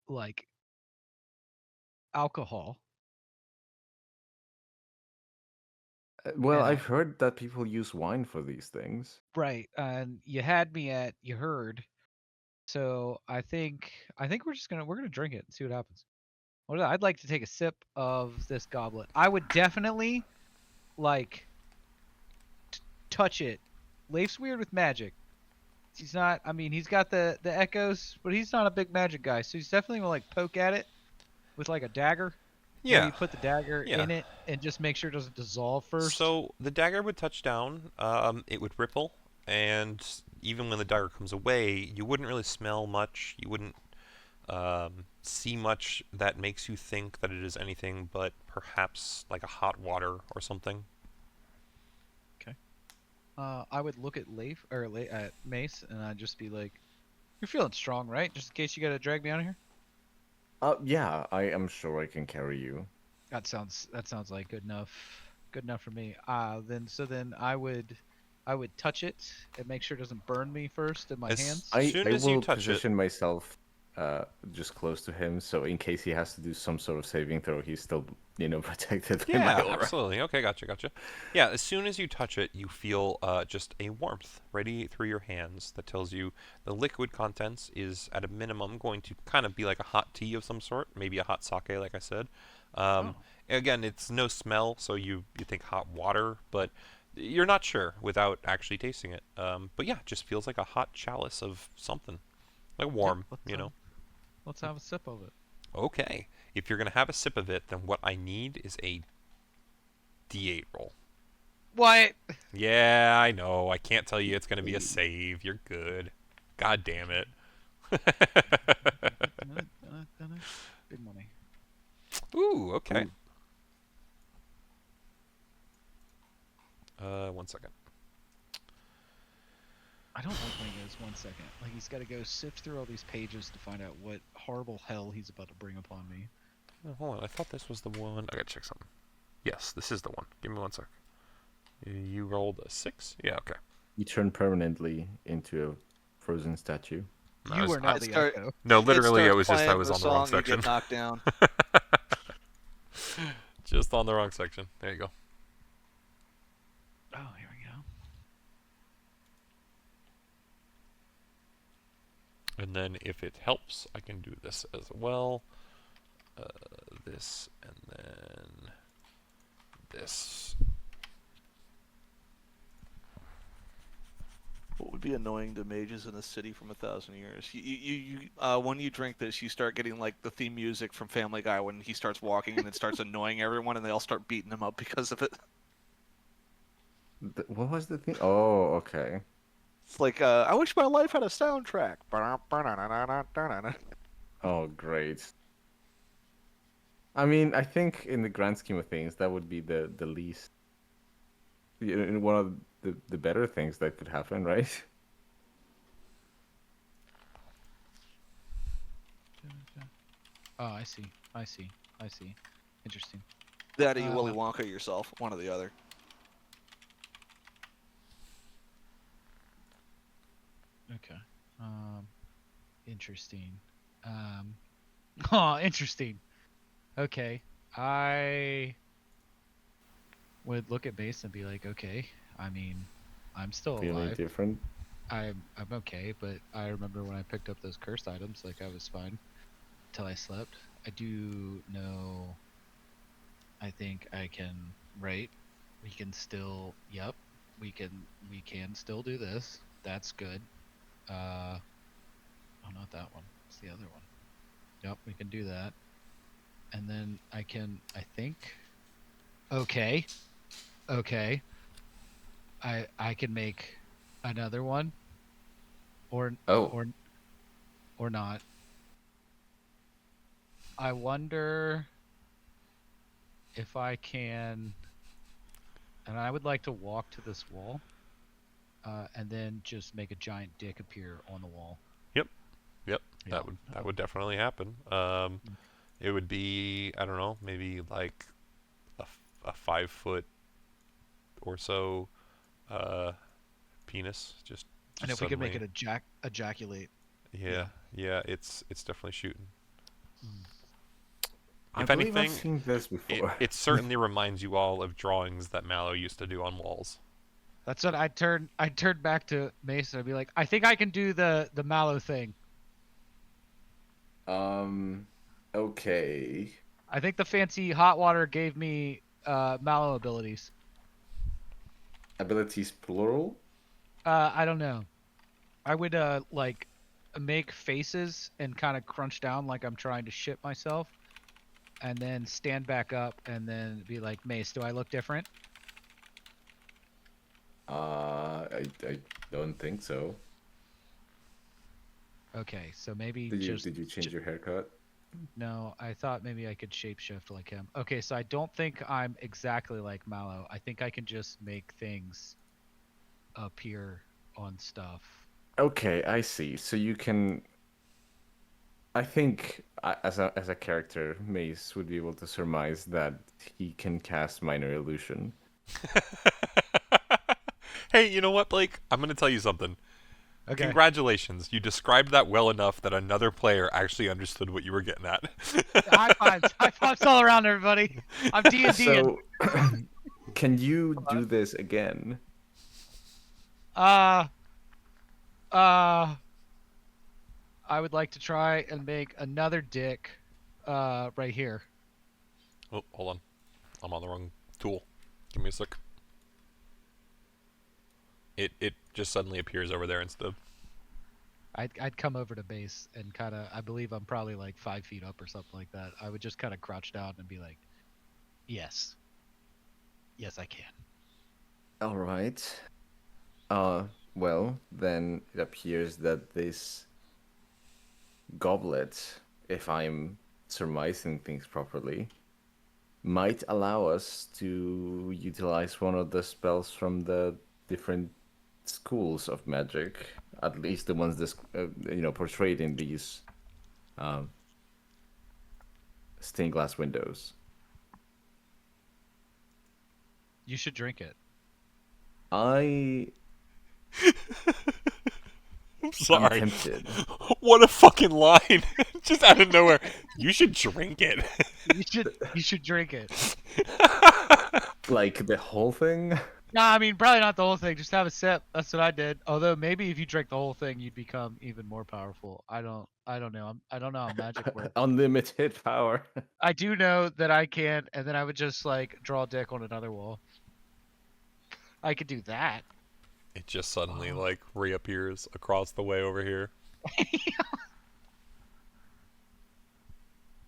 like alcohol. Well, And I've heard that people use wine for these things. right, and you had me at you heard. So I think we're gonna drink it and see what happens. I'd like to take a sip of this goblet. I would definitely like touch it. Leif's weird with magic. He's not. I mean, he's got the echoes, but he's not a big magic guy. So he's definitely gonna like poke at it with like a dagger. Yeah. Maybe put the dagger Yeah. in it and just make sure it doesn't dissolve first. So the dagger would touch down, it would ripple, and even when the dagger comes away, you wouldn't really smell much. You wouldn't see much that makes you think that it is anything but perhaps like a hot water or something. I would look at Leif or at Mace, and I'd just be like, "You're feeling strong, right? Just in case you gotta drag me out of here." Yeah, I am sure I can carry you. That sounds like good enough. Good enough for me. Then I would touch it and make sure it doesn't burn me first in my As- hands. As soon I as you will touch it- position myself just close to him, so in case he has to do some sort of saving throw, he's still, protected by my Yeah, aura. absolutely. Okay, gotcha. Yeah, as soon as you touch it, you feel just a warmth radiate through your hands that tells you the liquid contents is at a minimum going to kind of be like a hot tea of some sort, maybe a hot sake, like I said. Again, it's no smell, so you think hot water, but you're not sure without actually tasting it. But yeah, it just feels like a hot chalice of something, like warm, Let's have a sip of it. Okay. If you're going to have a sip of it, then what I need is a D8 roll. What? Yeah, I know. I can't tell you it's going to be a save. You're good. God damn it. Big money. Ooh, okay. 1 second. I don't like when he goes 1 second. Like he's got to go sift through all these pages to find out what horrible hell he's about to bring upon me. Oh, hold on. I thought this was the one. I got to check something. Yes, this is the one. Give me 1 sec. You rolled a 6? Yeah, okay. You turn permanently into a frozen statue. No, You are now I the start- echo. No, literally, it was just I playing was the on the wrong song, you section. get knocked down. Just on the wrong section. There you go. Oh, here we go. And then if it helps, I can do this as well. This and then this. Oh, would be annoying to mages in a city from 1,000 years? When you drink this, you start getting like the theme music from Family Guy when he starts walking and it starts annoying everyone, and they all start beating him up because of it. What was the thing? Oh, okay. It's like, I wish my life had a soundtrack. Oh, great. I mean, I think in the grand scheme of things, that would be the least, one of the better things that could happen, right? Oh, I see. I see. I see. Interesting. That or you Willy Wonka yourself, one or the other. Okay. Interesting. Oh, interesting. Okay. I would look at base and be like, okay. I mean, I'm still Feeling alive. different. I'm okay, but I remember when I picked up those cursed items, like I was fine until I slept. I do know. I think I can. Right. We can still. Yep. We can still do this. That's good. Oh, not that one. It's the other one. Yep, we can do that. And then I think. Okay. Okay. I can make another one. Or Oh, or not. I wonder if I can, and I would like to walk to this wall, and then just make a giant dick appear on the wall. Yep. Yep. Yeah. That would definitely happen. It would be, I don't know, maybe like a 5 foot or so penis. Just And if we could make suddenly. it ejaculate. Yeah, it's definitely shooting. I If believe I've anything, seen this before. it certainly reminds you all of drawings that Mallow used to do on walls. That's what I'd turn back to Mason. I'd be like, I think I can do the Mallow thing. Okay. I think the fancy hot water gave me Mallow abilities. Abilities plural? I don't know. I would like make faces and kind of crunch down like I'm trying to shit myself, and then stand back up and then be like, Mace, do I look different? I don't think so. Okay, so maybe Did just you change your haircut? no. I thought maybe I could shapeshift like him. Okay, so I don't think I'm exactly like Mallow. I think I can just make things appear on stuff. Okay, I see. So you can. I think as a character, Mace would be able to surmise that he can cast minor illusion. Hey, you know what, Blake? I'm going to tell you something. Okay. Congratulations. You described that well enough that another player actually understood what you were getting at. High fives! High fives all around, everybody. I'm D&D. So, can you do this again? I would like to try and make another dick, right here. Oh, hold on. I'm on the wrong tool. Give me a sec. It just suddenly appears over there instead. I'd come over to base and kind of, I believe I'm probably like 5 feet up or something like that. I would just kind of crouch down and be like, yes, I can. All right. Well, then it appears that this goblet, if I'm surmising things properly, might allow us to utilize one of the spells from the different schools of magic, at least the ones this, portrayed in these stained glass windows. You should drink it. I'm Sorry. tempted. What a fucking line. Just out of nowhere. You should drink it. You should drink it. Like the whole thing? Nah, I mean probably not the whole thing. Just have a sip. That's what I did. Although maybe if you drank the whole thing, you'd become even more powerful. I don't know. I don't know how magic works. Unlimited power. I do know that I can, and then I would just like draw a dick on another wall. I could do that. It just suddenly like reappears across the way over here.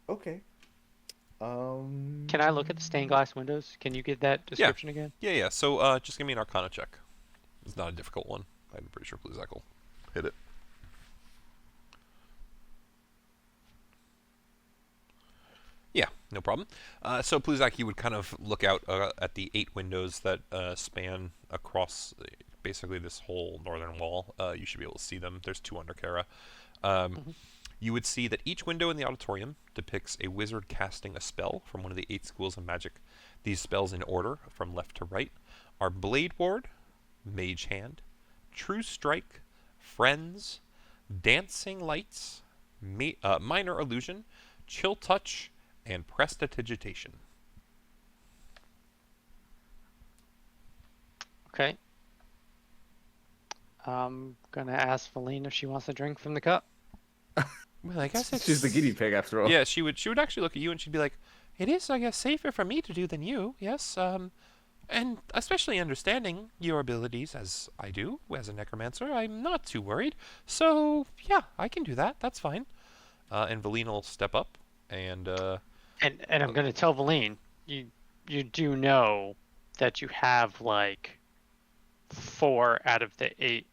Okay. Can I look at the stained glass windows? Can you get that description again? Yeah. So just give me an Arcana check. It's not a difficult one. I'm pretty sure Bluzak will hit it. Yeah, no problem. So Pluzak, you would kind of look out at the 8 windows that span across basically this whole northern wall. You should be able to see them. There's 2 under Kara. You would see that each window in the auditorium depicts a wizard casting a spell from one of the 8 schools of magic. These spells in order, from left to right, are Blade Ward, Mage Hand, True Strike, Friends, Dancing Lights, Minor Illusion, Chill Touch, and Prestidigitation. Okay. I'm gonna ask Feline if she wants a drink from the cup. Well, I guess it's... She's the guinea pig after all. Yeah, she would actually look at you and she'd be like, "It is, I guess, safer for me to do than you, yes, and especially understanding your abilities as I do, as a necromancer, I'm not too worried. So, yeah, I can do that, that's fine." And Valine will step up and... And I'm gonna tell Feline, you do know that you have like 4 out of the 8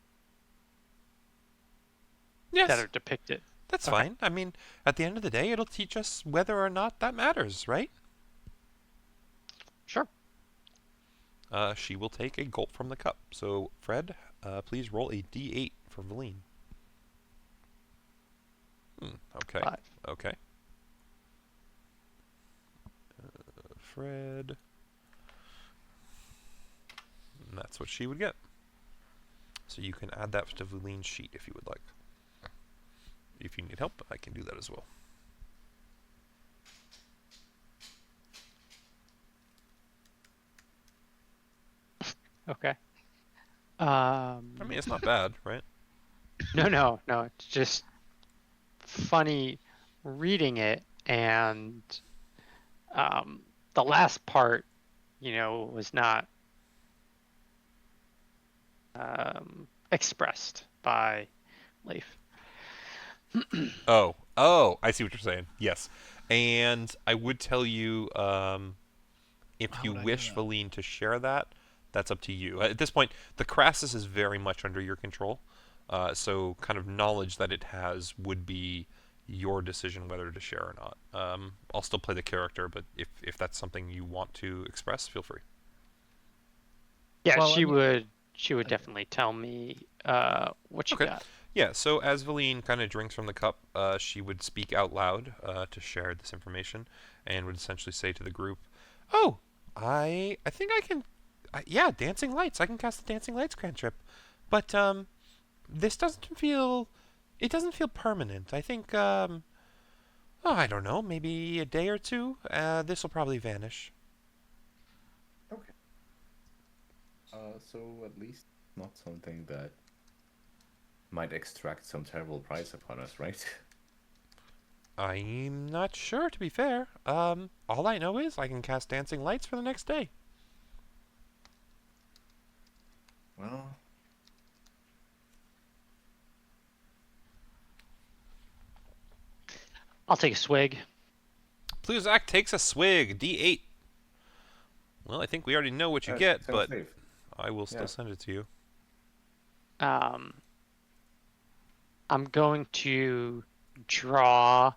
yes, that are depicted. that's Okay. fine. I mean, at the end of the day, it'll teach us whether or not that matters, right? Sure. She will take a gulp from the cup. So, Fred, please roll a d8 for Valine. Okay. 5. Okay. Fred. And that's what she would get. So you can add that to Valine's sheet if you would like. If you need help, I can do that as well. Okay. I mean, it's not bad, right? No. It's just funny reading it, and the last part, was not expressed by Leif. Oh, I see what you're saying. Yes. And I would tell you, if How you would I know wish that? Valine to share that, that's up to you. At this point, the Crassus is very much under your control. So kind of knowledge that it has would be your decision whether to share or not. I'll still play the character, but if that's something you want to express, feel free. Yeah, Well, she I mean- would. She would definitely tell me what you Okay. got. Yeah, so as Valine kind of drinks from the cup, she would speak out loud to share this information, and would essentially say to the group, "Oh, I think I can, yeah, dancing lights. I can cast the dancing lights cantrip, but this doesn't feel permanent. I think I don't know, maybe a day or 2. This will probably vanish." Okay. So at least not something that might extract some terrible price upon us, right? I'm not sure, to be fair. All I know is I can cast dancing lights for the next day. Well, I'll take a swig. Pluzak takes a swig, D8. Well, I think we already know what you get, sounds but safe. I will still Yeah. send it to you. I'm going to draw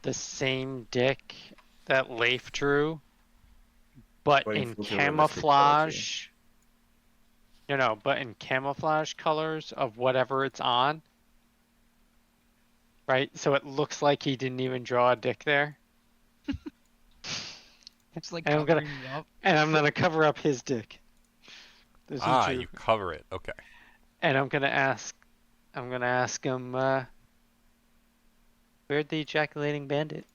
the same dick that Leif drew, but Waiting in for the realistic camouflage. No, but in camouflage colors of whatever it's on. Right? So it looks like he didn't even draw a dick there. It's like And I'm gonna- covering me up. And I'm gonna cover up his dick. This is true. You cover it. Okay. And I'm gonna ask him, where'd the ejaculating bandit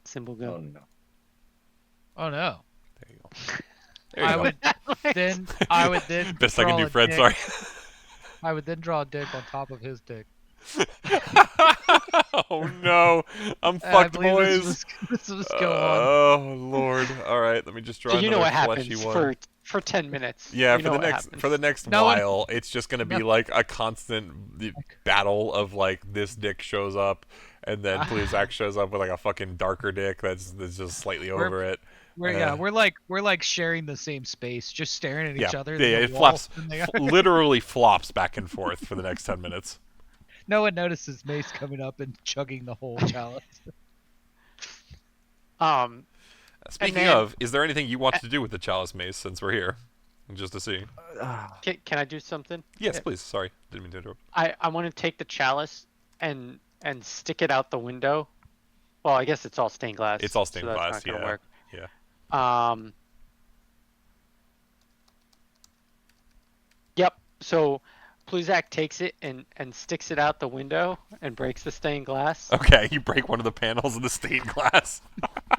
symbol go? Oh no. Oh no. There you go. There you I go. would then Best I can draw do, a Fred. dick. Sorry. I would then draw a dick on top of his dick. Oh no, I'm And I fucked, believe boys. This was go on. Oh lord. All right, let me just draw So you know another what fleshy happens one. for for 10 minutes. Yeah, You know what happens. for the next No one- while, it's just gonna be No. like a constant battle of like this dick shows up, and then Pluzak shows up with like a fucking darker dick that's just slightly We're- over it. We're like sharing the same space, just staring at each other. Yeah, There's a it wall, flops, and they are- literally flops back and forth for the next 10 minutes. No one notices Mace coming up and chugging the whole chalice. Speaking then- of, is there anything you want to do with the chalice mace since we're here? Just to see. Can I do something? Yes, please. Sorry, didn't mean to interrupt. I want to take the chalice and stick it out the window. Well, I guess it's all stained glass. It's all stained so glass. That's not gonna Yeah. work. Yeah. Yep. So Pluzak takes it and sticks it out the window and breaks the stained glass. Okay, you break one of the panels of the stained glass.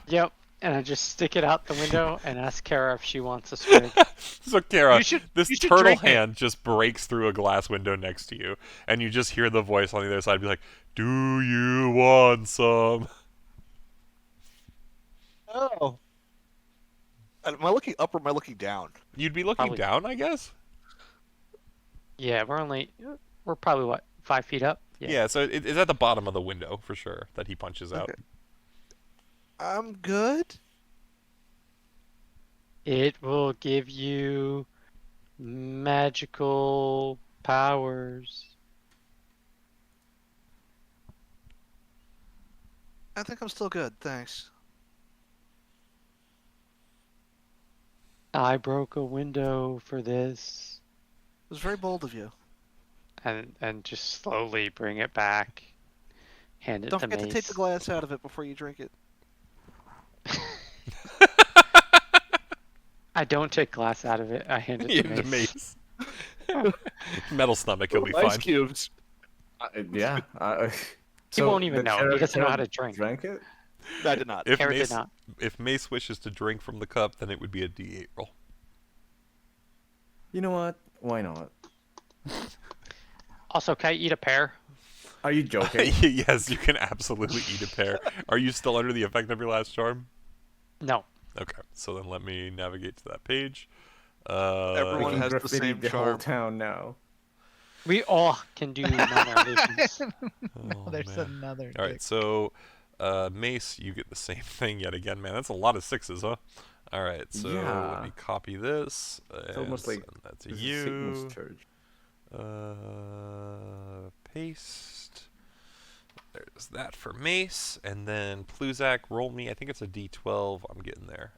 Yep. And I just stick it out the window and ask Kara if she wants a swig. So, Kara, You this should turtle drink it. hand just breaks through a glass window next to you, and you just hear the voice on the other side be like, "Do you want some?" Oh. Am I looking up or am I looking down? You'd be looking Probably- down, I guess. Yeah, we're probably what, 5 feet up? Yeah, so it's at the bottom of the window for sure that he punches out. Okay. I'm good. It will give you magical powers. I think I'm still good, thanks. I broke a window for this. It was very bold of you. And just slowly bring it back. Hand it Don't to forget to Mace. take the glass out of it before you drink it. I don't take glass out of it. I hand it to Into Mace. Mace. Metal stomach, he'll be Ice fine. cubes. Yeah. He won't even know. He doesn't know how to drink. Drank it. I did not. If Kara did Mace, not. if Mace wishes to drink from the cup, then it would be a D8 roll. You know what? Why not? Also, can I eat a pear? Are you joking? Yes, you can absolutely eat a pear. Are you still under the effect of your last charm? No. Okay, so then let me navigate to that page. Everyone We can has the graffiti same the whole charm. town now. We all can do minor illusions. Oh, There's man. another. All right, dick. so Mace, you get the same thing yet again, man. That's a lot of sixes, huh? All right, so Yeah. let me copy this. It's almost like send that to This is you. Sigmund's church. Paste. There's that for Mace, and then Pluzak, roll me. I think it's a D12. I'm getting there.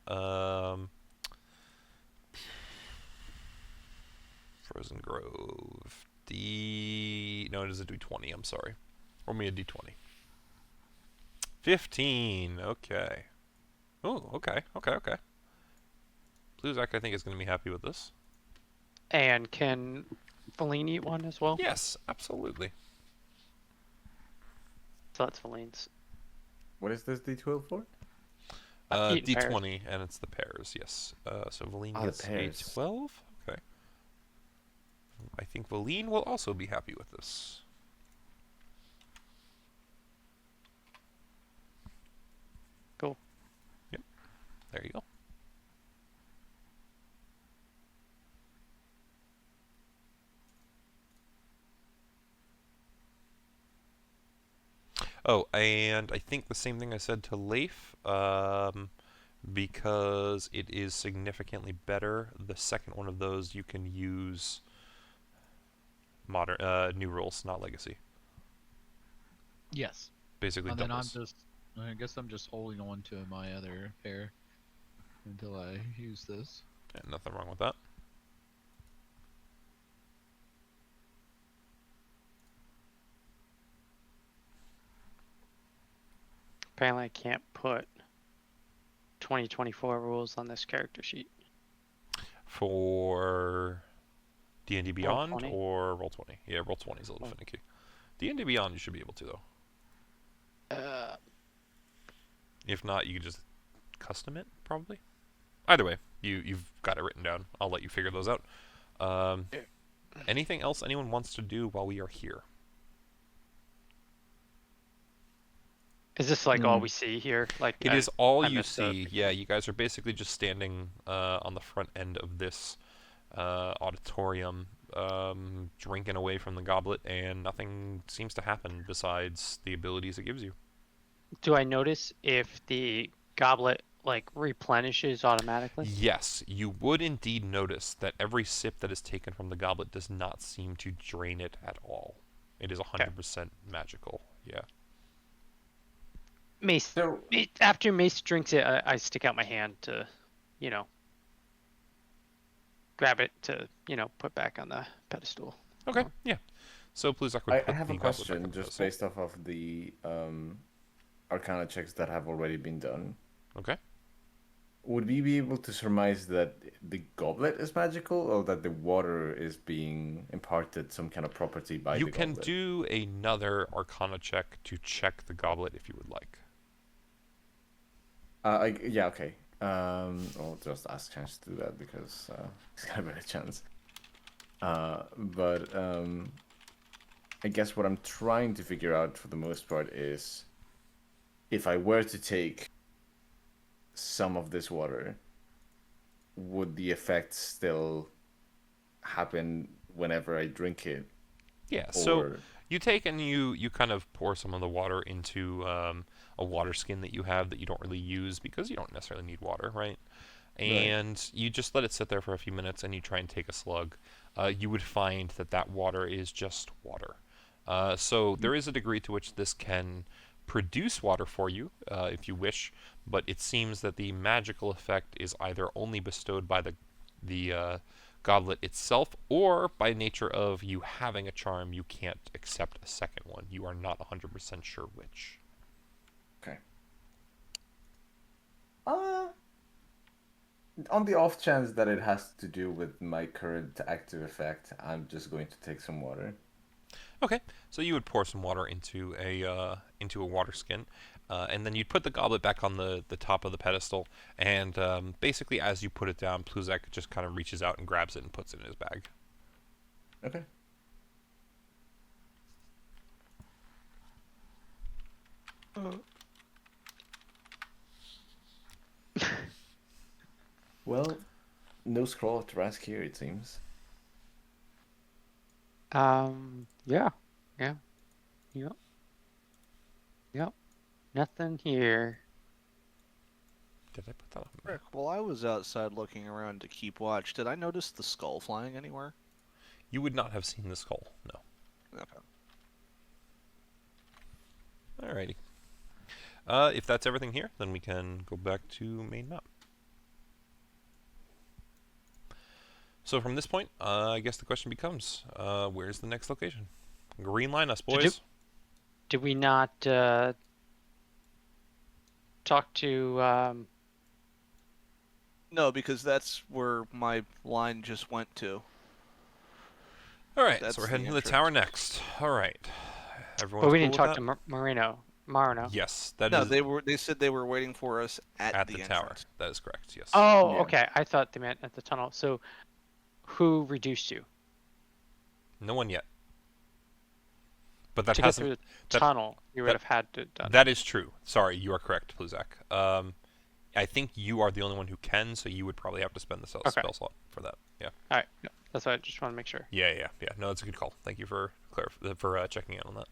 Frozen Grove. No, it is a D20. I'm sorry. Roll me a D20. 15. Okay. Oh, okay. Pluzak, I think, is going to be happy with this. And can Feline eat one as well? Yes, absolutely. So that's Feline's. What is this D12 for? Eating pears. D20, and it's the pears, yes. So Valine Ah, the gets a pears. 12. Okay. I think Valine will also be happy with this. Cool. Yep. There you go. Oh, and I think the same thing I said to Leif, because it is significantly better. The second one of those you can use modern new rules, not legacy. Yes. Basically And then doubles. I guess I'm just holding on to my other pair until I use this. Yeah, nothing wrong with that. Apparently, I can't put 2024 rules on this character sheet. For D&D Beyond Roll20? or Roll20? Yeah, Roll20 is a little finicky. D&D Beyond you should be able to, though. If not, you can just custom it, probably. Either way, you've got it written down. I'll let you figure those out. Anything else anyone wants to do while we are here? Is this like all we see here? Like It is all I you missed the see. Yeah, you guys are basically just standing on the front end of this auditorium, drinking away from the goblet, and nothing seems to happen besides the abilities it gives you. Do I notice if the goblet like replenishes automatically? Yes, you would indeed notice that every sip that is taken from the goblet does not seem to drain it at all. It is 100% magical. Yeah. Mace. So After Mace drinks it, I stick out my hand to, you know, grab it to, put back on the pedestal. Okay. Yeah. So Pluzak would I put have the a goblet back on question the just pedestal. based off of the Arcana checks that have already been done. Okay. Would we be able to surmise that the goblet is magical, or that the water is being imparted some kind of property by You the can goblet? do another Arcana check to check the goblet if you would like. Yeah, okay. I'll just ask Chance to do that because he's got a better chance. But I guess what I'm trying to figure out for the most part is if I were to take some of this water, would the effect still happen whenever I drink it? Yeah, so Or you take and you kind of pour some of the water into a water skin that you have that you don't really use because you don't necessarily need water, right? And you just let it sit there for a few minutes and you try and take a slug. You would find that that water is just water. So there is a degree to which this can produce water for you if you wish, but it seems that the magical effect is either only bestowed by the goblet itself, or by nature of you having a charm, you can't accept a second one. You are not 100% sure which. Okay. On the off chance that it has to do with my current active effect, I'm just going to take some water. Okay, so you would pour some water into a water skin, and then you'd put the goblet back on the top of the pedestal, and basically as you put it down, Pluzak just kind of reaches out and grabs it and puts it in his bag. Okay. Well, no scroll of Trask here, it seems. Yeah. Yep. Nothing here. Did I put that on? Rick, while I was outside looking around to keep watch, did I notice the skull flying anywhere? You would not have seen the skull, no. Okay. Alrighty. If that's everything here, then we can go back to main map. So from this point, I guess the question becomes, where's the next location? Green line us, boys. Did we not talk to No, because that's where my line just went to. Alright, That's so we're the heading to the entrance. tower next. Alright. Everyone's but we cool didn't with talk that? to Marino. Yes, that No, is they said they were waiting for us at the the tower. entrance. That is correct, yes. Oh, Yeah. okay. I thought they meant at the tunnel. So who reduced you? No one yet. But that To get hasn't... through the that- tunnel, you would that- have had to done. That is true. Sorry, you are correct, Pluzak. I think you are the only one who can, so you would probably have to spend the Okay. spell slot for that. Yeah. All right. No, that's what I just want to make sure. Yeah. No, that's a good call. Thank you for checking in on that.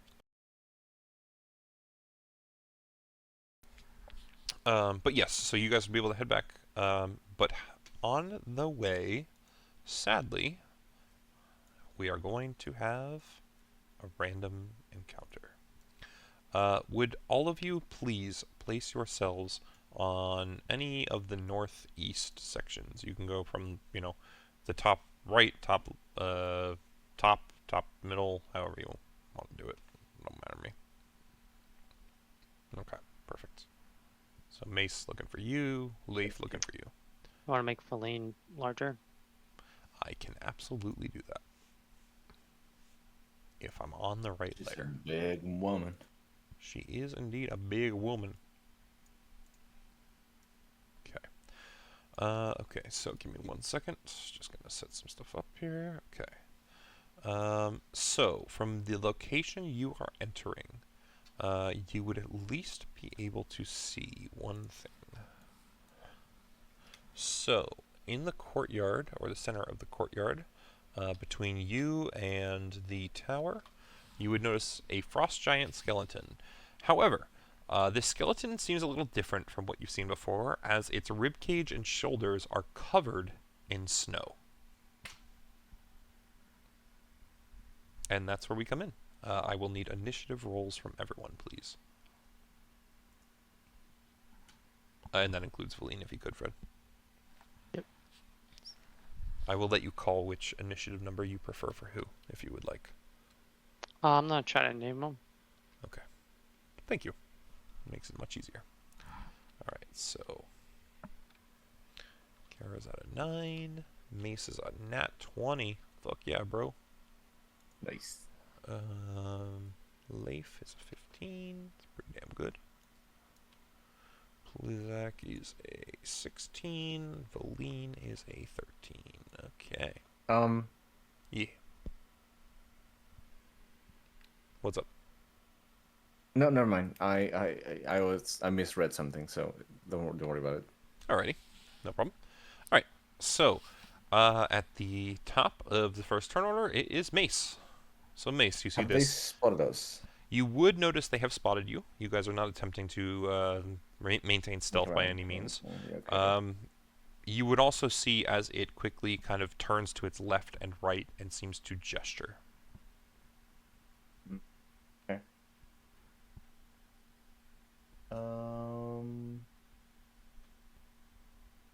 But yes, so you guys will be able to head back. But on the way, sadly, we are going to have a random encounter. Would all of you please place yourselves on any of the northeast sections? You can go from, the top right, top middle, however you want to do it. Don't matter to me. Okay, perfect. So Mace looking for you, Leaf looking for you. You want to make Feline larger? I can absolutely do that. If I'm on the right She's a layer. big woman. She is indeed a big woman. Okay. Okay, so give me 1 second. Just gonna set some stuff up here. Okay. So from the location you are entering, you would at least be able to see one thing. So, in the courtyard, or the center of the courtyard, between you and the tower, you would notice a frost giant skeleton. However, this skeleton seems a little different from what you've seen before, as its ribcage and shoulders are covered in snow. And that's where we come in. I will need initiative rolls from everyone, please. And that includes Valine, if you could, Fred. Yep. I will let you call which initiative number you prefer for who, if you would like. I'm not trying to name them. Okay. Thank you. Makes it much easier. Alright, so... Kara's at a 9. Mace is a nat 20. Fuck yeah, bro. Nice. Leif is a 15. It's pretty damn good. Pluzak is a 16. Valine is a 13. Okay. Yeah. What's up? No, never mind. I misread something, so don't worry about it. Alrighty. No problem. Alright. So, at the top of the first turn order, it is Mace. So Mace, you see Have this. they spotted us? You would notice they have spotted you. You guys are not attempting to maintain stealth by Right, any right, means. yeah, okay. You would also see as it quickly kind of turns to its left and right and seems to gesture. Okay.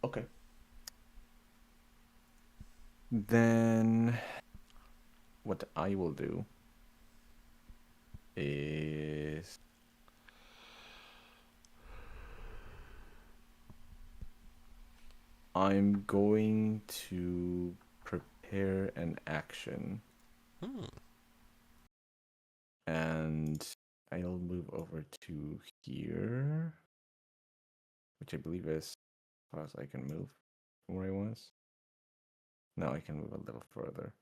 Okay. Then what I will do is I'm going to prepare an action and I'll move over to here, which I believe is as far as I can move from where I was. Now I can move a little further.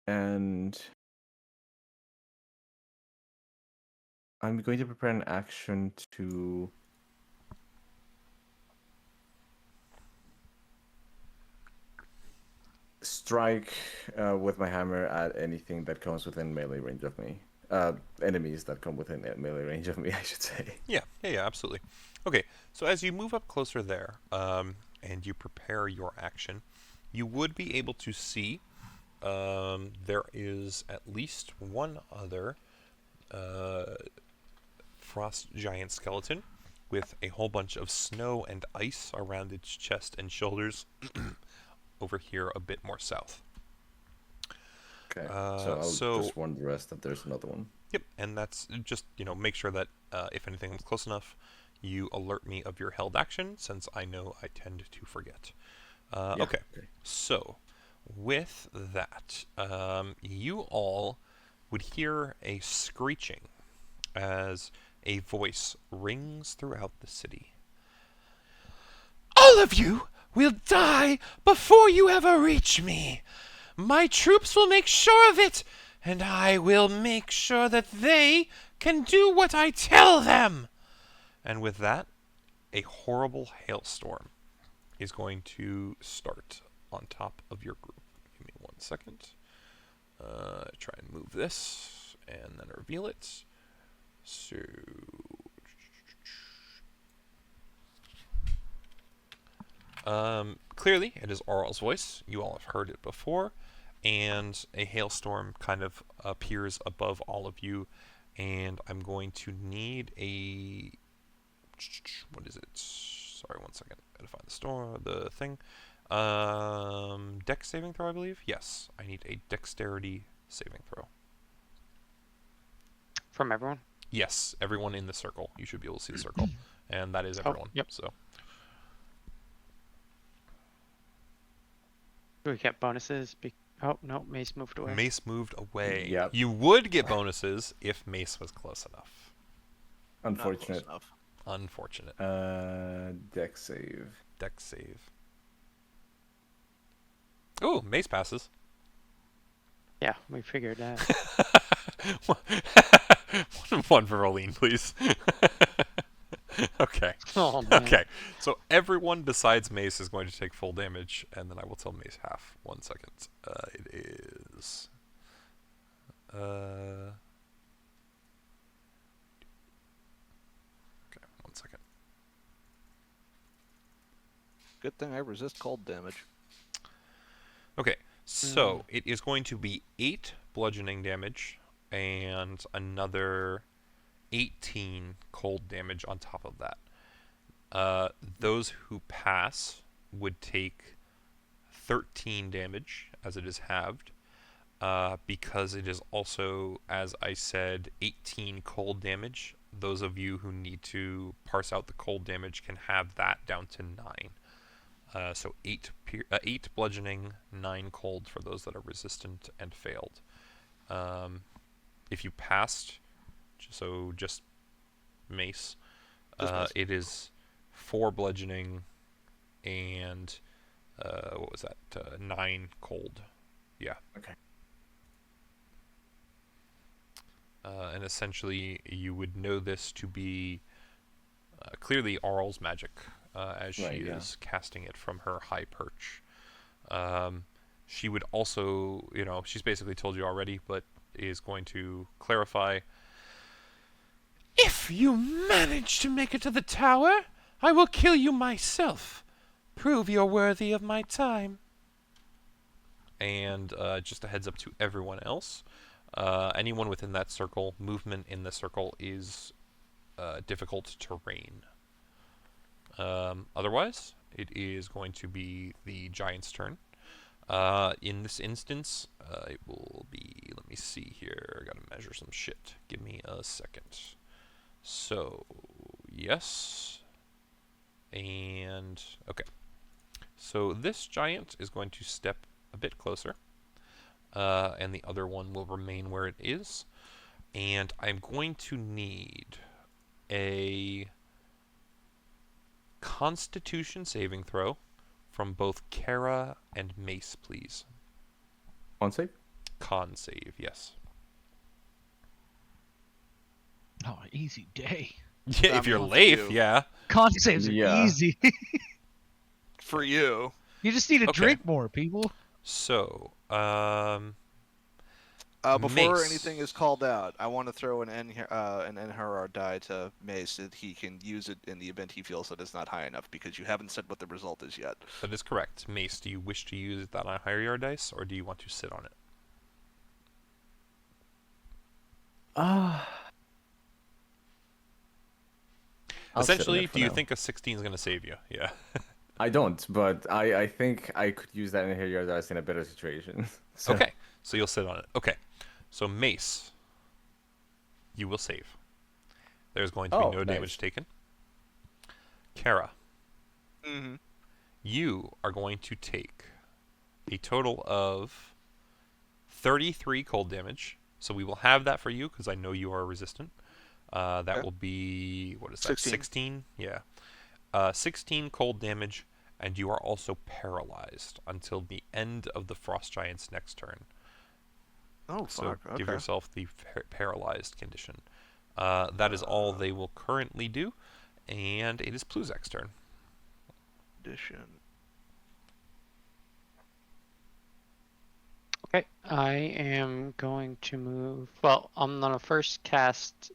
And I'm going to prepare an action to strike with my hammer at anything that comes within melee range of me. Enemies that come within melee range of me, I should say. Yeah, absolutely. Okay, so as you move up closer there, and you prepare your action, you would be able to see there is at least one other frost giant skeleton with a whole bunch of snow and ice around its chest and shoulders over here a bit more south. Okay, so I'll just warn the rest that there's another one. Yep, and that's just, make sure that if anything is close enough, you alert me of your held action, since I know I tend to forget. Okay, so with that, you all would hear a screeching as a voice rings throughout the city. All of you will die before you ever reach me. My troops will make sure of it, and I will make sure that they can do what I tell them. And with that, a horrible hailstorm is going to start on top of your group. Give me 1 second. Try and move this, and then reveal it. So... clearly, it is Auril's voice. You all have heard it before. And a hailstorm kind of appears above all of you. And I'm going to need a... What is it? Sorry, 1 second. I gotta find the thing. Dex saving throw, I believe? Yes, I need a dexterity saving throw. From everyone? Yes, everyone in the circle. You should be able to see the circle. And that is everyone. Yep. So... Do we get bonuses? Oh, no, Mace moved away. Mace moved away. Yep. You would get bonuses if Mace was close enough. Unfortunate. Not close enough. Unfortunate. Dex save. Dex save. Ooh, Mace passes. Yeah, we figured that. One for Rolene, please. Okay. Oh man. Okay. So everyone besides Mace is going to take full damage, and then I will tell Mace half. 1 second. It is. Okay. 1 second. Good thing I resist cold damage. Okay. So it is going to be 8 bludgeoning damage and another 18 cold damage on top of that. Those who pass would take 13 damage, as it is halved, because it is also, as I said, 18 cold damage. Those of you who need to parse out the cold damage can have that down to 9. So 8 bludgeoning, 9 cold for those that are resistant and failed. If you passed, so just Mace, it is 4 bludgeoning and what was that? 9 cold. Yeah. Okay. And essentially, you would know this to be clearly Auril's magic, as she is casting it from her high perch. She would also, she's basically told you already, but is going to clarify. If you manage to make it to the tower, I will kill you myself. Prove you're worthy of my time. And just a heads up to everyone else, anyone within that circle, movement in the circle is difficult terrain. Otherwise, it is going to be the giant's turn. In this instance, it will be, let me see here, I gotta measure some shit. Give me a second. So, yes. And, okay. So this giant is going to step a bit closer. And the other one will remain where it is. And I'm going to need a Constitution saving throw from both Kara and Mace, please. Con save? Con save, yes. Oh, easy day. Yeah, if you're for Leif, you. yeah. Con saves are Yeah. easy. For you. You just need to Okay. drink more, people. So, Before Mace. anything is called out, I want to throw an NHR die to Mace so that he can use it in the event he feels that it's not high enough, because you haven't said what the result is yet. That is correct. Mace, do you wish to use that on a higher yard dice, or do you want to sit on it? I'll sit on Essentially, it for do you now. think a 16 is going to save you? Yeah. I don't, but I think I could use that in here dice in a better situation. So, Okay, so you'll sit on it. Okay, so Mace, you will save. There's going to be Oh, no nice. damage taken. Kara, Mm-hmm. you are going to take a total of 33 cold damage. So we will have that for you because I know you are resistant. That Okay. will be, what is that? 16. 16? Yeah. 16 cold damage, and you are also paralyzed until the end of the Frost Giant's next turn. Oh, So fuck. Okay. give yourself the paralyzed condition. That is all they will currently do, and it is Pluzak's turn. Addition. Okay, I am going to move. Well, I'm gonna first cast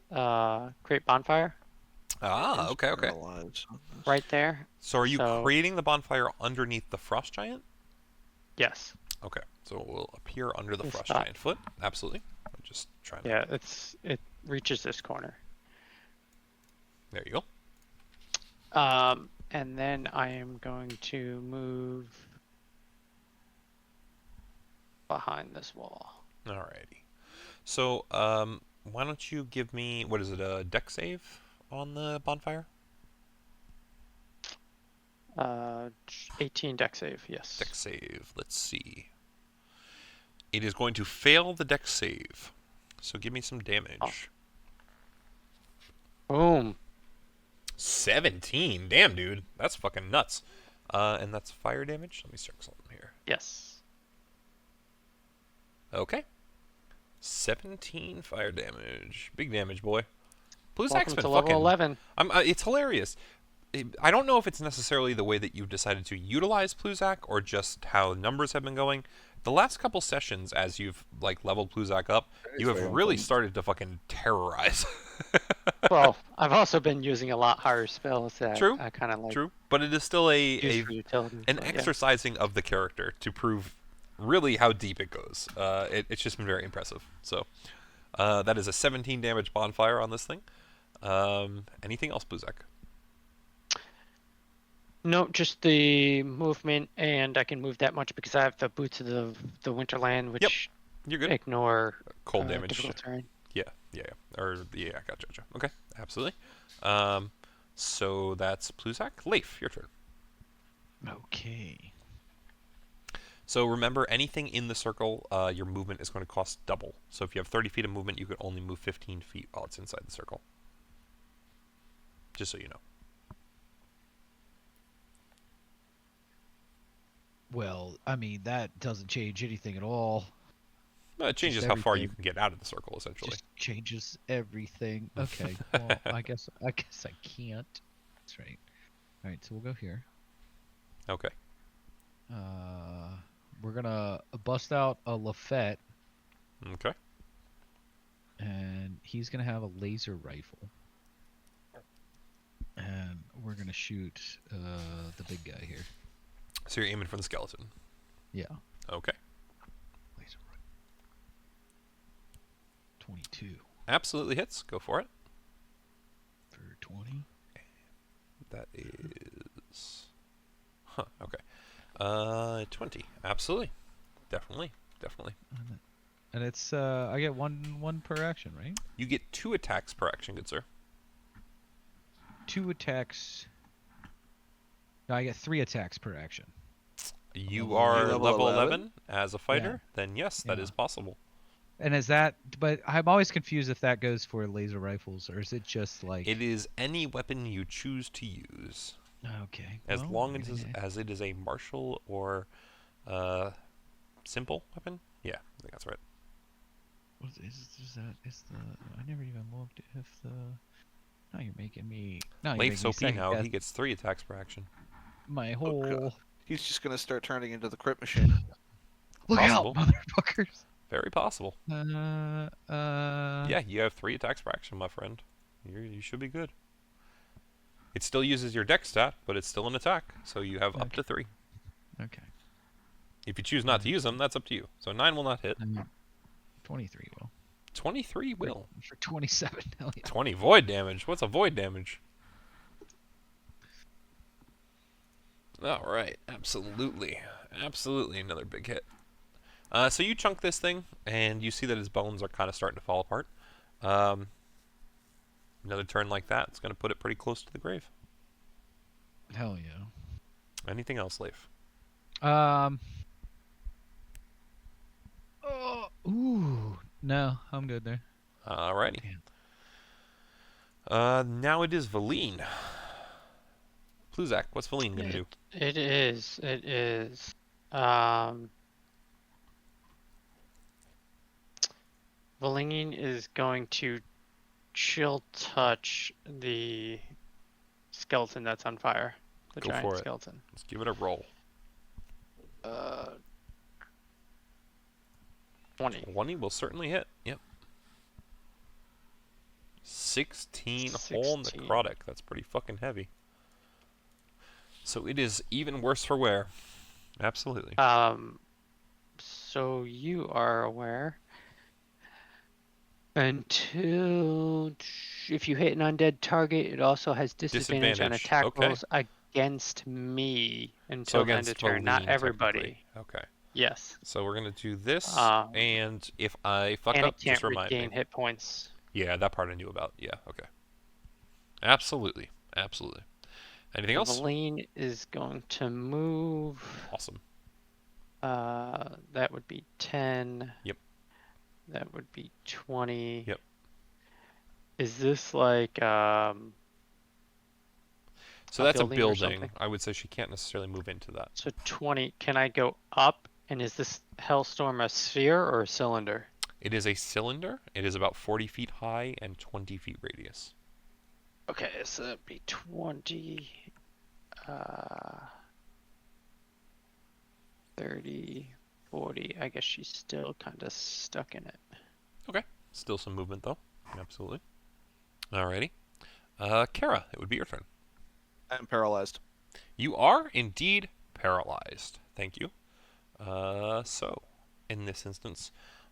create bonfire Ah, okay, okay. Paralyzed. right there. So are you So- creating the bonfire underneath the Frost Giant? Yes. Okay, so it will appear under the Full Frost stop. Giant foot. Absolutely. I'm just trying to... Yeah, it reaches this corner. There you go. And then I am going to move behind this wall. Alrighty. So, why don't you give me, what is it, a deck save on the bonfire? 18 deck save. Yes. Deck save. Let's see. It is going to fail the deck save. So give me some damage. Boom. 17. Damn, dude. That's fucking nuts. And that's fire damage. Let me check something here. Yes. Okay. 17 fire damage. Big damage, boy. Pluzak's Welcome been to level fucking... 11. It's hilarious. I don't know if it's necessarily the way that you've decided to utilize Pluzak or just how numbers have been going. The last couple sessions, as you've like leveled Pluzak up, you have very really important. started to fucking terrorize. Well, I've also been using a lot higher spells that True, I kind of like True, but it is still use for utilities. an but yeah. exercising of the character to prove really how deep it goes. It's just been very impressive. So that is a 17 damage bonfire on this thing. Anything else, Pluzak? No, just the movement, and I can move that much because I have the Boots of the Winterland, which You're good. ignore Cold damage. difficult terrain. Yeah. Gotcha. Okay, absolutely. So that's Pluzak. Leif, your turn. Okay. So remember, anything in the circle, your movement is going to cost double. So if you have 30 feet of movement, you can only move 15 feet while it's inside the circle. Just so you know. Well, I mean, that doesn't change anything at all. It changes how far you can get out of the circle, essentially. Just changes everything. Okay. Well, I guess I can't. That's right. All right, so we'll go here. Okay. We're gonna bust out a Lafette, Okay. and he's gonna have a laser rifle, and we're gonna shoot the big guy here. So you're aiming for the skeleton. Yeah. Okay. Laser rifle. 22 Absolutely hits. Go for it. for 20. That is... Huh, okay. 20. Absolutely. Definitely. And it's I get one per action, right? You get 2 attacks per action, good sir. 2 attacks. No, I get 3 attacks per action. You are Level level 11? 11 as a fighter? Then yes, that Yeah. is possible. And is that? But I'm always confused if that goes for laser rifles or is it just like? It is any weapon you choose to use. Okay. As well, long I'm gonna- as it is a martial or simple weapon? Yeah, I think that's right. What is that? Is the? I never even looked if the. Now you're making me. Now you're Leif's making me OP second now. guess He gets 3 attacks per action. my God. whole. He's just gonna start turning into the crit machine. Look Possible. out, motherfuckers! Very possible. Yeah. Yeah, you have 3 attacks per action, my friend. You should be good. It still uses your dex stat, but it's still an attack, so you have up to 3. Okay. If you choose not to use them, that's up to you. So 9 will not hit. 23 will. 23 will. For 27. Hell yeah. 20 void damage. What's a void damage? All right, absolutely another big hit. So you chunk this thing, and you see that his bones are kind of starting to fall apart. Another turn like that, it's going to put it pretty close to the grave. Hell yeah. Anything else, Leif? Ooh. No, I'm good there. Alrighty. Now it is Valine. Pluzak, what's Valine going to do? It is. Valine is going to chill touch the skeleton that's on fire. The Go giant for it. skeleton. Let's give it a roll. 20. 20 will certainly hit. Yep. 16 whole 16. necrotic. That's pretty fucking heavy. So it is even worse for wear. Absolutely. So you are aware. Until if you hit an undead target, it also has disadvantage on Disadvantage, attack okay. rolls against me until the end against of turn, not Valine, everybody. technically. Okay. Yes. So we're going to do this, Um, and if I fuck And up, it can't just remind regain me. hit points. Yeah, that part I knew about. Yeah, okay. Absolutely. Anything else? Valine is going to move. Awesome. That would be 10. Yep. That would be 20. Yep. Is this like So a that's a building or building. something? I would say she can't necessarily move into that. so 20? Can I go up And is this Hellstorm a sphere or a cylinder? It is a cylinder. It is about 40 feet high and 20 feet radius. Okay, so that'd be 20, 30, 40. I guess she's still kind of stuck in it. Okay. Still some movement, though. Absolutely. Alrighty. Kara, it would be your turn. I'm paralyzed. You are indeed paralyzed. Thank you. So, in this instance,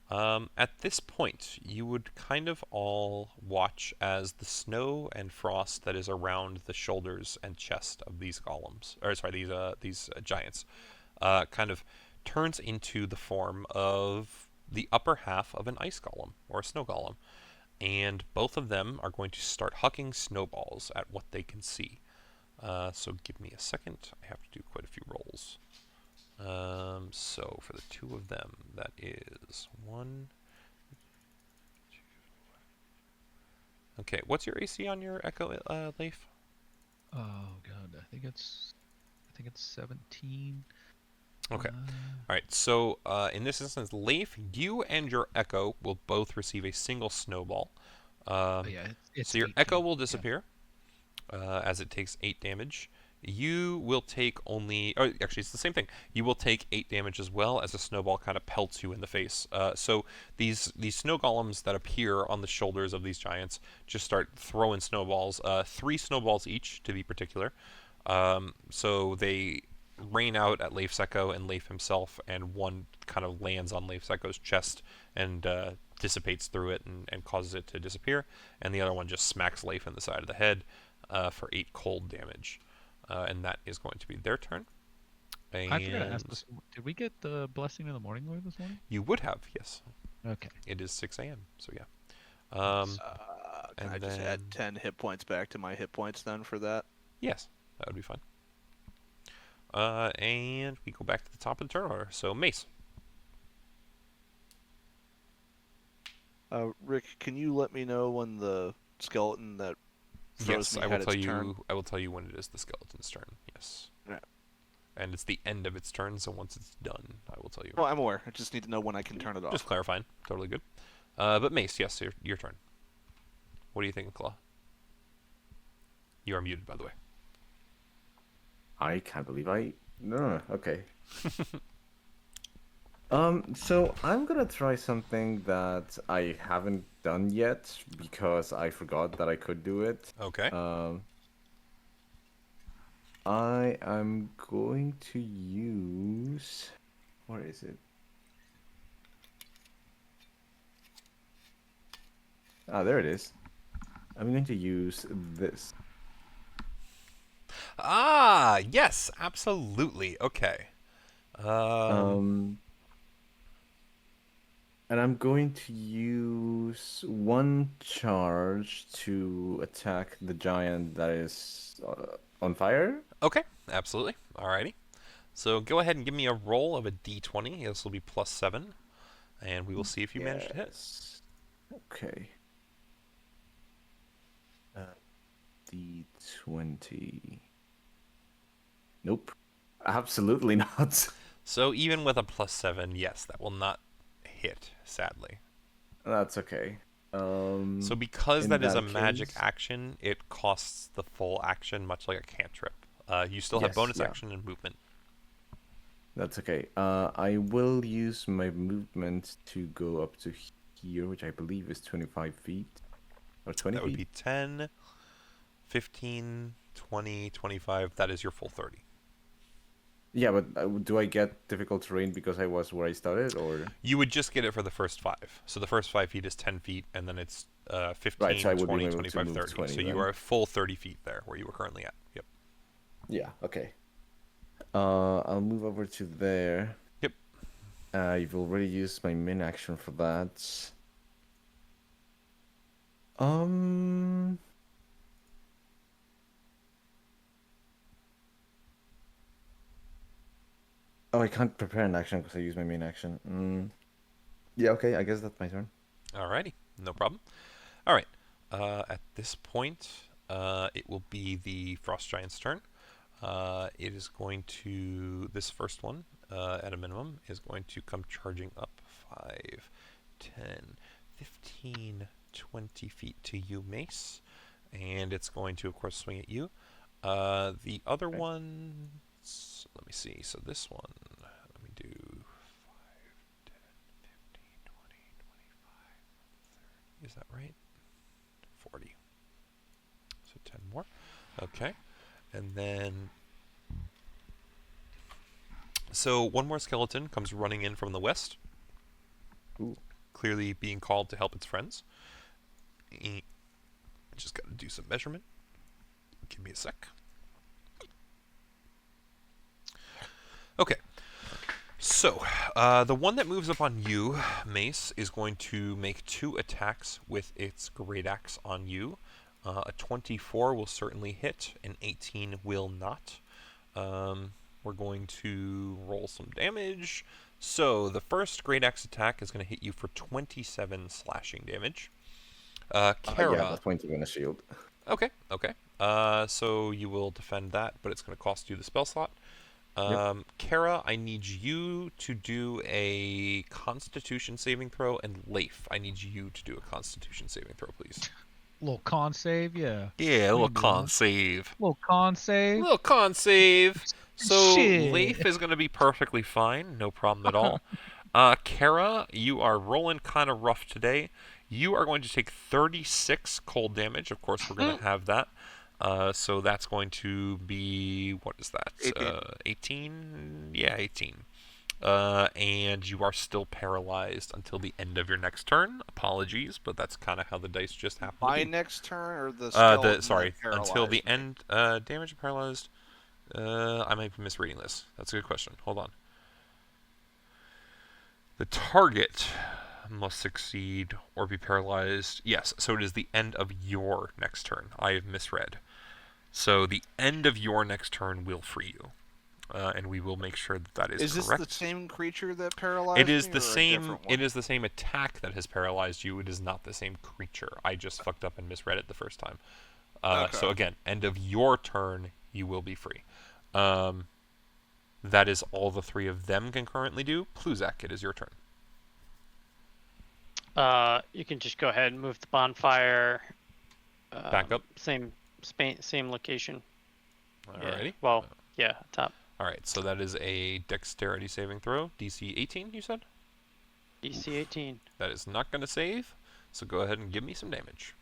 at this point, you would kind of all watch as the snow and frost that is around the shoulders and chest of these golems, or sorry, these giants, kind of turns into the form of the upper half of an ice golem or a snow golem, and both of them are going to start hucking snowballs at what they can see. So give me a second. I have to do quite a few rolls. So for the two of them, that is 1. Okay, what's your AC on your Echo, Leif? Oh god, I think it's 17. Okay. All right. So in this instance, Leif, you and your Echo will both receive a single snowball. Yeah, it's So your 18. Echo will disappear as it takes 8 damage. You will take only... Oh, actually, it's the same thing. You will take 8 damage as well as a snowball kind of pelts you in the face. So these snow golems that appear on the shoulders of these giants just start throwing snowballs. 3 snowballs each, to be particular. So they rain out at Leif's Echo and Leif himself, and one kind of lands on Leif's Echo's chest and dissipates through it and causes it to disappear. And the other one just smacks Leif in the side of the head for 8 cold damage. And that is going to be their turn. And I forgot to ask this. Did we get the blessing of the morning lord this morning? you would have, yes. Okay. It is 6 a.m., so yeah. Can and I just add 10 hit points back to my hit points then for that? Yes, that would be fine. And we go back to the top of the turn order. So, Mace. Rick, can you let me know when the skeleton that throws Yes, me I will had tell its you. turn? I will tell you when it is the skeleton's turn. Yes. Yeah. And it's the end of its turn, so once it's done, I will tell you. Well, I'm aware. I just need to know when I can turn it off. Just clarifying. Totally good. But Mace, yes, your turn. What do you think, Claw? You are muted, by the way. I can't believe I... No, okay. So I'm gonna try something that I haven't done yet because I forgot that I could do it. Okay. I am going to use... Where is it? Ah, there it is. I'm going to use this. Ah, yes, absolutely. Okay. And I'm going to use 1 charge to attack the giant that is on fire. Okay, absolutely. Alrighty. So go ahead and give me a roll of a d20. This will be +7, and we will see if you manage to hit. Yes. Okay. D20. Nope. Absolutely not. So even with a +7, yes, that will not hit, sadly. That's okay. So because in that is a that magic case- action, it costs the full action, much like a cantrip. You still have Yes, bonus yeah. action and movement. That's okay. I will use my movement to go up to here, which I believe is 25 feet. Or 20 That would feet? be 10, 15, 20, 25. That is your full 30. Yeah, but do I get difficult terrain because I was where I started, or... You would just get it for the first 5. So the first 5 feet is 10 feet, and then it's 15, Right, so I would be 20, able to 25, move 30. 20 So you then. are a full 30 feet there, where you were currently at. Yep. Yeah, okay. I'll move over to there. Yep. I've already used my min action for that. Oh, I can't prepare an action because I use my main action. Yeah, okay, I guess that's my turn. Alrighty, no problem. Alright, at this point, it will be the Frost Giant's turn. It is going to, this first one, at a minimum, is going to come charging up 5, 10, 15, 20 feet to you, Mace. And it's going to, of course, swing at you. The other one, let me see. So this one, let me do 5, 10, 15, 20, 25, 30. Is that right? 40. So 10 more. Okay. And then, so one more skeleton comes running in from the west. Ooh. Clearly being called to help its friends. Just got to do some measurement. Give me a sec. Okay. So, the one that moves up on you, Mace, is going to make 2 attacks with its great axe on you. A 24 will certainly hit, an 18 will not. We're going to roll some damage. So, the first great axe attack is going to hit you for 27 slashing damage. Kara. Yeah, that's pointing in a shield. Okay. So you will defend that, but it's going to cost you the spell slot. Kara, I need you to do a Constitution saving throw, and Leif, I need you to do a Constitution saving throw, please. Little con save, yeah. Yeah, a little We can do con that. save. Little con save. Little con save. So Shit. Leif is going to be perfectly fine, no problem at all. Kara, you are rolling kind of rough today. You are going to take 36 cold damage. Of course, we're going to have that. So that's going to be, what is that? 18? Yeah, 18. And you are still paralyzed until the end of your next turn. Apologies, but that's kind of how the dice just happen. My next turn, or the skeleton sorry, that until the paralyzed end. Damage paralyzed. I might be misreading this. That's a good question. Hold on. The target must succeed or be paralyzed. Yes, so it is the end of your next turn. I have misread. So the end of your next turn will free you. And we will make sure that that is correct. Is this the same creature that paralyzed It is me, the or a same. different one? It is the same attack that has paralyzed you. It is not the same creature. I just fucked up and misread it the first time. Okay. So again, end of your turn, you will be free. That is all the 3 of them can currently do. Pluzak, it is your turn. You can just go ahead and move the bonfire. Back up. Same location. Alrighty. Yeah. Well, yeah, top. Alright, so that is a dexterity saving throw. DC 18, you said? DC 18. That is not going to save. So go ahead and give me some damage.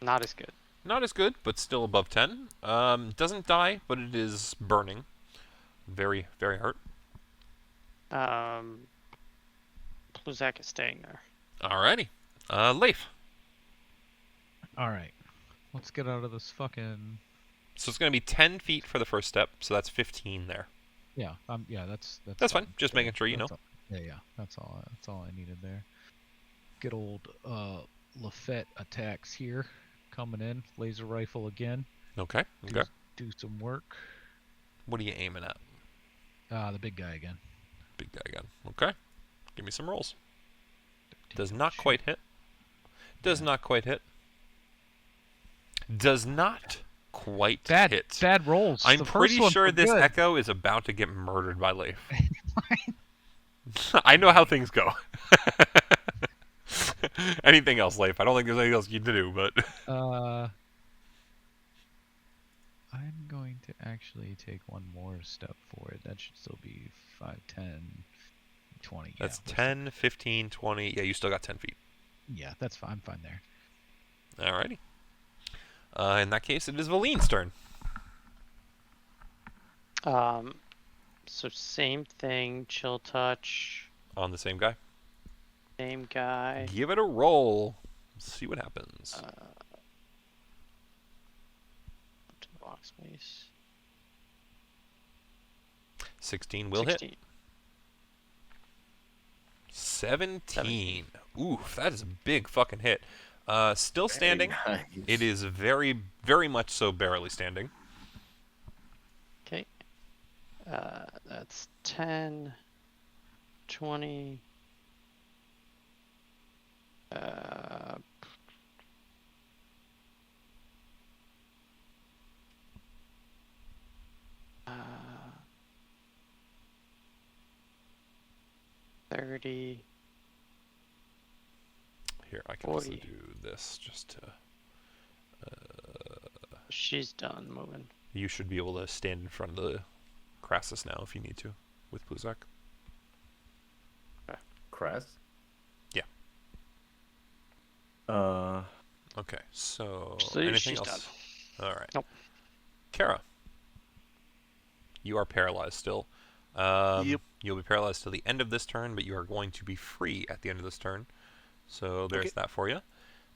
Not as good. Not as good, but still above 10. Doesn't die, but it is burning. Very, very hurt. Pluzak is staying there. Alrighty. Leif. All right. Let's get out of this fucking. So it's going to be 10 feet for the first step, so that's 15 there. Yeah. Yeah. That's Fine. Just making sure you know. Yeah. That's all I needed there. Good old Lafette attacks here, coming in. Laser rifle again. Okay. Okay. Do some work. What are you aiming at? The big guy again. Big guy again. Okay. Give me some rolls. 13. Does not Shit. quite hit. Does not quite hit. Does not quite hit. Bad rolls. I'm The pretty first ones sure were this good. Echo is about to get murdered by Leif. I know how things go. Anything else, Leif? I don't think there's anything else you can do, but... I'm going to actually take one more step forward. That should still be 5, 10, 20. That's yeah, 10, 15, 20. Yeah, you still got 10 feet. Yeah, that's fine. I'm fine there. Alrighty. In that case, it is Valine's turn. So same thing. Chill touch. On the same guy. Same guy. Give it a roll. See what happens. To the box, please. 16 will 16. hit. 17. Oof, that is a big fucking hit. Still standing. Nice. It is very, very much so barely standing. Okay. That's 10, 20. 30. Here, I can also 40. do this just to. She's done moving. You should be able to stand in front of the Crassus now if you need to with Pluzak. Crest? Yeah. Okay, so anything She's else? done. All right. Nope. Kara, you are paralyzed still. Yep. You'll be paralyzed till the end of this turn, but you are going to be free at the end of this turn. So there's Okay. that for you.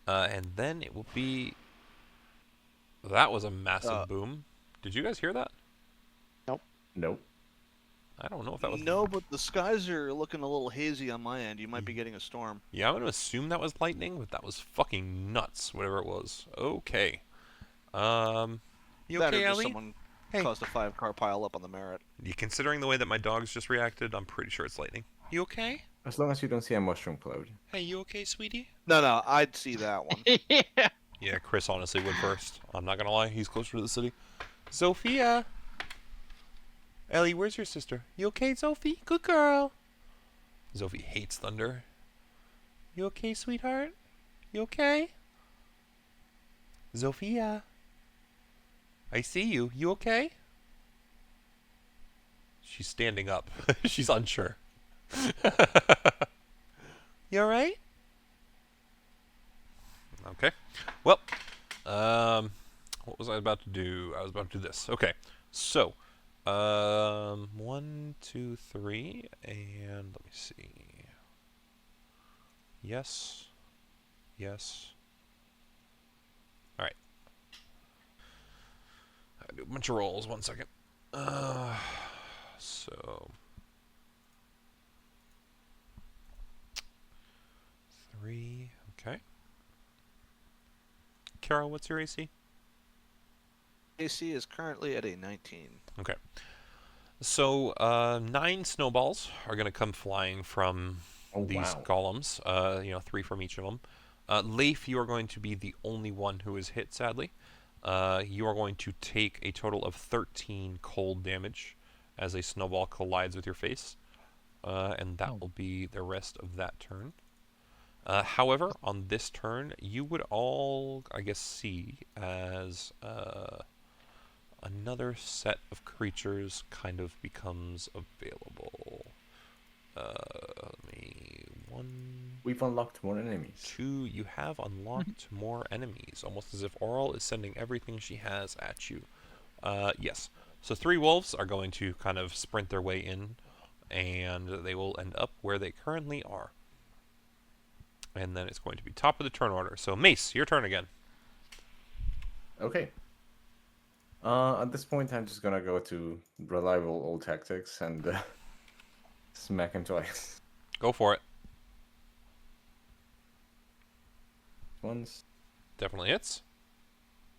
And then it will be. That was a massive boom. Did you guys hear that? Nope. I don't know if that was. No, but the skies are looking a little hazy on my end. You might be getting a storm. Yeah, I'm gonna assume that was lightning, but that was fucking nuts. Whatever it was. Okay. You That okay, or just Ellie? someone Hey. caused a 5-car pile up on the Merit. You considering the way that my dogs just reacted, I'm pretty sure it's lightning. You okay? As long as you don't see a mushroom cloud. Hey, you okay, sweetie? No, I'd see that one. Yeah. Yeah, Chris honestly would first. I'm not gonna lie, he's closer to the city. Sophia! Ellie, where's your sister? You okay, Sophie? Good girl. Sophie hates thunder. You okay, sweetheart? You okay? Sophia? I see you. You okay? She's standing up. She's unsure. You alright? Okay. Well, what was I about to do? I was about to do this. Okay. So, 1, 2, 3, and let me see. Yes. Yes. Alright. I do a bunch of rolls. 1 second. So 3. Okay. Carol, what's your AC? AC is currently at a 19. Okay. So 9 snowballs are going to come flying from Oh, these wow. golems. 3 from each of them. Leif, you are going to be the only one who is hit, sadly. You are going to take a total of 13 cold damage as a snowball collides with your face. And that will be the rest of that turn. However, on this turn, you would all, I guess, see as another set of creatures kind of becomes available. We've unlocked more enemies. 2, you have unlocked more enemies, almost as if Auril is sending everything she has at you. Yes. So 3 wolves are going to kind of sprint their way in, and they will end up where they currently are. And then it's going to be top of the turn order. So Mace, your turn again. Okay. At this point, I'm just gonna go to reliable old tactics and smack him twice. Go for it. Once. Definitely hits.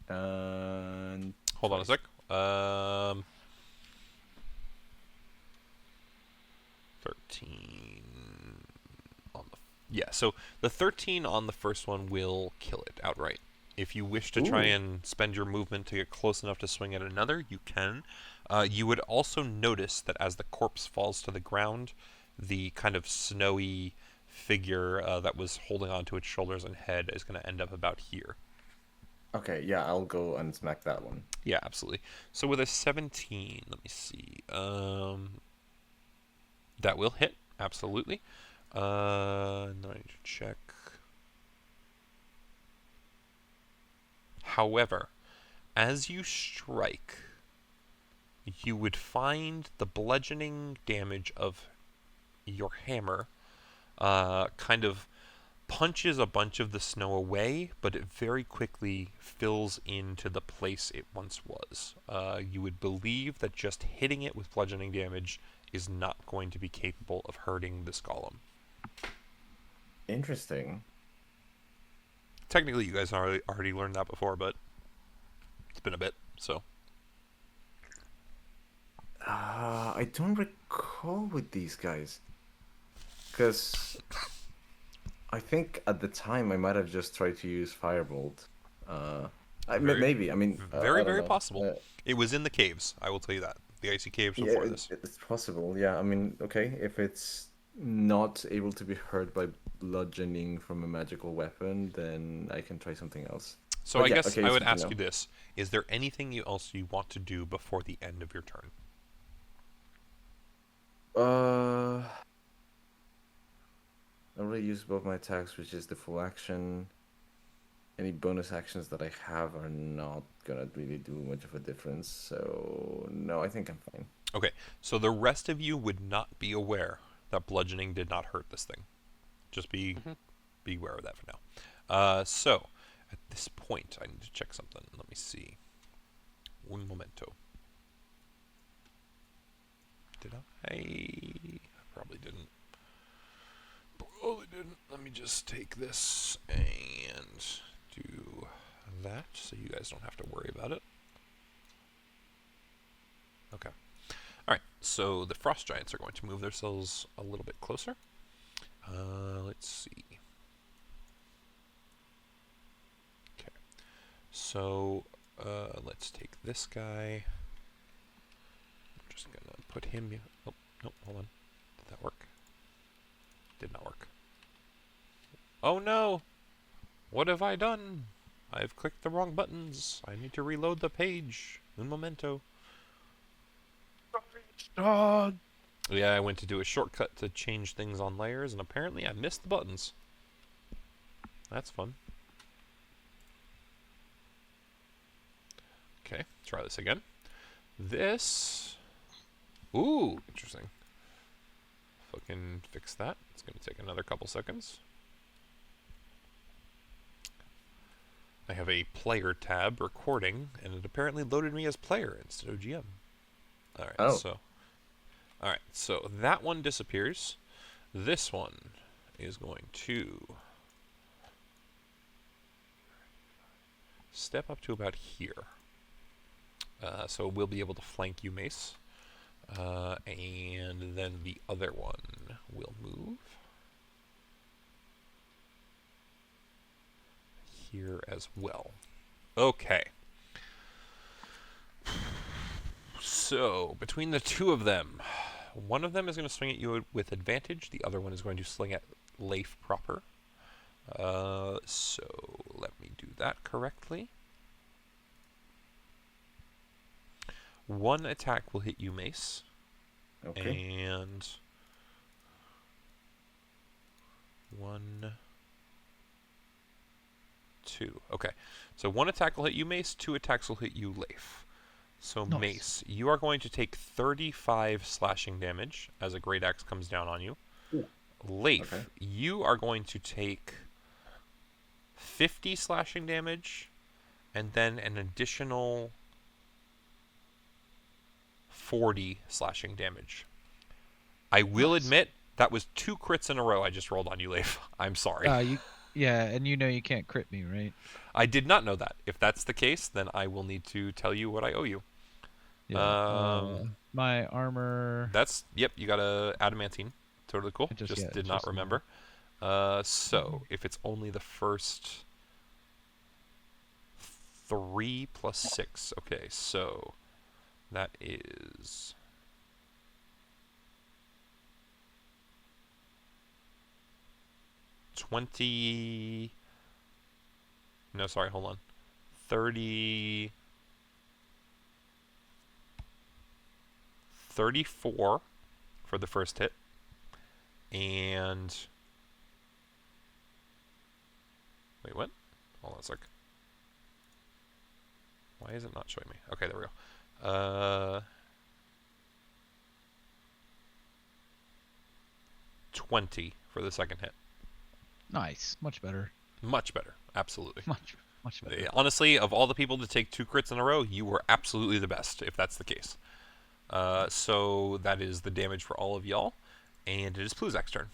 And Hold on a sec. 13 on the so the 13 on the first one will kill it outright. If you wish to try Ooh. and spend your movement to get close enough to swing at another, you can. You would also notice that as the corpse falls to the ground, the kind of snowy figure that was holding onto its shoulders and head is going to end up about here. okay, yeah, I'll go and smack that one. Yeah, absolutely. So with a 17, let me see. That will hit, absolutely. And then I need to check. However, as you strike, you would find the bludgeoning damage of your hammer kind of punches a bunch of the snow away, but it very quickly fills into the place it once was. You would believe that just hitting it with bludgeoning damage is not going to be capable of hurting this golem. Interesting. Technically, you guys already learned that before, but it's been a bit, so. I don't recall with these guys. Because I think at the time I might have just tried to use Firebolt. Maybe, I mean... I Very, don't very know. possible. It was in the caves, I will tell you that. The icy caves Yeah, before this. it's possible, yeah. I mean, okay, if it's not able to be hurt by bludgeoning from a magical weapon, then I can try something else. So But I yeah, guess okay, I it's would good to ask know. you this: is there anything else you want to do before the end of your turn? I already used both my attacks, which is the full action. Any bonus actions that I have are not gonna really do much of a difference, so no, I think I'm fine. Okay, so the rest of you would not be aware that bludgeoning did not hurt this thing. Just be aware of that for now. So at this point, I need to check something. Let me see. Un momento. Did I? Probably didn't. Probably didn't. Let me just take this and do that, so you guys don't have to worry about it. Okay. All right. So the frost giants are going to move themselves a little bit closer. Let's see. Okay. So let's take this guy. I'm just gonna put him. Oh, no, hold on. Did that work? Did not work. Oh no! What have I done? I've clicked the wrong buttons. I need to reload the page. Un momento. Dog. Yeah, I went to do a shortcut to change things on layers, and apparently I missed the buttons. That's fun. Okay, try this again. This... Ooh, interesting. Fucking fix that. It's going to take another couple seconds. I have a player tab recording, and it apparently loaded me as player instead of GM. Alright, Oh. Alright, so that one disappears. This one is going to step up to about here. So we'll be able to flank you, Mace. And then the other one will move here as well. Okay. So, between the two of them, one of them is going to swing at you with advantage. The other one is going to swing at Leif proper. So, let me do that correctly. One attack will hit you, Mace. Okay. And... 1... 2. Okay. So one attack will hit you, Mace. 2 attacks will hit you, Leif. So, Nice. Mace, you are going to take 35 slashing damage as a Great Axe comes down on you. Ooh. Leif, Okay. you are going to take 50 slashing damage and then an additional 40 slashing damage. I will Nice. admit that was 2 crits in a row I just rolled on you, Leif. I'm sorry. Yeah, and you know you can't crit me, right? I did not know that. If that's the case, then I will need to tell you what I owe you. Yeah. My armor. That's, yep, you got a adamantine. Totally cool. Just- Just yeah, did not just remember. So, if it's only the first 3 plus 6. Okay, so that is... No, sorry, hold on. 30... 34 for the first hit. And... Wait, what? Hold on a sec. Why is it not showing me? Okay, there we go. 20 for the second hit. Nice. Much better. Much better. Absolutely. Much better. Honestly, of all the people to take 2 crits in a row, you were absolutely the best, if that's the case. So that is the damage for all of y'all. And it is Pluzak's turn.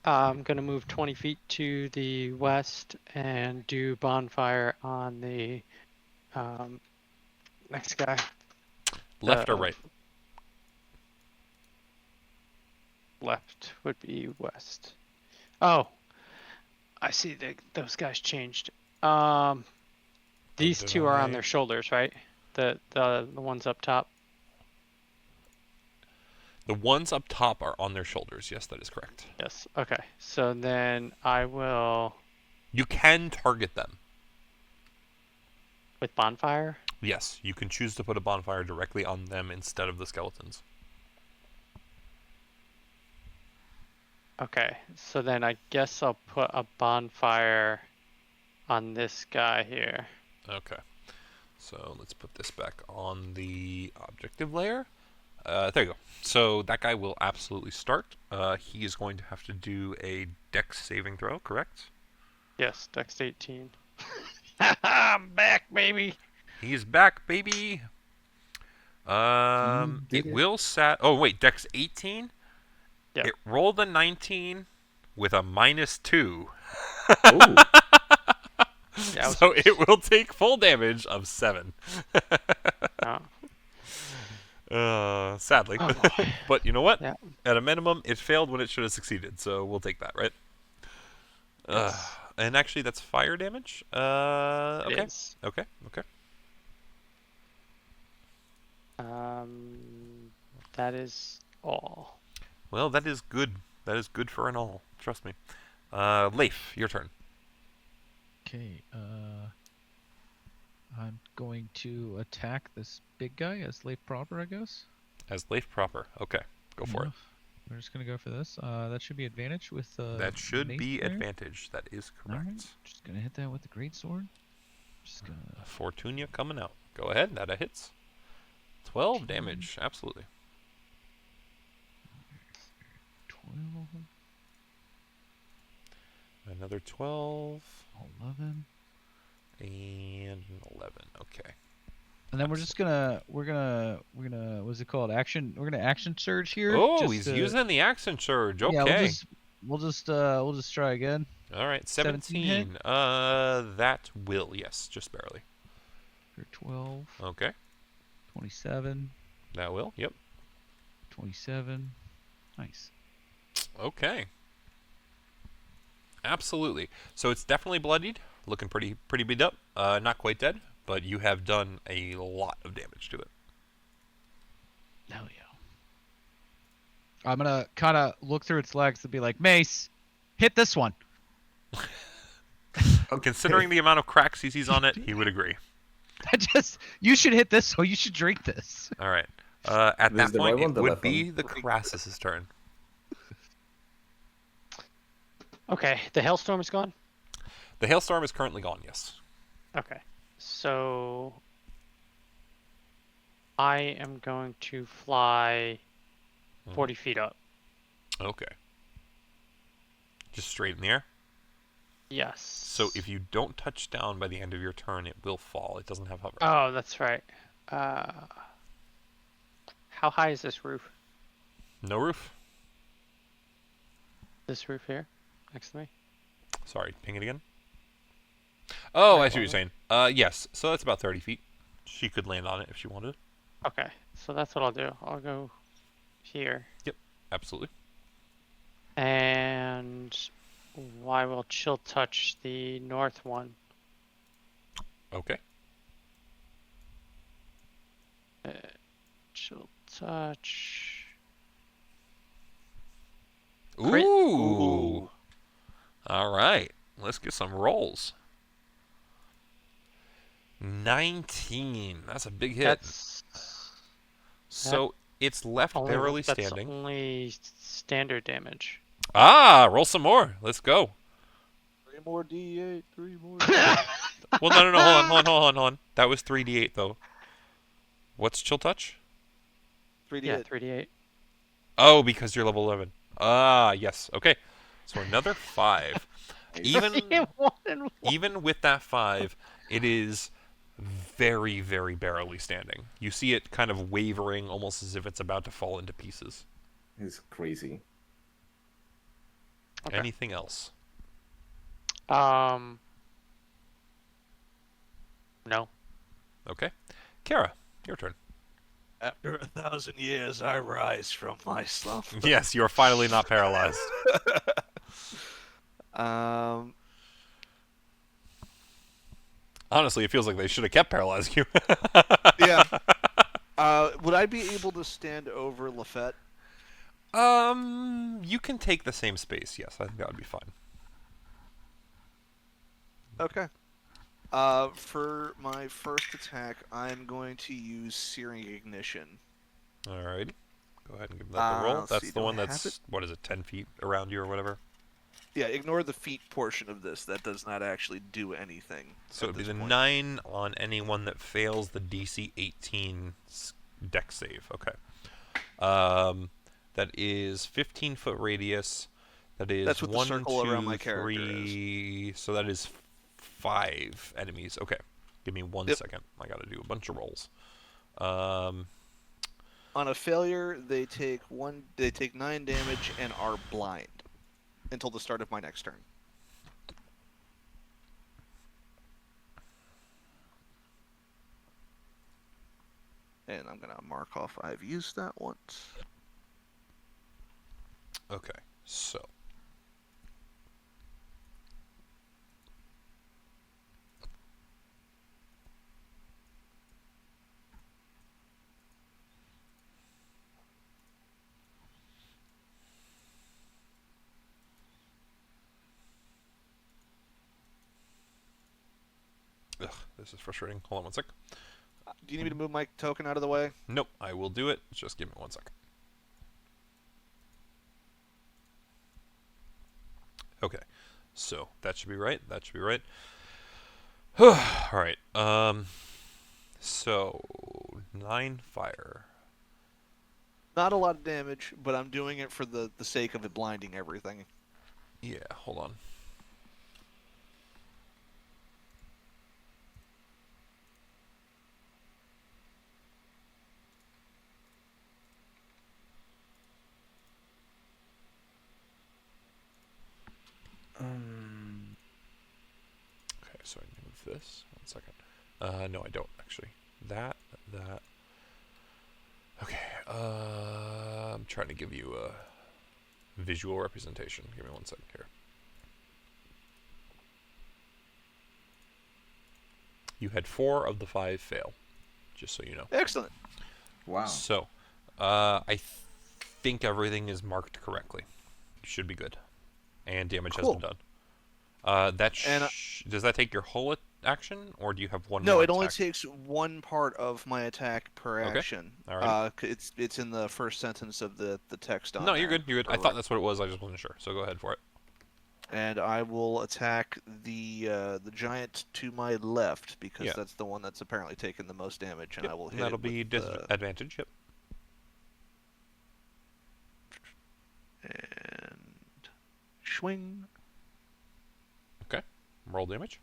I'm gonna move 20 feet to the west and do bonfire on the next guy. Left or right? Left would be west. Oh, I see. Those guys changed. These did two are on I? their shoulders, right? The ones up top. The ones up top are on their shoulders. Yes, that is correct. Yes. Okay. So then I will You can target them. with bonfire. Yes, you can choose to put a bonfire directly on them instead of the skeletons. Okay. So then I guess I'll put a bonfire on this guy here. Okay. So let's put this back on the objective layer. There you go. So that guy will absolutely start. He is going to have to do a dex saving throw, correct? Yes. Dex 18. I'm back, baby. He's back, baby. did It it. will sat. Oh wait, dex 18. Yep. It rolled a 19 with a -2. Ooh. Yeah, So it will take full damage of 7. Sadly. Oh, boy. But you know what? Yeah. At a minimum, it failed when it should have succeeded, so we'll take that, right? And actually, that's fire damage. It Okay. is. Okay. Okay. That is all. Well, that is good. That is good for an all. Trust me. Leif, your turn. Okay. I'm going to attack this big guy as late proper, I guess. As Leif proper. Okay. Go for it. We're just gonna go for this. That should be advantage with That should mace be there. advantage. That is correct. Alright, just gonna hit that with the great sword. Just gonna Fortunia coming out. Go ahead. That hits. 12 damage. Absolutely. 12, Another 12 11. and 11. Okay. And then we're gonna what's it called? We're gonna action surge here. Oh, just he's to- using the accent surge. Okay. Yeah, we'll just try again. All right. 17 hit? 17. That will. Yes, just barely. For 12, Okay. 27, That will. Yep. 27. Nice. Okay. Absolutely. So it's definitely bloodied, looking pretty beat up. Not quite dead, but you have done a lot of damage to it. Hell yeah. I'm gonna kind of look through its legs and be like, Mace, hit this one. Considering the amount of cracks he sees on it, he would agree. You should hit this, so you should drink this. All right. At This that is the point, right one, it the would left be one? the Crassus's turn. Okay. The hailstorm is gone. The hailstorm is currently gone. Yes. Okay. So I am going to fly 40 feet up. Okay. Just straight in the air. Yes. So if you don't touch down by the end of your turn, it will fall. It doesn't have hover. Oh, that's right. How high is this roof? No roof. This roof here, next to me. Sorry, ping it again. Oh, Right, I see what you're saying. Yes, so that's about 30 feet. She could land on it if she wanted. Okay, so that's what I'll do. I'll go here, Absolutely. and I will chill touch the north one. Okay. Chill touch. Ooh. Crit. All right. Let's get some rolls. 19. That's a big hit. That's So it's left only, barely that's standing. only standard damage. Ah, roll some more. Let's go. 3 more D8, 3 more. Well, no. Hold on. That was 3d8 though. What's chill touch? 3D8. Yeah, 3d8. Oh, because you're level 11. Ah, yes. Okay. So another 5. Even One and one. even with that 5, it is very, very barely standing. You see it kind of wavering, almost as if it's about to fall into pieces. It's crazy. Okay. Anything else? No. Okay. Kara, your turn. After 1,000 years, I rise from my slump. Yes, you are finally not paralyzed. Honestly, it feels like they should have kept paralyzing you. Yeah. Would I be able to stand over Lafette? You can take the same space. Yes, I think that would be fine. Okay. For my first attack, I'm going to use Searing Ignition. Alrighty. Go ahead and give that the roll. Let's That's see, the do one I have that's, what is it, 10 feet around you or whatever? Yeah, ignore the feet portion of this. That does not actually do anything. So at it'd be this the point. 9 on anyone that fails the DC 18 deck save. Okay. That is 15-foot radius. That is That's what the 1, circle around 2, my character is. 3. So that is 5 enemies. Okay. Give me one Yep. second. I got to do a bunch of rolls. Um, On a failure, they take 9 damage and are blind until the start of my next turn. And I'm gonna mark off I've used that once. okay. So. Ugh, this is frustrating. Hold on one sec. Do you need me to move my token out of the way? Nope, I will do it. Just give me one second. Okay, so that should be right. That should be right. All right. So 9 fire. Not a lot of damage, but I'm doing it for the sake of it blinding everything. Yeah, hold on. Okay, so I move this. 1 second. No, I don't actually. That. Okay. I'm trying to give you a visual representation. Give me 1 second here. You had 4 of the 5 fail, just so you know. Excellent. Wow. So, I think everything is marked correctly. Should be good. And damage has Cool. been done. Does that take your whole action, or do you have one No, more it only attack? takes one part of my attack per Okay. action. Alrighty. It's in the first sentence of the text on No, you're there. good. You're good. I thought that's what it was. I just wasn't sure. So go ahead for it. And I will attack the giant to my left because Yeah. that's the one that's apparently taken the most damage, and Yep, I will hit that'll it be with disadvantage. Yep. and swing. Roll damage.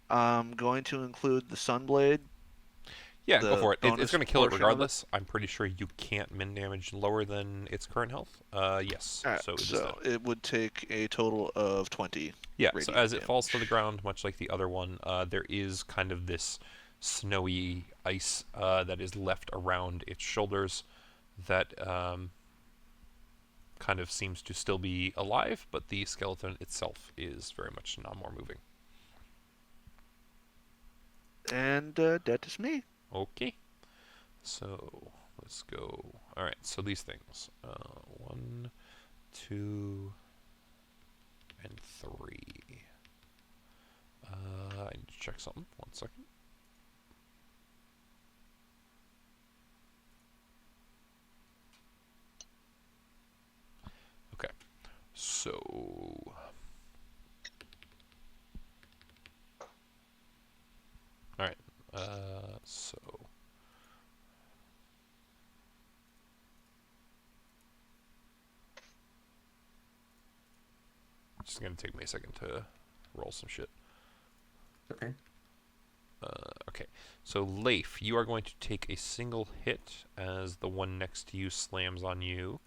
I'm going to include the Sunblade. Yeah, go The for it. It's bonus going to kill it portion of it? regardless. I'm pretty sure you can't min damage lower than its current health. Yes. Alright, So it is so that. it would take a total of 20. Yeah, so radiant as it falls to the damage. ground, much like the other one, there is kind of this snowy ice that is left around its shoulders that kind of seems to still be alive, but the skeleton itself is very much not more moving. And that is me. Okay. So let's go. All right. So these things: 1, 2, and 3. I need to check something. 1 second. Okay. So. All right. So. It's gonna take me a second to roll some shit. Okay. Okay, so Leif, you are going to take a single hit as the one next to you slams on you.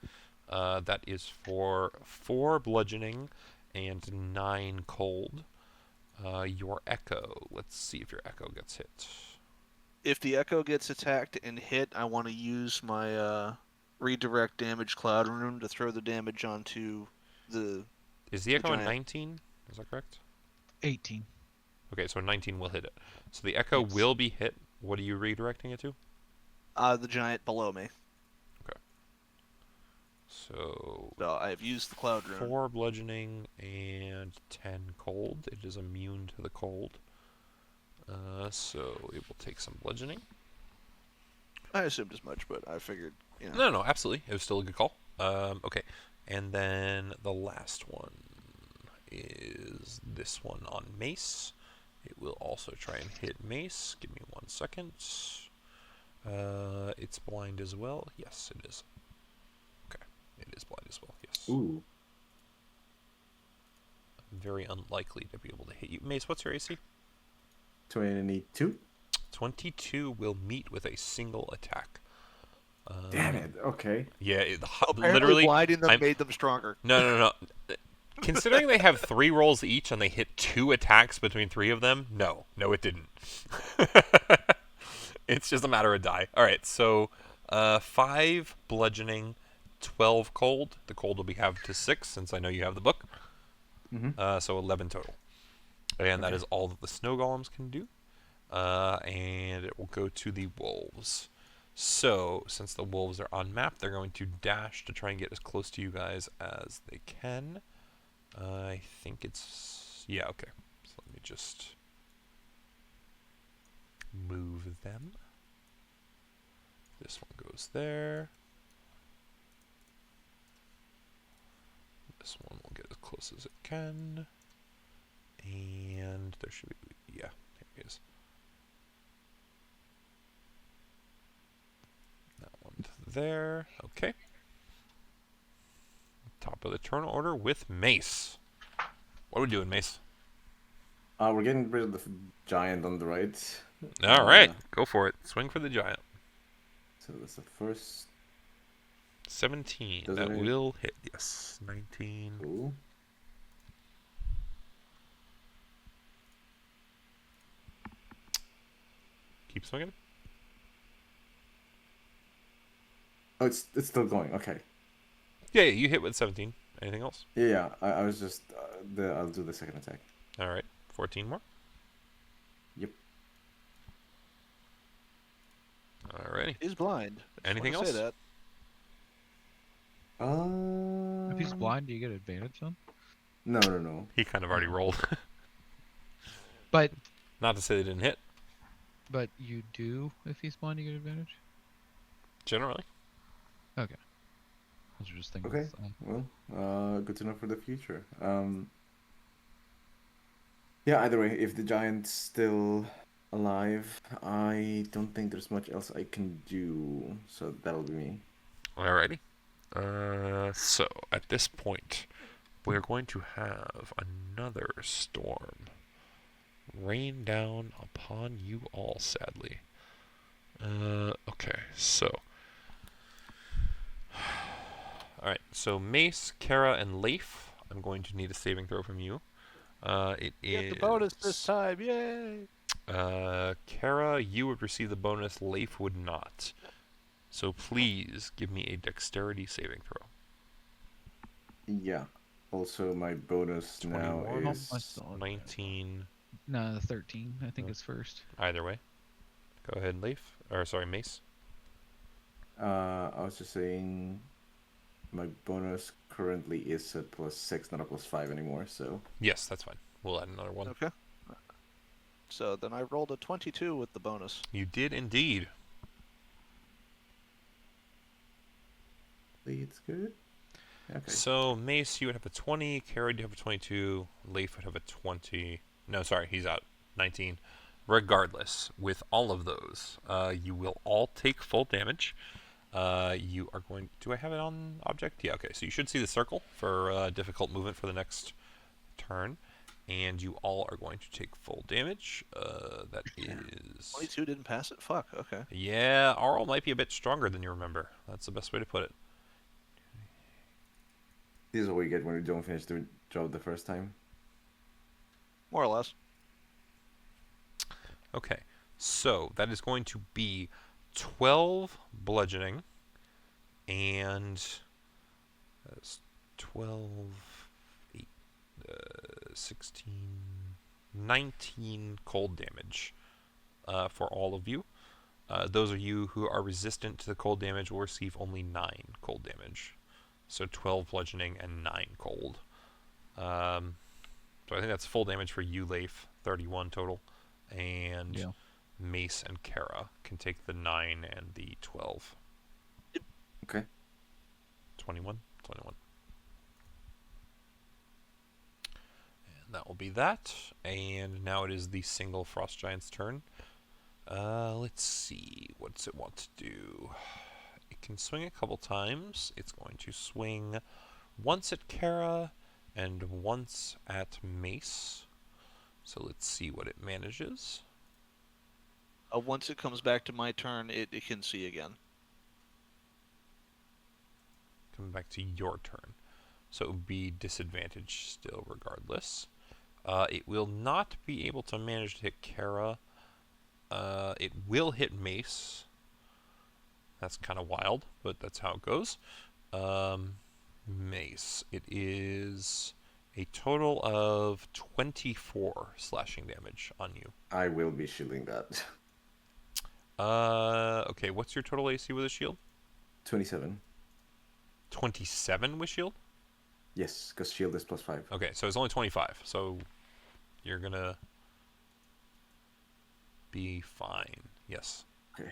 That is for 4 bludgeoning and 9 cold. Your echo. Let's see if your echo gets hit. If the Echo gets attacked and hit, I want to use my redirect damage cloud rune to throw the damage onto the. Is the echo a giant. 19? Is that correct? 18. Okay, so 19 will hit it. So the echo Yes. will be hit. What are you redirecting it to? The giant below me. So So I've used the cloud rune. 4 bludgeoning and 10 cold. It is immune to the cold. So it will take some bludgeoning. I assumed as much, but I figured, you know. No, absolutely. It was still a good call. Okay. And then the last one is this one on Mace. It will also try and hit Mace. Give me 1 second. It's blind as well. Yes, it is. Okay. It is blind as well. Yes. Ooh. Very unlikely to be able to hit you. Mace, what's your AC? 22? 22 will meet with a single attack. Damn it. Okay. Yeah, Apparently literally. blinding them made them stronger. No. Considering they have 3 rolls each and they hit 2 attacks between 3 of them, no, it didn't. It's just a matter of die. All right, so 5 bludgeoning, 12 cold. The cold will be halved to 6 since I know you have the book. So 11 total. And that is all that the snow golems can do. And it will go to the wolves. So, since the wolves are on map, they're going to dash to try and get as close to you guys as they can. I think it's... Yeah, okay. So let me just move them. This one goes there. This one will get as close as it can. And there should be... Yeah, there he is. That one to there. Okay. Top of the turn order with Mace. What are we doing, Mace? We're getting rid of the giant on the right. All right, go for it. Swing for the giant. So that's the first. 17. Does That it hit? will hit. Yes. 19. Cool. Keep swinging. Oh, it's still going. Okay. Yeah, you hit with 17. Anything else? Yeah. I was just I'll do the second attack. All right. 14 more. Yep. Alrighty. He's blind. I just Anything wanna say else? that. If he's blind, do you get advantage on? No. He kind of already rolled. But Not to say they didn't hit. you do if he's blind, you get advantage. Generally. Okay. I was just thinking. Okay. Well, good to know for the future. Yeah, either way, if the giant's still alive, I don't think there's much else I can do. So that'll be me. Alrighty. So, at this point, we're going to have another storm rain down upon you all, sadly. Okay, so... Alright, so Mace, Kara, and Leif, I'm going to need a saving throw from you. It is... Get the bonus this time, yay! Kara, you would receive the bonus, Leif would not. So please give me a dexterity saving throw. Yeah. Also, my bonus now 21. is 19, No, 13. I think it's first. either way. Go ahead, Leif. Or, sorry, Mace. I was just saying my bonus currently is at +6, not a +5 anymore, so Yes, that's fine. We'll add another one. Okay. So then I rolled a 22 with the bonus. You did indeed. it's good. Okay. So, Mace, you would have a 20. Kara, you have a 22. Leif would have a 20. No, sorry, he's out. 19. Regardless, with all of those, you will all take full damage. You are going... Do I have it on object? Yeah, okay. So you should see the circle for difficult movement for the next turn. And you all are going to take full damage. That is... 22 didn't pass it? Fuck, okay. Yeah, Auril might be a bit stronger than you remember. That's the best way to put it. This is what we get when we don't finish the job the first time. More or less. Okay, so that is going to be 12 bludgeoning, and that's 12, 8, 16, 19 cold damage for all of you. Those of you who are resistant to the cold damage will receive only 9 cold damage. So 12 bludgeoning and 9 cold. So I think that's full damage for you, Leif. 31 total. And Yeah. Mace and Kara can take the 9 and the 12. Okay. 21? 21. And that will be that. And now it is the single Frost Giant's turn. Let's see. What does it want to do? It can swing a couple times. It's going to swing once at Kara and once at Mace. So let's see what it manages. Once it comes back to my turn, it can see again. Coming back to your turn. So it would be disadvantage still regardless. It will not be able to manage to hit Kara. It will hit Mace. That's kind of wild, but that's how it goes. Mace. It is a total of 24 slashing damage on you. I will be shielding that. Okay, what's your total AC with a shield? 27. 27 with shield? Yes, because shield is +5. Okay, so it's only 25. So you're gonna be fine. Yes. Okay.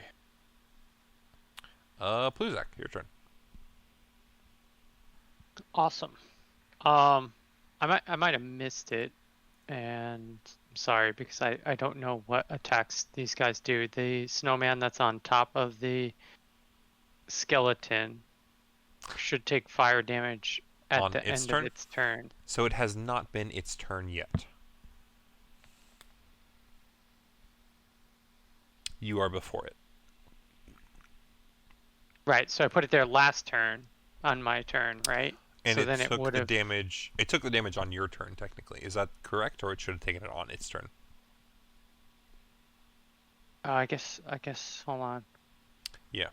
Pluzak, your turn. Awesome. I might have missed it, and I'm sorry because I don't know what attacks these guys do. The snowman that's on top of the skeleton should take fire damage at On the its end turn? of its turn. So it has not been its turn yet. You are before it. Right. So I put it there last turn on my turn, right? And so it then took it would the have. damage. It took the damage on your turn, technically. Is that correct, or it should have taken it on its turn? I guess. Hold on. Yeah,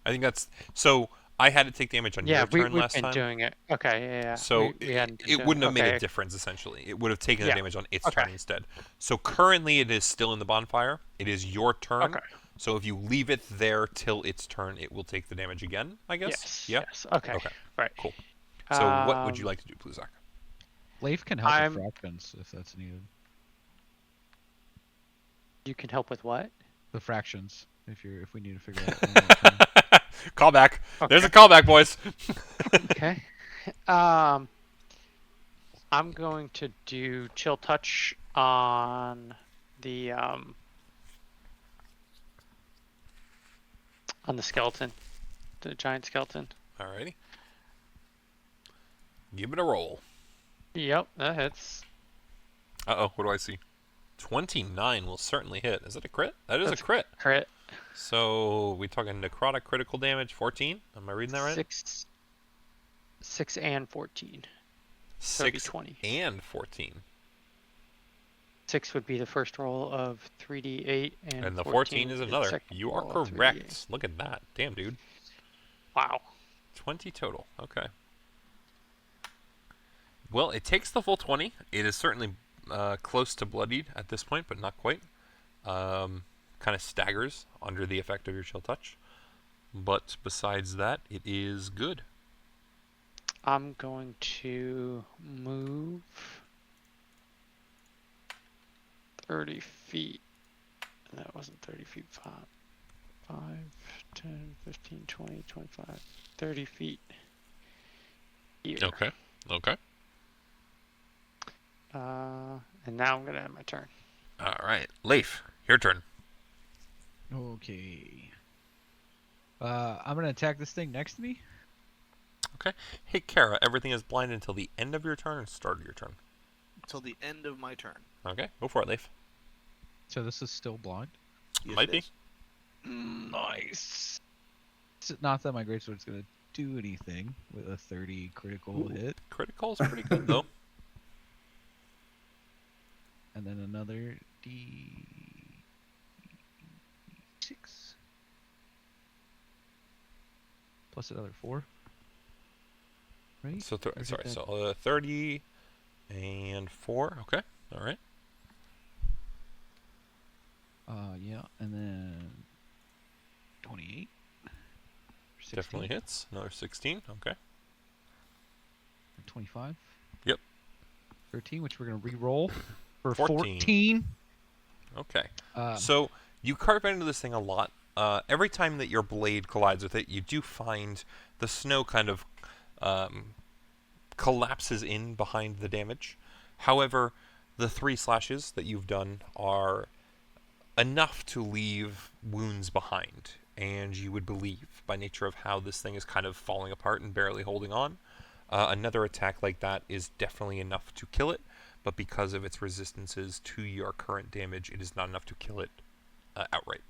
I think that's so. I had to take damage on Yeah, your turn we've last been time. doing it. Okay, yeah. So we hadn't been it doing wouldn't have made okay. a difference, essentially. It would have taken the Yeah. damage on its Okay. turn instead. So currently it is still in the bonfire. It is your turn. Okay. So if you leave it there till its turn, it will take the damage again, I guess? Yes. Yeah? Yes. Okay. Okay. Right. Cool. So what would you like to do, Pluzak? Leif can help I'm- with fractions if that's needed. You can help with what? The fractions, if we need to figure out. when that turn. Callback. There's a Okay. callback, boys. Okay. I'm going to do chill touch on the skeleton, the giant skeleton. Alrighty. Give it a roll. Yep, that hits. Uh-oh, what do I see? 29 will certainly hit. Is that a crit? That is That's a crit. Crit. So we talking necrotic critical damage 14? Am I reading that right? 6 and 14. So it'd be 6 20. and 14. 6 would be the first roll of 3d8, And the 14 14 is the another. second You are roll of correct. 3d8. Look at that. Damn, dude. Wow. 20 total. Okay. Well, it takes the full 20. It is certainly close to bloodied at this point, but not quite. Kind of staggers under the effect of your chill touch. But besides that, it is good. I'm going to move 30 feet. That wasn't 30 feet. 5, 10, 15, 20, 25, 30 feet. Here. Okay. Okay. And now I'm going to end my turn. All right. Leif, your turn. Okay. I'm gonna attack this thing next to me. Okay. Hey, Kara, everything is blind until the end of your turn or start of your turn. Until the end of my turn. Okay. Go for it, Leif. So this is still blind. Yes, Might it be. is. Nice. It's not that my greatsword's gonna do anything with a 30 critical hit, Critical's pretty good, though. and then another D6. Plus another 4. Right? So, Or hit sorry. that- So, 30 and 4. Okay. All right. Yeah, and then 28. 16. Definitely hits. Another 16. Okay. 25. Yep. 13, which we're gonna re-roll for 14. 14. Okay. Um, So you carve into this thing a lot. Every time that your blade collides with it, you do find the snow kind of collapses in behind the damage. However, the 3 slashes that you've done are enough to leave wounds behind, and you would believe, by nature of how this thing is kind of falling apart and barely holding on, another attack like that is definitely enough to kill it, but because of its resistances to your current damage, it is not enough to kill it outright.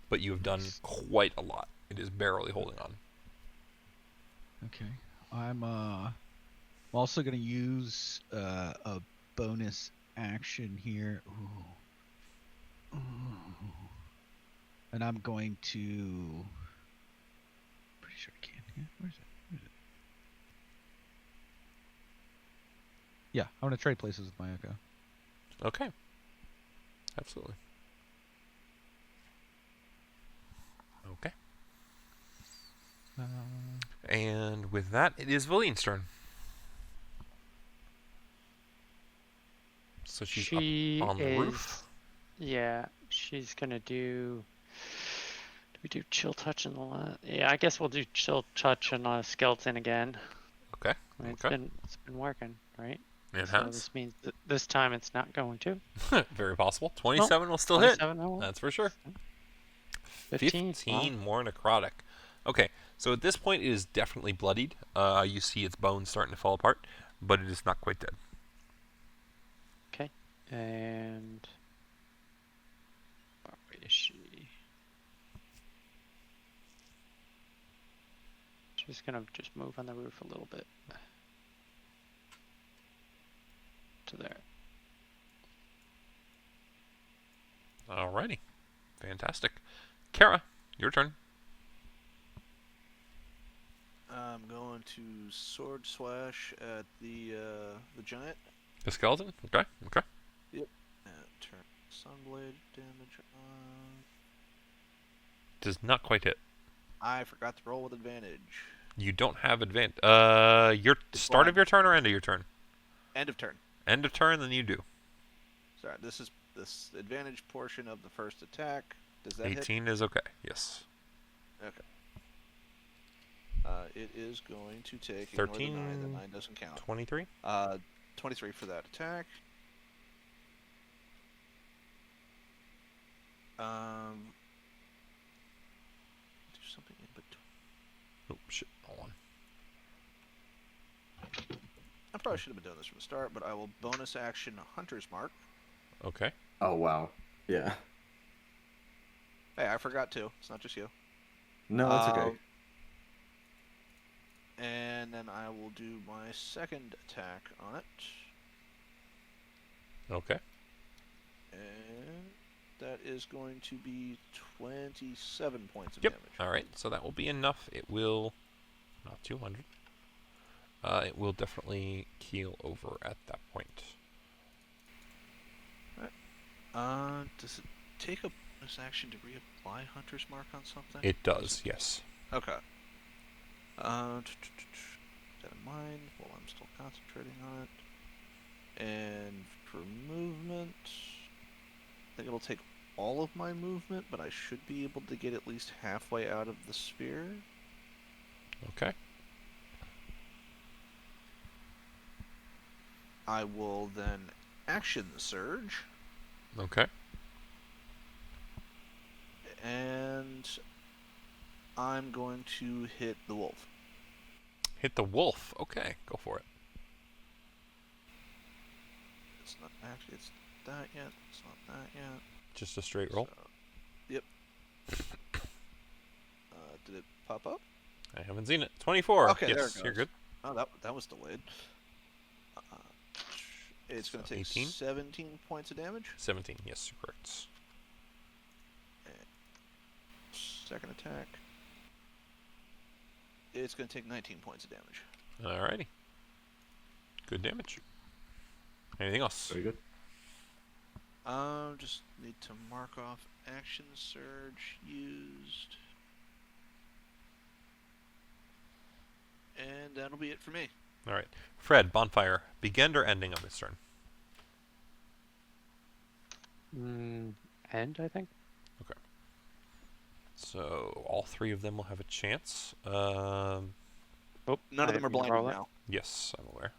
But you have done quite a lot. It is barely holding on. Okay. I'm also gonna use a bonus action here. Ooh. And I'm going to. Pretty sure I can. Yeah, where's it? Yeah, I'm gonna trade places with my Echo. Okay. Absolutely. Okay. And with that, it is Valine's turn. So she's She up on the is. roof. Yeah, she's gonna do. Do we do chill touch in the last? Yeah, I guess we'll do chill touch on a skeleton again. Okay. I mean, Okay. it's been working, right? It So has. this means that this time it's not going to. Very possible. 27 will still hit. 27, oh, That's for sure. 15. 15 more necrotic. Okay, so at this point it is definitely bloodied. You see its bones starting to fall apart, but it is not quite dead. Okay, and where is she? She's gonna just move on the roof a little bit to there. Alrighty. Fantastic. Kara, your turn. I'm going to sword slash at the giant. The skeleton? Okay, okay. Turn sunblade damage on. Does not quite hit. I forgot to roll with advantage. You don't have advantage. Your It's start fine. of your turn or end of your turn? End of turn. End of turn, then you do. Sorry, this is this advantage portion of the first attack. Does that hit? 18 is okay. Yes. Okay. It is going to take 13, ignore the 9. The 9 doesn't count. 23. 23 for that attack. Do something in between. Oh shit! Hold on. I probably should have been doing this from the start, but I will bonus action Hunter's Mark. Okay. Oh wow. Yeah. Hey, I forgot to. It's not just you. No, it's okay. And then I will do my second attack on it. Okay. And that is going to be 27 points of Yep. damage. All right. So that will be enough. It will, not 200. It will definitely keel over at that point. Does it take a bonus action to reapply Hunter's Mark on something? It does. Yes. Okay. That in mind while I'm still concentrating on it. And for movement, I think it'll take all of my movement, but I should be able to get at least halfway out of the sphere. Okay. I will then action the surge, Okay. and I'm going to hit the wolf. Hit the wolf. Okay. Go for it. It's not actually, it's that yet. It's not that yet. Just a straight roll. So, yep. Did it pop up? I haven't seen it. 24. Okay, yes, there it you're goes. good. Oh, that was delayed. It's going to So take 18? 17 points of damage. 17. Yes, you're correct. Second attack. It's going to take 19 points of damage. Alrighty. Good damage. Anything else? Very good. Just need to mark off action surge used. And And that'll be it for me. All right. Fred, bonfire, begin or ending of this turn? End, I think. So all three of them will have a chance. Oh, None of I them are didn't roll blinded it. now. Yes, I'm aware.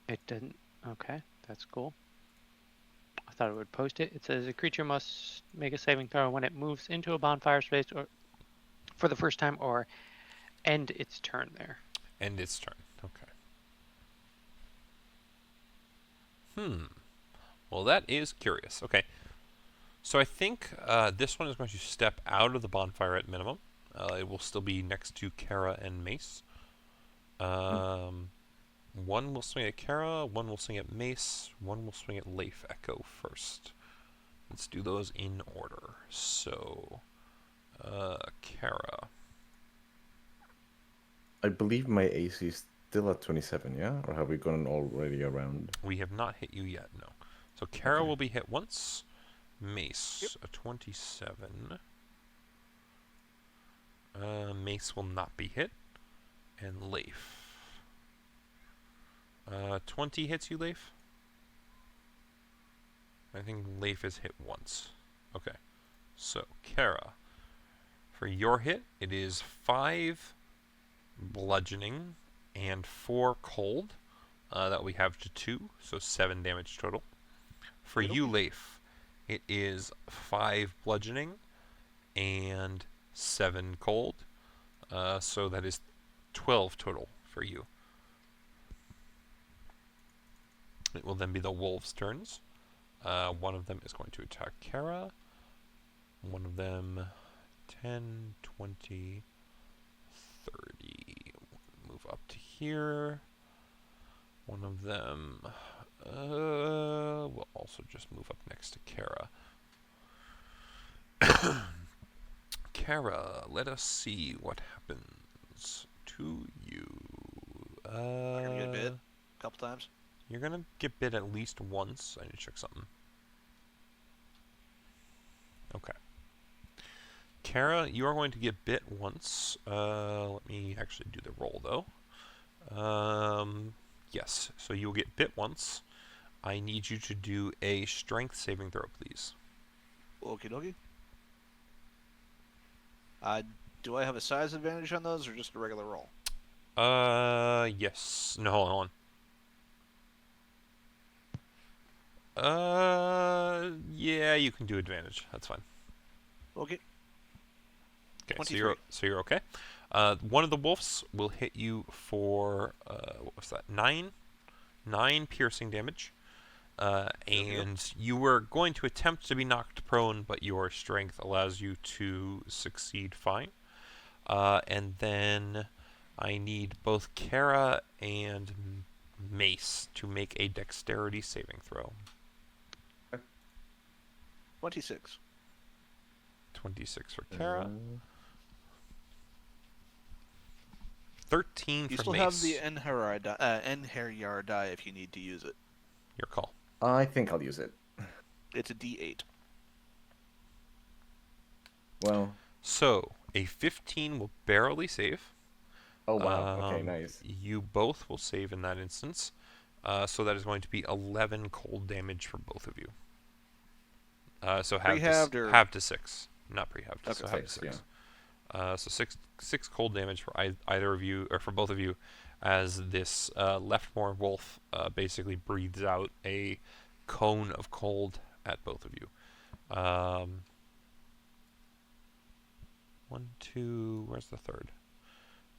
It didn't. Okay, that's cool. I thought it would post it. It says a creature must make a saving throw when it moves into a bonfire space or for the first time or end its turn there. End its turn. Okay. Well, that is curious. Okay. So I think this one is going to step out of the bonfire at minimum. It will still be next to Kara and Mace. One will swing at Kara, one will swing at Mace, one will swing at Leif Echo first. Let's do those in order. So, Kara. I believe my AC is still at 27, yeah? Or have we gone already around? We have not hit you yet, no. So Kara Okay. will be hit once. Mace, a 27. Mace will not be hit. And Leif. 20 hits you, Leif? I think Leif is hit once. Okay. So, Kara. For your hit, it is 5 bludgeoning and 4 cold. That we have to 2, so 7 damage total. For you, Leif, it is 5 bludgeoning and 7 cold. So that is 12 total for you. It will then be the wolves' turns. One of them is going to attack Kara. One of them 10, 20, 30. Move up to here. One of them will also just move up next to Kara. Kara, let us see what happens to you. You're gonna get bit a couple times. You're gonna get bit at least once. I need to check something. Okay. Kara, you are going to get bit once. Let me actually do the roll, though. Yes, so you'll get bit once. I need you to do a strength saving throw, please. Okie dokie. Do I have a size advantage on those, or just a regular roll? Yes. No, hold on. Yeah, you can do advantage. That's fine. Okay. Okay, 23. so you're okay. One of the wolves will hit you for what was that? 9 piercing damage. And you were going to attempt to be knocked prone, but your strength allows you to succeed fine. And then I need both Kara and Mace to make a dexterity saving throw. 26. 26 for Kara. 13 You for still Mace. have the Enherjar die if you need to use it. Your call. I think I'll use it. It's a D8. Well, So, a 15 will barely save. oh wow, okay, nice. You both will save in that instance. So that is going to be 11 cold damage for both of you. So Pre-halved or- halved to 6. Not pre-halved, Okay. so halved to 6, 6. So six cold damage for either of you, or for both of you, as this leftmoor wolf basically breathes out a cone of cold at both of you. 1, 2. Where's the third?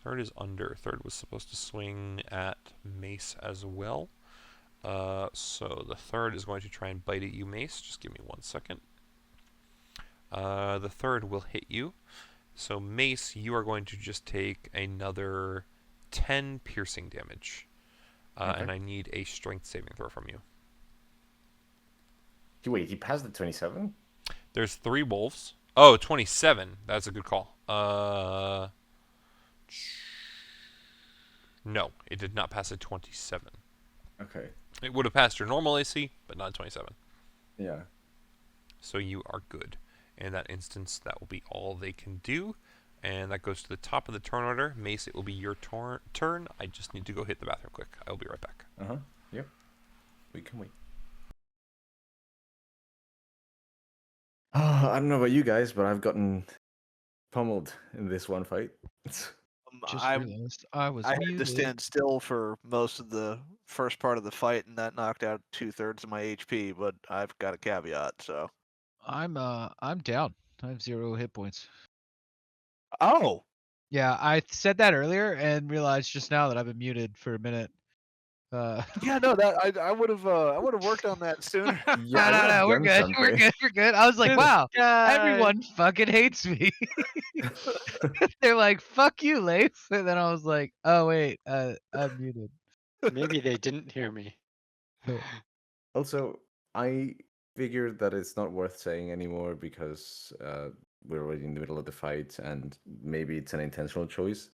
Third is under. Third was supposed to swing at Mace as well. So the third is going to try and bite at you, Mace. Just give me 1 second. The third will hit you. So Mace, you are going to just take another 10 piercing damage. Okay. And I need a strength saving throw from you. Wait, he passed the 27? There's 3 wolves. Oh, 27. That's a good call. No, it did not pass a 27. Okay. It would have passed your normal AC, but not 27. Yeah. So you are good. In that instance, that will be all they can do. And that goes to the top of the turn order. Mace, it will be your turn. I just need to go hit the bathroom quick. I will be right back. Yep. We can wait. I don't know about you guys, but I've gotten pummeled in this one fight. Just I realized I was had to muted. stand still for most of the first part of the fight, and that knocked out 2/3 of my HP. But I've got a caveat, so. I'm down. I have 0 hit points. Oh, Yeah, I said that earlier and realized just now that I've been muted for a minute. yeah, no, that I would have worked on that sooner. Yeah, I would no, have we're done good. We're something. good. We're good. I was like, This wow, guy. everyone fucking hates me. They're like, fuck you, Leif. And then I was like, oh wait, I'm muted. Maybe they didn't hear me. Also, I figured that it's not worth saying anymore because we're already in the middle of the fight and maybe it's an intentional choice.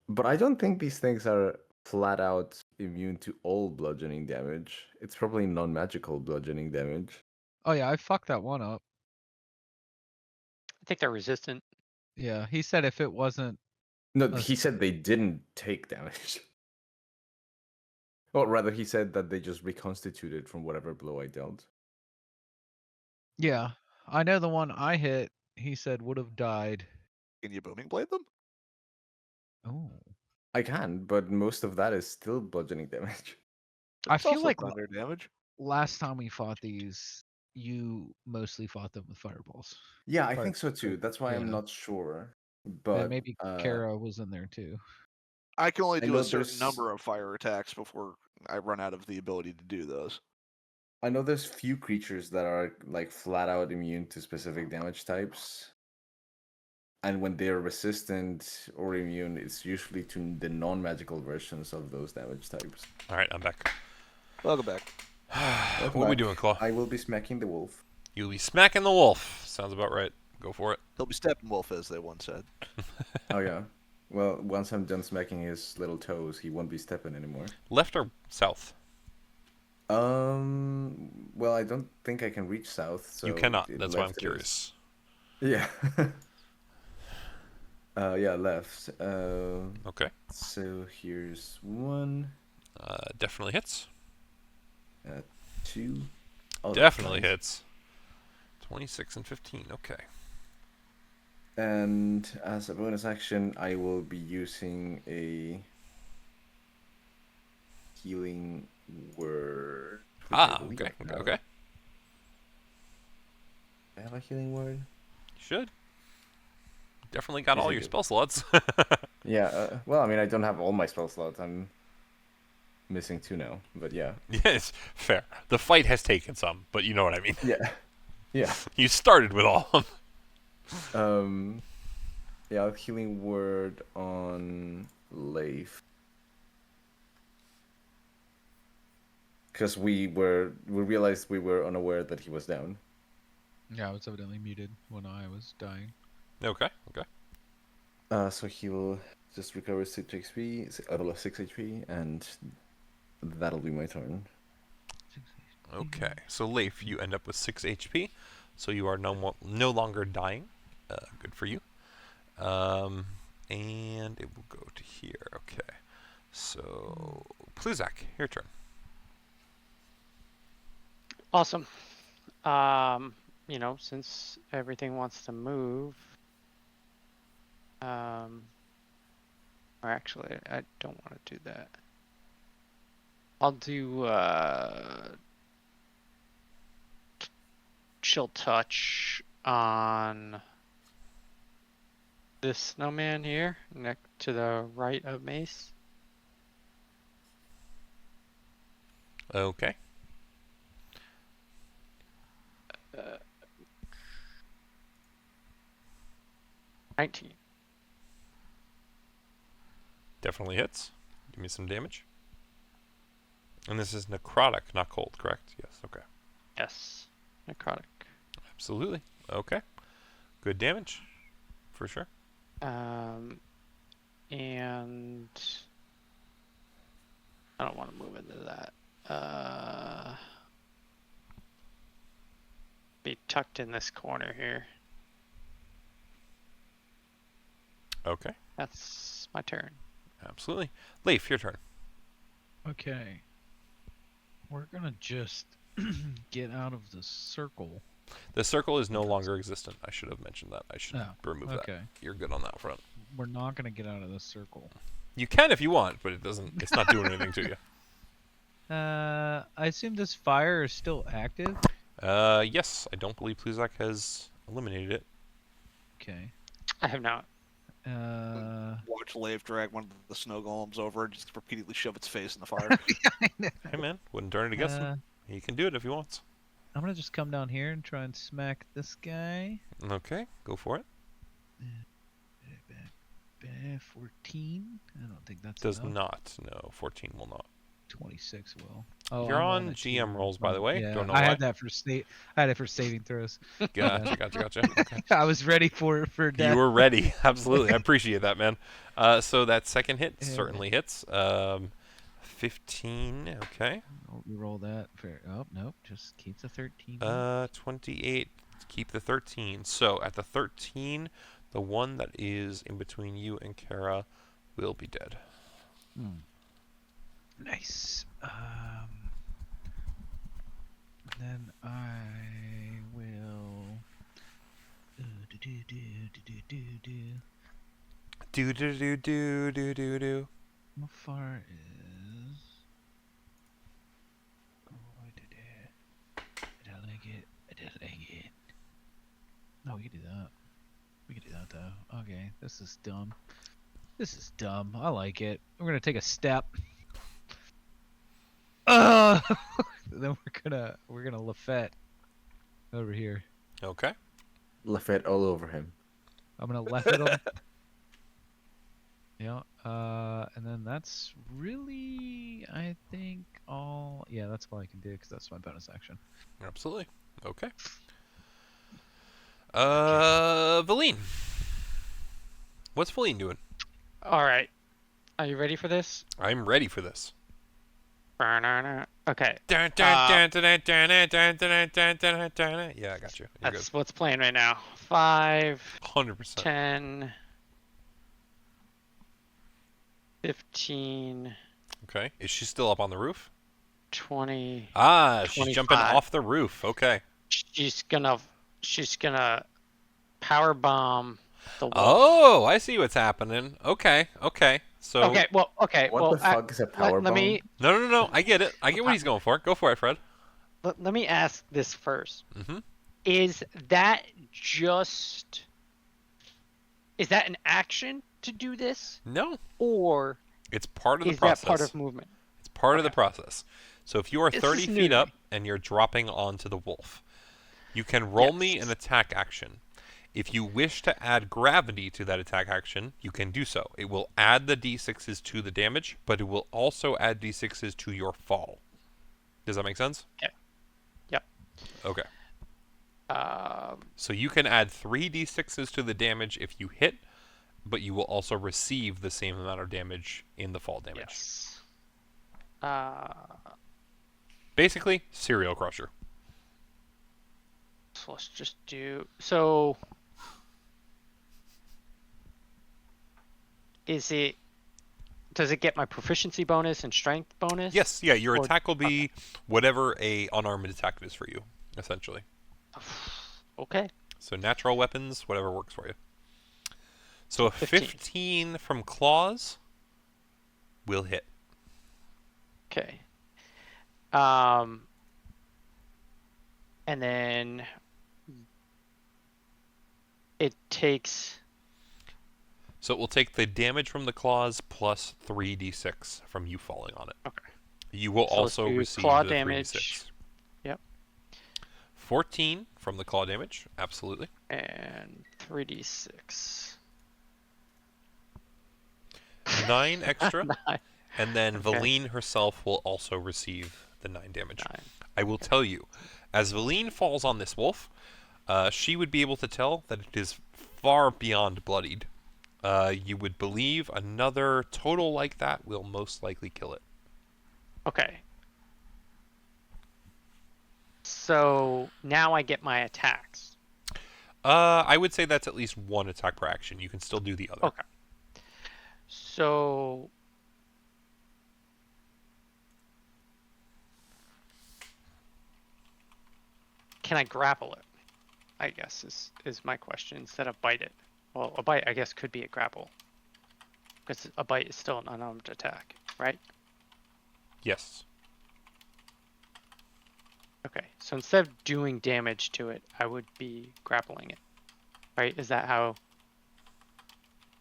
But I don't think these things are flat out immune to all bludgeoning damage. It's probably non-magical bludgeoning damage. Oh yeah, I fucked that one up. I think they're resistant. Yeah, he said if it wasn't. No, a he said they didn't take damage. Or rather, he said that they just reconstituted from whatever blow I dealt. Yeah, I know the one I hit. He said would have died. Can you booming blade them? Oh, I can, but most of that is still bludgeoning damage. I It's feel also like thunder damage. last time we fought these, you mostly fought them with fireballs. Yeah, I Fire- think so too. That's why I'm yeah. not sure. And But maybe Kara was in there too. I can only I do know a certain there's- number of fire attacks before I run out of the ability to do those. I know there's few creatures that are like flat out immune to specific damage types. And when they're resistant or immune, it's usually to the non-magical versions of those damage types. All right, I'm back. Welcome back. What are we doing, Claw? I will be smacking the wolf. You'll be smacking the wolf. Sounds about right. Go for it. He'll be Steppenwolf, as they once said. Oh yeah. Well, once I'm done smacking his little toes, he won't be stepping anymore. Left or south? Well, I don't think I can reach south. So You cannot. it That's why I'm left is- curious. Yeah. Yeah, left. Okay. So here's 1, Definitely hits. 2. Oh, that's Definitely nice. hits. 26 and 15. Okay. And as a bonus action, I will be using a healing word. which I believe Okay. I Okay. have. Okay. I have a healing word. You should. Definitely got Yes, all I your do. spell slots. Yeah, well, I mean, I don't have all my spell slots. I'm missing 2 now, but yeah. Yes, fair. The fight has taken some, but you know what I mean. Yeah. Yeah. You started with all of them. Yeah, healing word on Leif. Because we realized we were unaware that he was down. Yeah, I was evidently muted when I was dying. Okay. Okay. So he'll just recover 6 HP, 6 HP, and that'll be my turn. Okay. So Leif, you end up with 6 HP, so you are no longer dying. Good for you. And it will go to here. Okay. So Pluzak, your turn. Awesome. Since everything wants to move, or actually, I don't want to do that. I'll do chill touch on this snowman here, next to the right of Mace. Okay. 19. Definitely hits. Give me some damage. And this is necrotic, not cold, correct? Yes. Okay. Yes. Necrotic. Absolutely. Okay. Good damage, for sure. And I don't want to move into that. Be tucked in this corner here. Okay. That's my turn. Absolutely. Leif, your turn. Okay. We're gonna just get out of the circle. The circle is no longer existent. I should have mentioned that. I should Oh, remove that. okay. You're good on that front. We're not gonna get out of the circle. You can if you want, but it doesn't. It's not doing anything to you. I assume this fire is still active. Yes. I don't believe Pluzak has eliminated it. Okay. I have not. Watch Leif drag one of the snow golems over and just repeatedly shove its face in the fire. Hey man, wouldn't turn it against him. He can do it if he wants. I'm gonna just come down here and try and smack this guy. Okay, go for it. 14. I don't think that's Does enough. not. No, 14 will not. 26 will. Oh, You're I'm on a GM two. rolls, by the way. Yeah, Don't know I why. had that for I had it for saving throws. Gotcha. Okay. I was ready for death. You were ready. Absolutely. I appreciate that, man. So that second hit Yeah. certainly hits. 15. Okay. We roll that. Oh, nope. Just keep the 13. 28. Keep the 13. So at the 13, the one that is in between you and Kara will be dead. Nice. Then I will. Do. How far is? Oh, I did it. I don't like it. I don't like it. No, we can do that. We can do that though. Okay, this is dumb. This is dumb. I like it. We're gonna take a step. Then we're gonna Lafette over here. Okay. Lafette all over him. I'm gonna Lafette him. Yeah. And then that's really, I think, all. Yeah, that's all I can do because that's my bonus action. Absolutely. Okay. Valine. What's Valine doing? All right. Are you ready for this? I'm ready for this. Okay. Yeah, I got you. You're That's what's playing right now. 5, good. 100%. 10, 15, Okay. Is she still up on the roof? 20. Ah, she's jumping 25. off the roof. Okay. She's gonna power bomb the wolf. Oh, I see what's happening. Okay. So Okay. Well. Okay. What well, the fuck is a power let me No. I get it. I get what he's going for. Go for it, Fred. let me ask this first. Mm-hmm. Is that an action to do this, No, or it's part of the is process. that part of movement? It's part of the Okay. process. So if you are This 30 is new feet to up me. and you're dropping onto the wolf, you can roll me Yes. an attack action. If you wish to add gravity to that attack action, you can do so. It will add the d6s to the damage, but it will also add d6s to your fall. Does that make sense? Okay. Yep. Okay. Um, So you can add 3 d6s to the damage if you hit, but you will also receive the same amount of damage in the fall damage. yes. Basically, serial crusher. So let's just do so. Does it get my proficiency bonus and strength bonus? Yes, yeah, your Or- attack will be whatever a unarmed attack is for you, essentially. Okay. So natural weapons, whatever works for you. So a 15. 15 from claws will hit. Okay. And then it takes. So it will take the damage from the claws plus 3d6 from you falling on it. Okay. You will So let's also do receive claw the damage. 3d6. Yep. 14 from the claw damage, absolutely. And 3d6. 9 extra, Nine. and then Okay. Valine herself will also receive the 9 damage. 9. I will tell you, as Valine falls on this wolf, she would be able to tell that it is far beyond bloodied. You would believe another total like that will most likely kill it. Okay. So now I get my attacks. I would say that's at least one attack per action. You can still do the other. Okay. So can I grapple it? I guess is my question instead of bite it. Well, a bite I guess could be a grapple because a bite is still an unarmed attack, right? Yes. Okay. So instead of doing damage to it, I would be grappling it, right? Is that how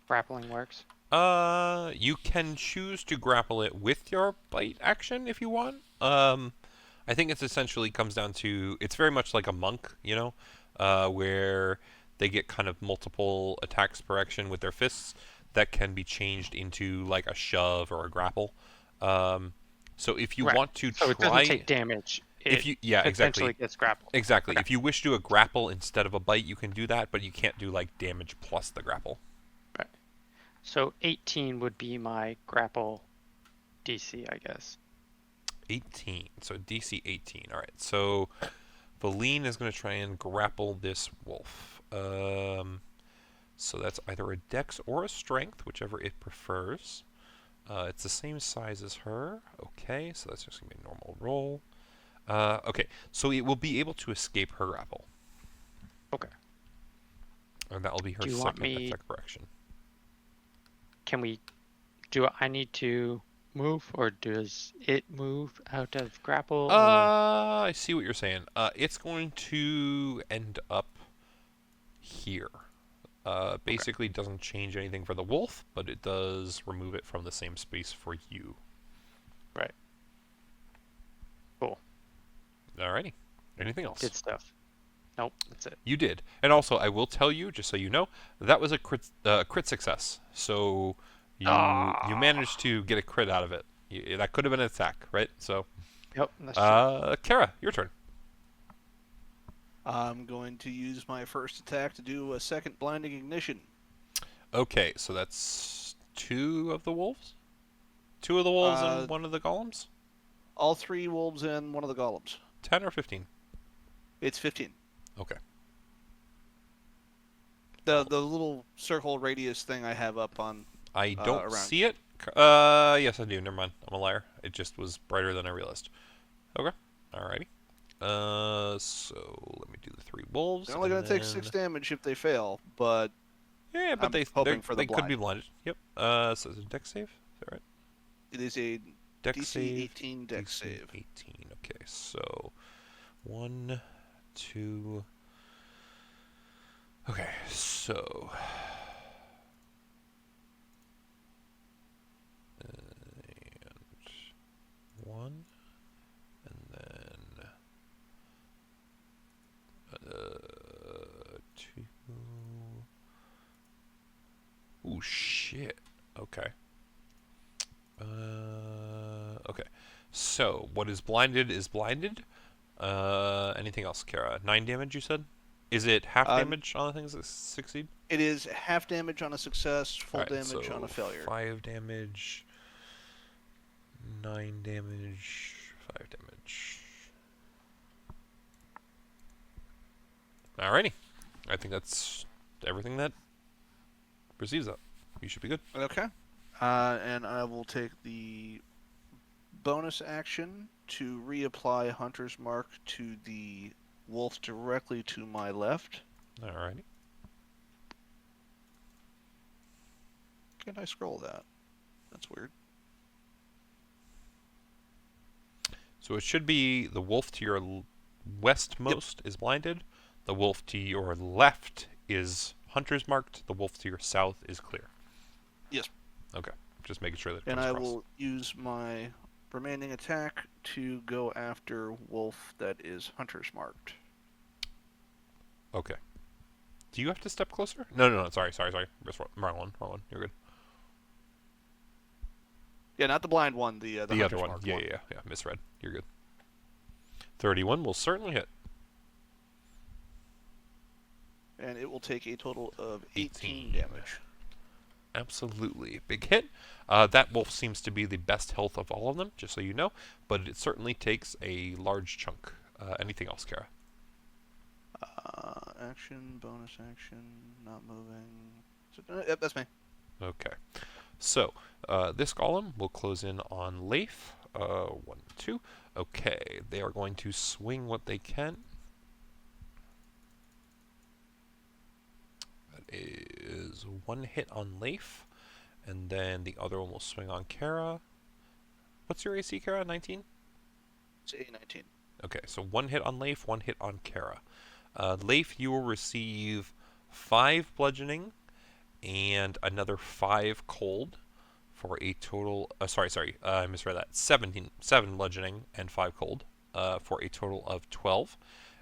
grappling works? You can choose to grapple it with your bite action if you want. I think it's essentially comes down to it's very much like a monk, where they get kind of multiple attacks per action with their fists that can be changed into like a shove or a grapple. So if you Right. want to So try, it doesn't take damage. if you yeah potentially exactly gets grappled. exactly Okay. if you wish to do a grapple instead of a bite, you can do that, but you can't do like damage plus the grapple. Right. So 18 would be my grapple DC, I guess. 18. So DC 18. All right. So Valine is going to try and grapple this wolf. So that's either a dex or a strength, whichever it prefers. It's the same size as her. Okay, so that's just going to be a normal roll. Okay, so it will be able to escape her grapple. Okay. And that will be her Do you want second me- attack per action. Can we do I need to move or does it move out of grapple? or- I see what you're saying. It's going to end up here. Basically doesn't change anything for the wolf, but it does remove it from the same space for you. Right. Cool. Alrighty. Anything else? Good stuff. Nope, that's it. You did. And also, I will tell you, just so you know, that was a crit success. So you managed to get a crit out of it. That could have been an attack, right? So, Yep, that's true. Kara, your turn. I'm going to use my first attack to do a second blinding ignition. Okay, so that's two of the wolves? Two of the wolves and one of the golems? All three wolves and one of the golems. 10 or 15? It's 15. Okay. The little circle radius thing I have up on. I don't around. see it. Yes, I do. Never mind. I'm a liar. It just was brighter than I realized. Okay. Alrighty. So let me do the three wolves. They're only going and to take then- 6 damage if they fail, but Yeah, but I'm they hoping for the they could be blind. blinded. Yep. So it's a dex save. Is that right? it is a Dex DC save. 18 dex DC save. 18. Okay, so 1, 2. Okay, so. And 1, and then 2. Ooh, shit. Okay. Okay. So, what is blinded is blinded. Anything else, Kara? 9 damage, you said? Is it half damage on the things that succeed? It is half damage on a success, full Alright, damage so on a failure. 5 damage, 9 damage, 5 damage. Alrighty. I think that's everything that receives that. You should be good. Okay. And I will take the bonus action to reapply Hunter's Mark to the wolf directly to my left. Alrighty. Can I scroll that? That's weird. So it should be the wolf to your westmost is blinded. The wolf to your left is hunter's marked. The wolf to your south is clear. Yes. Okay. Just making sure that it And comes I across. will use my remaining attack to go after wolf that is Hunter's marked. Okay. Do you have to step closer? No. Sorry. Wrong one. You're good. Yeah, not the blind one. The The other Hunter's one. marked Yeah. Misread. You're good. 31 will certainly hit. And it will take a total of 18 18. damage. Absolutely. Big hit. That wolf seems to be the best health of all of them, just so you know, but it certainly takes a large chunk. Anything else, Kara? action, bonus action, not moving. Yep, that's me. Okay. So, this golem will close in on Leif. 1, 2. Okay, they are going to swing what they can. That is 1 hit on Leif, and then the other one will swing on Kara. What's your AC, Kara? 19? It's A19. Okay, so 1 hit on Leif, 1 hit on Kara. Leif, you will receive 5 bludgeoning and another 5 cold for a total. I misread that. 7 bludgeoning and 5 cold for a total of 12.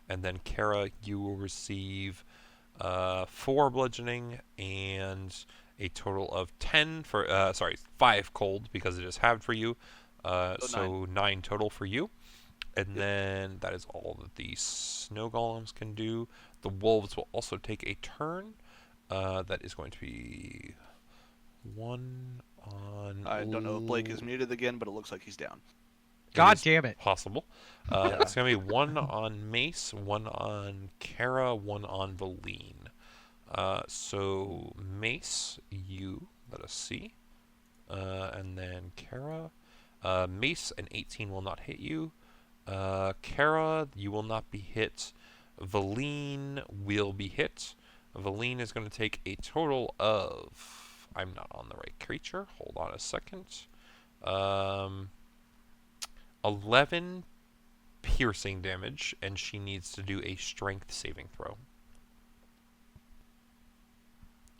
And then Kara, you will receive 4 bludgeoning and a total of 10 for 5 cold because it is halved for you. So 9 total for you. And then that is all that the snow golems can do. The wolves will also take a turn. That is going to be 1 on. I don't know if Blake is muted again, but it looks like he's down. God damn it. Possible. It's going to be 1 on Mace, 1 on Kara, 1 on Valine. So Mace, you let us see, and then Kara. Mace, an 18 will not hit you. Kara, you will not be hit. Valine will be hit. Valine is going to take a total of... I'm not on the right creature. Hold on a second. 11 piercing damage, and she needs to do a strength saving throw.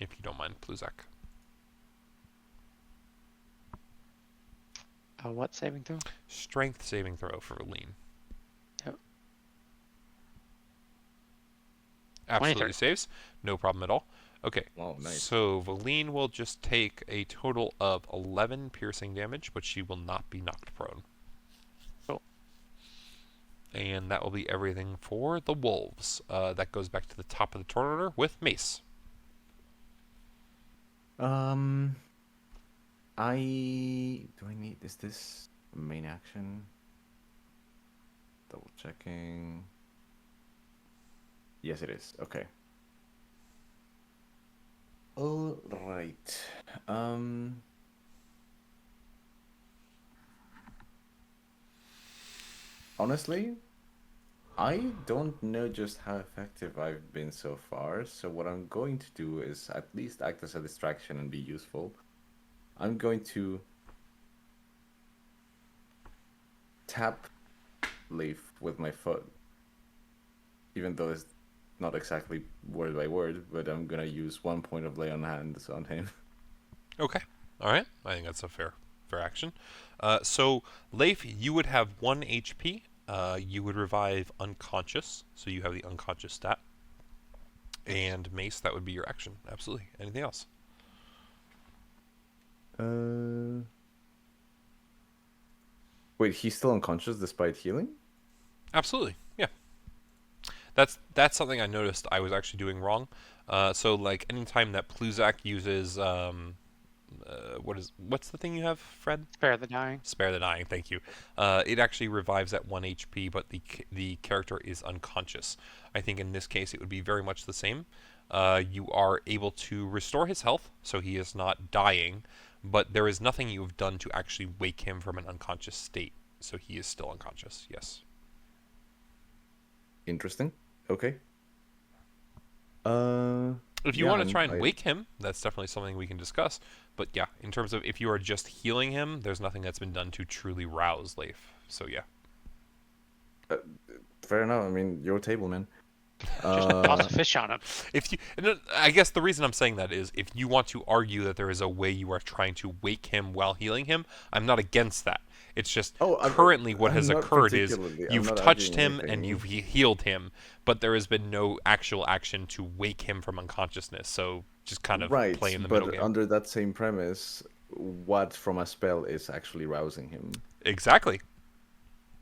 If you don't mind, Pluzak. What saving throw? Strength saving throw for Valine. Yep. Absolutely 23. saves. No problem at all. Okay. Oh, nice. So Valine will just take a total of 11 piercing damage, but she will not be knocked prone. Cool. And that will be everything for the wolves. That goes back to the top of the turn order with Mace. Is this main action? Double checking. Yes, it is. Okay. All right. Honestly, I don't know just how effective I've been so far, so what I'm going to do is at least act as a distraction and be useful. I'm going to tap Leaf with my foot, even though it's not exactly word by word, but I'm gonna use 1 point of lay on hands on him. Okay. All right. I think that's a fair action. So, Leif, you would have 1 HP. You would revive unconscious, so you have the unconscious stat. And Mace, that would be your action. Absolutely. Anything else? Wait, he's still unconscious despite healing? Absolutely. Yeah. That's something I noticed I was actually doing wrong. So, like, anytime that Pluzak uses... what's the thing you have, Fred? Spare the dying. Spare the dying, thank you. It actually revives at 1 HP, but the character is unconscious. I think in this case it would be very much the same. You are able to restore his health, so he is not dying, but there is nothing you have done to actually wake him from an unconscious state, so he is still unconscious, yes. Interesting. Okay. If you Yeah, want to try and I- wake him, that's definitely something we can discuss. But yeah, in terms of if you are just healing him, there's nothing that's been done to truly rouse Leif. So yeah. Fair enough. I mean, your table, man. Just toss a fish on him. If you, and I guess the reason I'm saying that is if you want to argue that there is a way you are trying to wake him while healing him, I'm not against that. It's just currently what has occurred is you've touched him and you've healed him, but there has been no actual action to wake him from unconsciousness. So just kind of right, play in the but middle game. under that same premise, what from a spell is actually rousing him? Exactly.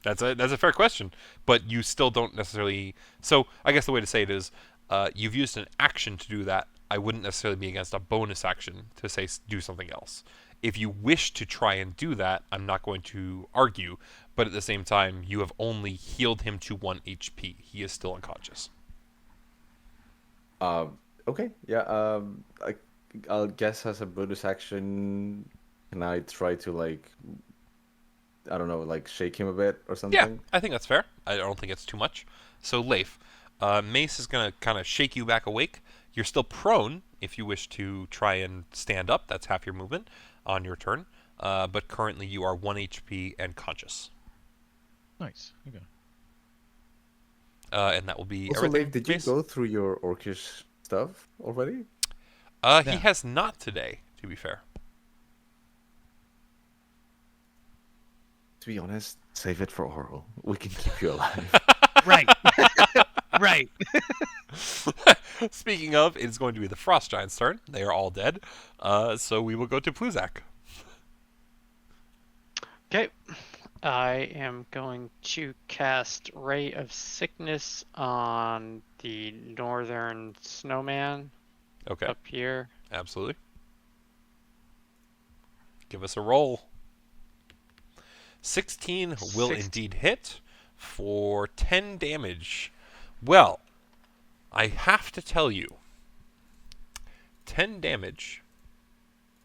That's a fair question, but you still don't necessarily. So I guess the way to say it is, you've used an action to do that. I wouldn't necessarily be against a bonus action to say do something else. If you wish to try and do that, I'm not going to argue, but at the same time, you have only healed him to 1 HP. He is still unconscious. Okay, yeah. I'll guess as a bonus action, can I try to like, I don't know, like shake him a bit or Yeah, something? I think that's fair. I don't think it's too much. So, Leif, Mace is going to kind of shake you back awake. You're still prone if you wish to try and stand up. That's half your movement on your turn. But currently you are 1 HP and conscious. Nice. Okay. And that will be Also, everything, Leif, did you Mace. go through your orcish stuff already? He Yeah. has not today, to be fair. To be honest, save it for Auril. We can keep you alive. Right. Right. Speaking of, it's going to be the Frost Giant's turn. They are all dead. So we will go to Pluzak. Okay. I am going to cast Ray of Sickness on the northern snowman Okay, up here. absolutely. Give us a roll. 16 will 16. indeed hit for 10 damage. Well, I have to tell you, 10 damage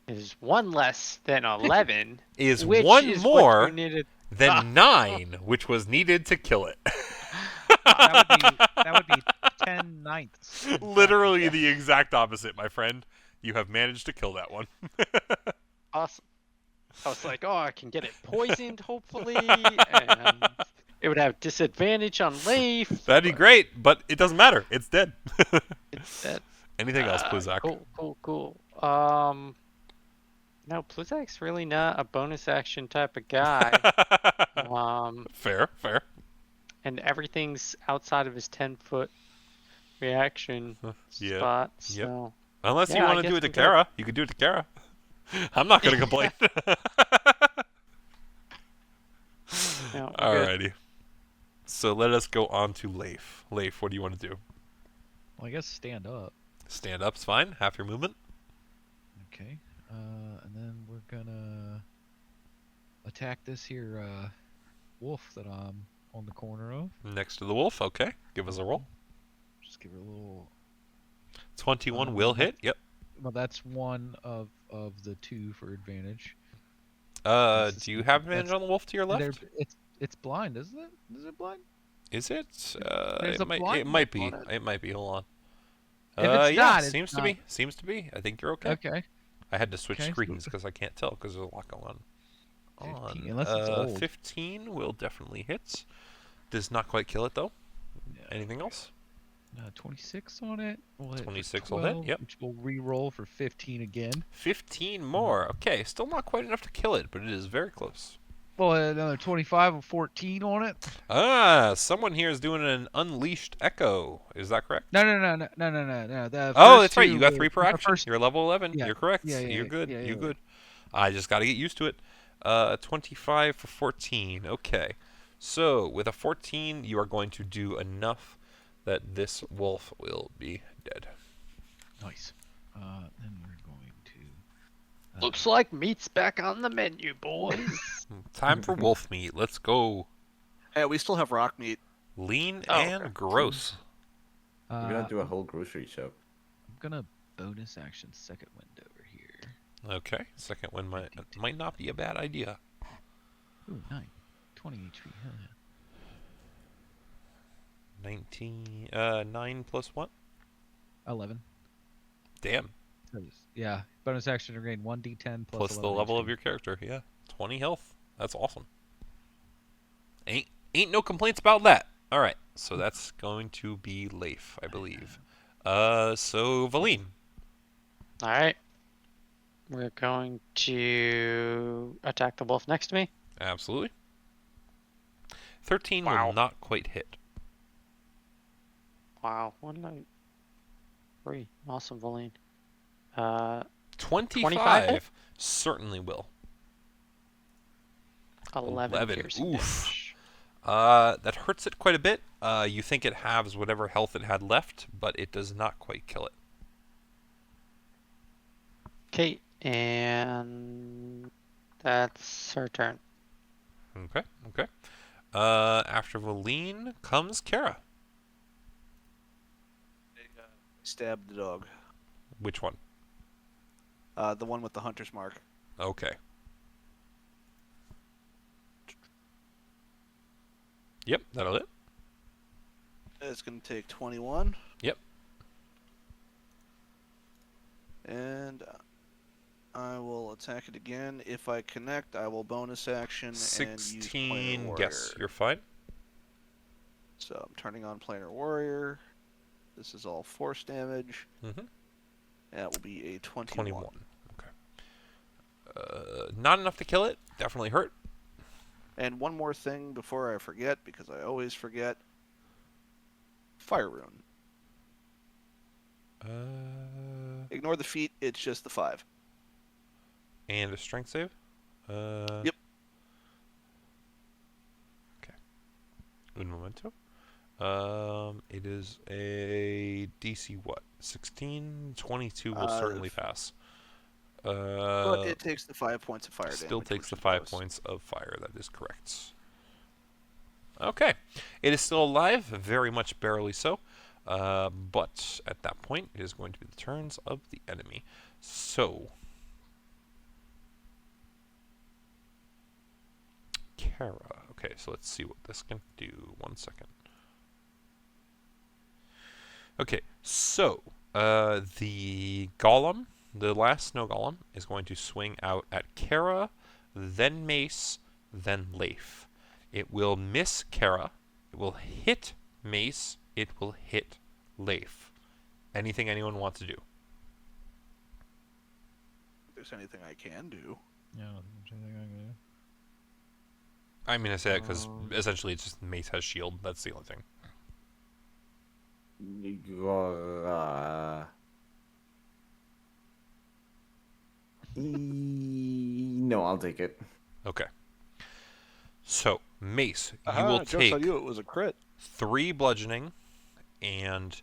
Is one less than 11, is which one is more what you needed. than 9, which was needed to kill it. That would be 10 ninths. in fact. Literally the exact opposite, my friend. You have managed to kill that one. Awesome. I was like, oh, I can get it poisoned, hopefully, and it would have disadvantage on Leif. That'd be great, but it doesn't matter. It's dead. It's dead. Anything else, Pluzak? Cool. No, Pluzak's really not a bonus action type of guy. Fair. And everything's outside of his 10-foot reaction Yeah. spot. Yep. So Unless you Yeah, I want to do guess it to I'm good. Kara. You could do it to Kara. I'm not going to complain. no, we're good. Alrighty. So let us go on to Leif. Leif, what do you want to do? Well, I guess stand up. Stand up's fine. Half your movement. Okay. And then we're gonna attack this here wolf that I'm on the corner of. Next to the wolf. Okay. Give us a roll. Just give her a little. 21 will hit. Yep. Well, that's one of the two for advantage. Do you have advantage on the wolf to your left? It's blind, isn't it? Is it blind? Is it? There's It a might. It blind might wolf be. on it. It might be. Hold on. If it's Yeah. not, it's Seems to not. be. Seems to be. I think you're okay. Okay. I had to switch Okay. screens because I can't tell because there's a lot going on. 15, unless it's old. 15 will definitely hit. Does not quite kill it though. Yeah. Anything else? 26 on it. We'll hit for 26 will hit, 12, yep. Which will re-roll for 15 again. 15 more. Okay, still not quite enough to kill it, but it is very close. Well, another 25 with 14 on it. Someone here is doing an unleashed echo. Is that correct? No. The Oh, first that's right. two You got were- 3 per the action. first- You're level 11. Yeah. You're correct. Yeah, You're good. yeah, You're yeah. good. I just got to get used to it. 25 for 14. Okay. So, with a 14, you are going to do enough that this wolf will be dead. Nice. Then we're going to. Looks like meat's back on the menu, boys. Time for wolf meat. Let's go. Hey, we still have rock meat. Lean Oh, and okay. gross. We're gonna do a whole grocery shop. I'm gonna bonus action second wind over here. Okay. Second one might not be a bad idea. Ooh, 9. 20 HP. Hell yeah. 9 plus what? 11. Damn. Yeah. Bonus action to gain 1d10 Plus the 11 level HP. of your character. Yeah. 20 health. That's awesome. Ain't no complaints about that. All right. So that's going to be Leif, I believe. So Valine. All right. We're going to attack the wolf next to me. Absolutely. 13 Wow. will not quite hit. Wow. What did I? 3. Awesome, Valine. 25 25? certainly will. 11 11. piercing Oof. damage. That hurts it quite a bit. You think it halves whatever health it had left, but it does not quite kill it. Okay, and that's her turn. Okay. After Valine comes Kara. stab the dog. Which one? The one with the hunter's mark. Okay. Yep, that'll hit. It's going to take 21. Yep. And I will attack it again. If I connect, I will bonus action and use Planar 16. Warrior. Yes, you're fine. So I'm turning on Planar Warrior. This is all force damage. Mm-hmm. That will be a 21. 21. Okay. Not enough to kill it. Definitely hurt. And one more thing before I forget, because I always forget. Fire Rune. Ignore the feat, it's just the 5. And a strength save? Yep. Okay. Un momento. It is a DC what? 16? 22 will certainly pass. But it takes the 5 points of fire damage. Still takes the which is 5 gross. points of fire. That is correct. Okay. It is still alive, very much barely so. But at that point, it is going to be the turns of the enemy. So, Kara. Okay, so let's see what this can do. 1 second. Okay, so the golem, the last snow golem, is going to swing out at Kara, then Mace, then Leif. It will miss Kara. It will hit Mace. It will hit Leif. Anything anyone wants to do? If there's anything I can do. Yeah, I don't think there's anything I can do. I'm going to say that because essentially it's just Mace has shield. That's the only thing. No, I'll take it. Okay. So, Mace, you Aha, will jokes on take you, it was a crit. 3 bludgeoning and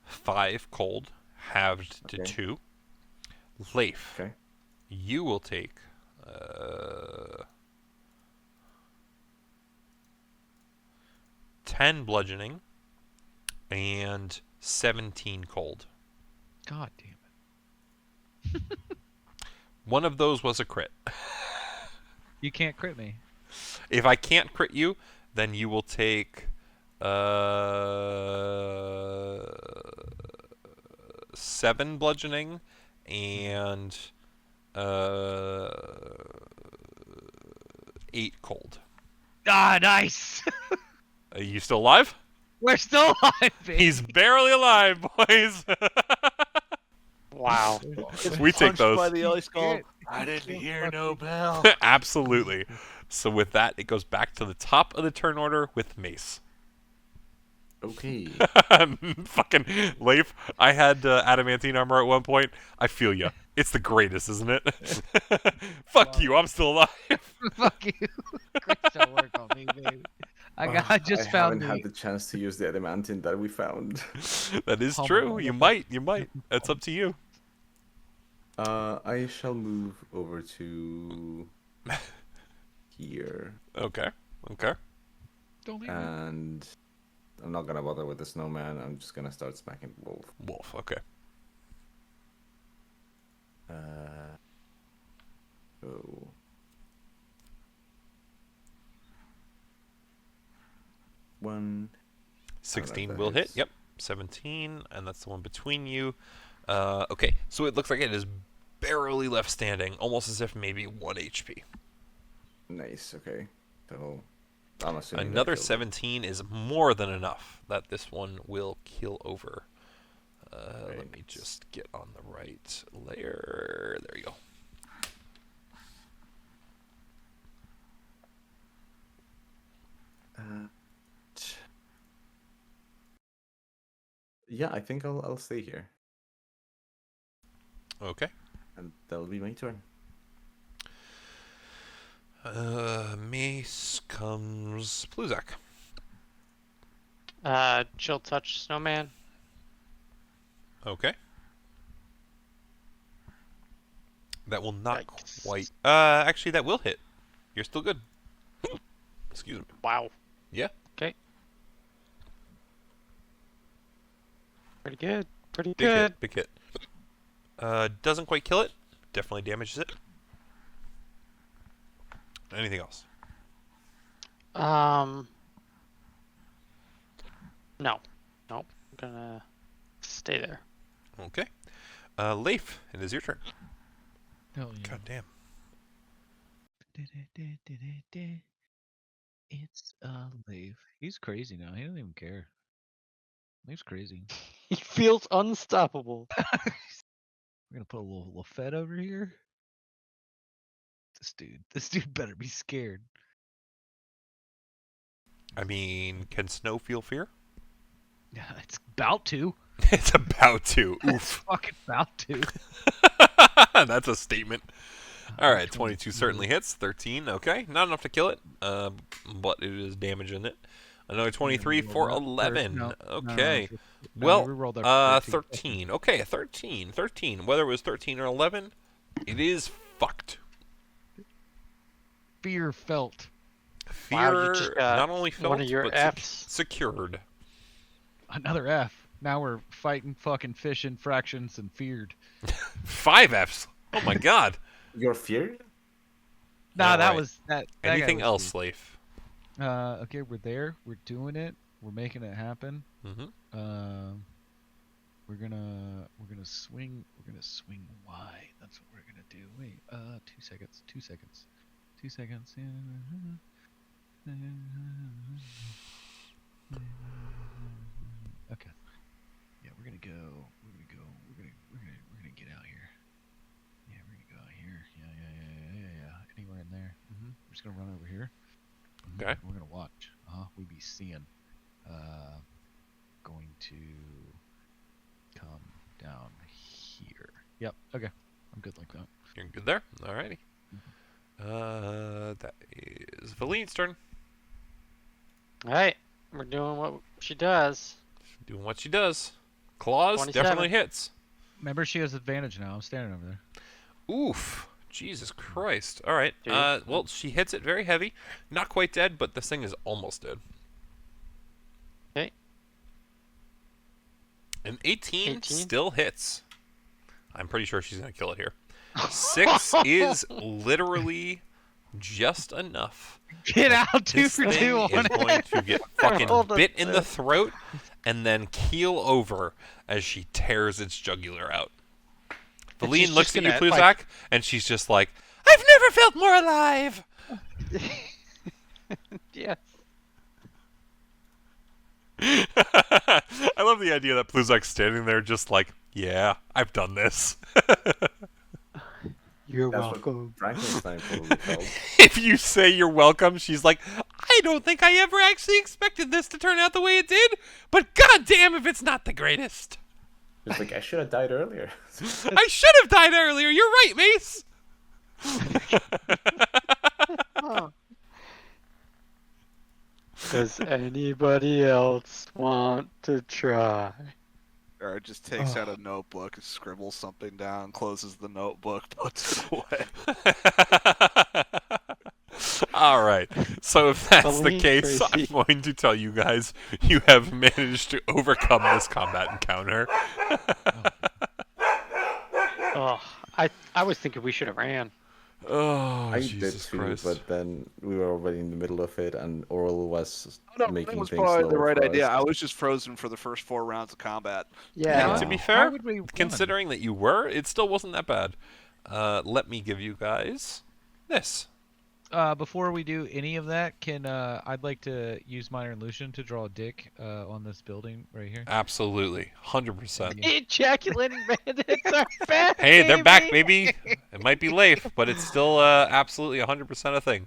5 cold, halved to Okay. 2. Leif, Okay. you will take 10 bludgeoning and 17 cold. God damn it. One of those was a crit. You can't crit me. If I can't crit you, then you will take 7 bludgeoning and 8 cold. Ah, nice. Are you still alive? We're still alive, baby. He's barely alive, boys. Wow. We take Punched by those. the ice golem. can't- I didn't can't hear fucking- no bell. Absolutely. So with that, it goes back to the top of the turn order with Mace. Okay. Fucking Leif, I had adamantine armor at one point. I feel you. It's the greatest, isn't it? Fuck you, I'm still alive. Fuck you. Crits don't work on me, baby. I just I found haven't had the chance to use the adamantine that we found. That is Oh, true. my You God. might. You might. That's up to you. I shall move over to here, Okay. Okay. Don't leave me. and I'm not gonna bother with the snowman. I'm just gonna start smacking the wolf. Wolf. Okay. So 1. 16 that will hit. hits. Yep. 17, and that's the one between you. Okay. So it looks like it is barely left standing, almost as if maybe 1 HP. Nice. Okay. So I'm assuming that Another kills it. 17 is more than enough that this one will kill over. Let me Right. just get on the right layer. There you go. Yeah, I think I'll stay here, Okay. and that'll be my turn. Mace comes Pluzak. Chill touch snowman. Okay. That will not Yikes. quite. Actually, that will hit. You're still good. Excuse me. Wow. Yeah. Okay. Pretty good. Pretty Big good. hit. Big hit. Doesn't quite kill it. Definitely damages it. Anything else? No. Nope. I'm gonna stay there. Okay. Leif, it is your turn. Hell yeah. God damn. It's Leif. He's crazy now. He doesn't even care. Leif's crazy. He feels unstoppable. We're gonna put a little Lafette over here. This dude better be scared. I mean, can snow feel fear? Yeah, it's about to. It's about to. It's Oof. fucking about to. That's a statement. All right, 22 certainly hits. 13, okay. Not enough to kill it, but it is damaging it. Another 23 for 11. Okay. Well, 13. Okay, a 13. 13. Whether it was 13 or 11, it is fucked. Fear felt. Wow, Fear you just got not only felt, one of your but Fs. secured. Another F. Now we're fighting fucking fish in fractions and feared. 5 Fs. Oh my god. You're feared? Nah, All that right. was that. Anything else, Leif? Okay, we're there. We're doing it. We're making it happen. Mm-hmm. We're gonna swing. We're gonna swing wide. That's what we're gonna do. Wait. 2 seconds. 2 seconds. 2 seconds. Okay. Yeah, we're gonna go. We're gonna get out here. Yeah, we're gonna go out here. Yeah. Anywhere in there. We're just gonna run over here. Okay. We're gonna watch. We be seeing. Going to come down here. Yep. Okay. I'm good like that. You're good there? Alrighty. That is Valine's turn. Alright, we're doing what she does. Doing what she does. Claws 27. definitely hits. Remember, she has advantage now. I'm standing over there. Oof. Jesus Christ. Alright. Dude. Well, she hits it very heavy. Not quite dead, but this thing is almost dead. Okay. An 18 18? still hits. I'm pretty sure she's going to kill it here. 6 is literally just enough. Get out, 2 This for thing 2 is on going it. to get fucking Hold on, bit in the sir. throat and then keel over as she tears its jugular out. And Valine she's looks just at you, gonna, Pluzak, like- and she's just like, I've never felt more alive! Yes. I love the idea that Pluzak's standing there just like, yeah, I've done this. You're That's welcome. what Frankenstein probably felt. If you say you're welcome, she's like, I don't think I ever actually expected this to turn out the way it did, but goddamn if it's not the greatest. It's like, I should have died earlier. I should have died earlier. You're right, Mace. Does anybody else want to try? Or just takes out a notebook, scribbles something down, closes the notebook, puts it away. All right. So if that's the Valine case, crazy. I'm going to tell you guys you have managed to overcome this combat encounter. Oh, I was thinking we should have ran. Oh, I Jesus did too, Christ. but then we were already in the middle of it, and Auril was No, that making was things probably the slower right for idea. us. I was just frozen for the first 4 rounds of combat. Yeah. And to be Wow. fair, Why would we run? considering that you were, it still wasn't that bad. Let me give you guys this. Before we do any of that, I'd like to use minor illusion to draw a dick on this building right here. Absolutely. 100%. Ejaculating bandits are back. Hey, they're back, baby. It might be Leif, but it's still absolutely 100% a thing.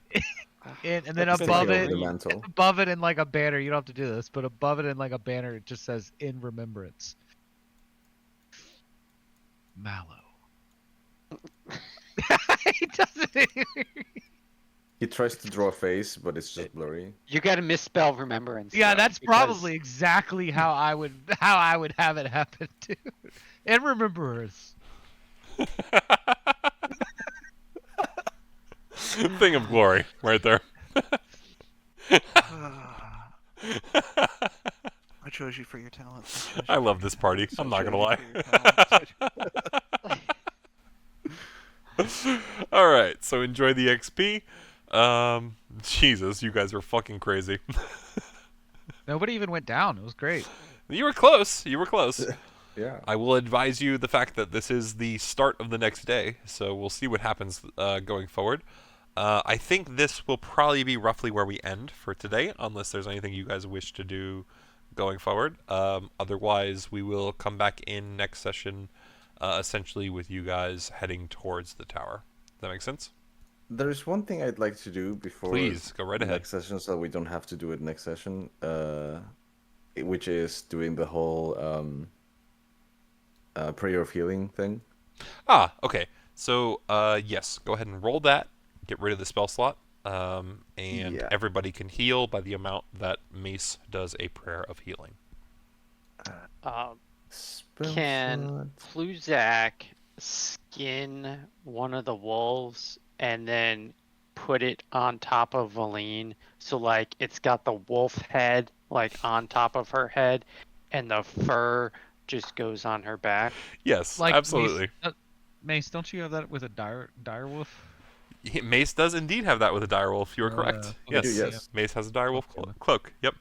And then Let's above take it, over the mantle. above it in like a banner, you don't have to do this, but above it in like a banner, it just says "in remembrance." Mallow. He doesn't. He tries to draw a face, but it's just blurry. You got to misspell remembrance. Yeah, though, that's because- probably exactly how I would have it happen too. And remembrance. Thing of glory, right there. I chose you for your talents. chose I you love for this your party. talents. I'm I not chose gonna you lie. for your talents. All right, so enjoy the XP. Jesus, you guys are fucking crazy. Nobody even went down. It was great. You were close. You were close. Yeah. I will advise you the fact that this is the start of the next day, so we'll see what happens going forward. I think this will probably be roughly where we end for today, unless there's anything you guys wish to do going forward. Otherwise, we will come back in next session, essentially with you guys heading towards the tower. Does that make sense? There's one thing I'd like to do before Please, go right ahead. next session, so we don't have to do it next session. Which is doing the whole prayer of healing thing. Ah, okay. So, yes, go ahead and roll that. Get rid of the spell slot. And Yeah. everybody can heal by the amount that Mace does a prayer of healing. Spell Can slot. Pluzak skin one of the wolves and then put it on top of Valine, so like it's got the wolf head like on top of her head, and the fur just goes on her back? Yes, Like absolutely. Mace, don't you have that with a dire wolf? Mace does indeed have that with a direwolf. You are correct. okay, Yes. yes. Mace has a direwolf Okay. cloak. Yep.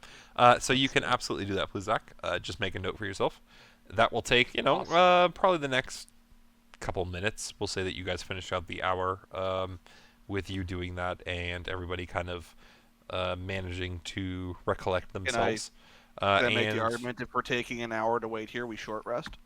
So you can absolutely do that, Pluzak. Just make a note for yourself. That will take, Awesome. probably the next couple minutes. We'll say that you guys finish out the hour with you doing that and everybody kind of managing to recollect themselves. Can I make the and- argument if we're taking an hour to wait here, we short rest?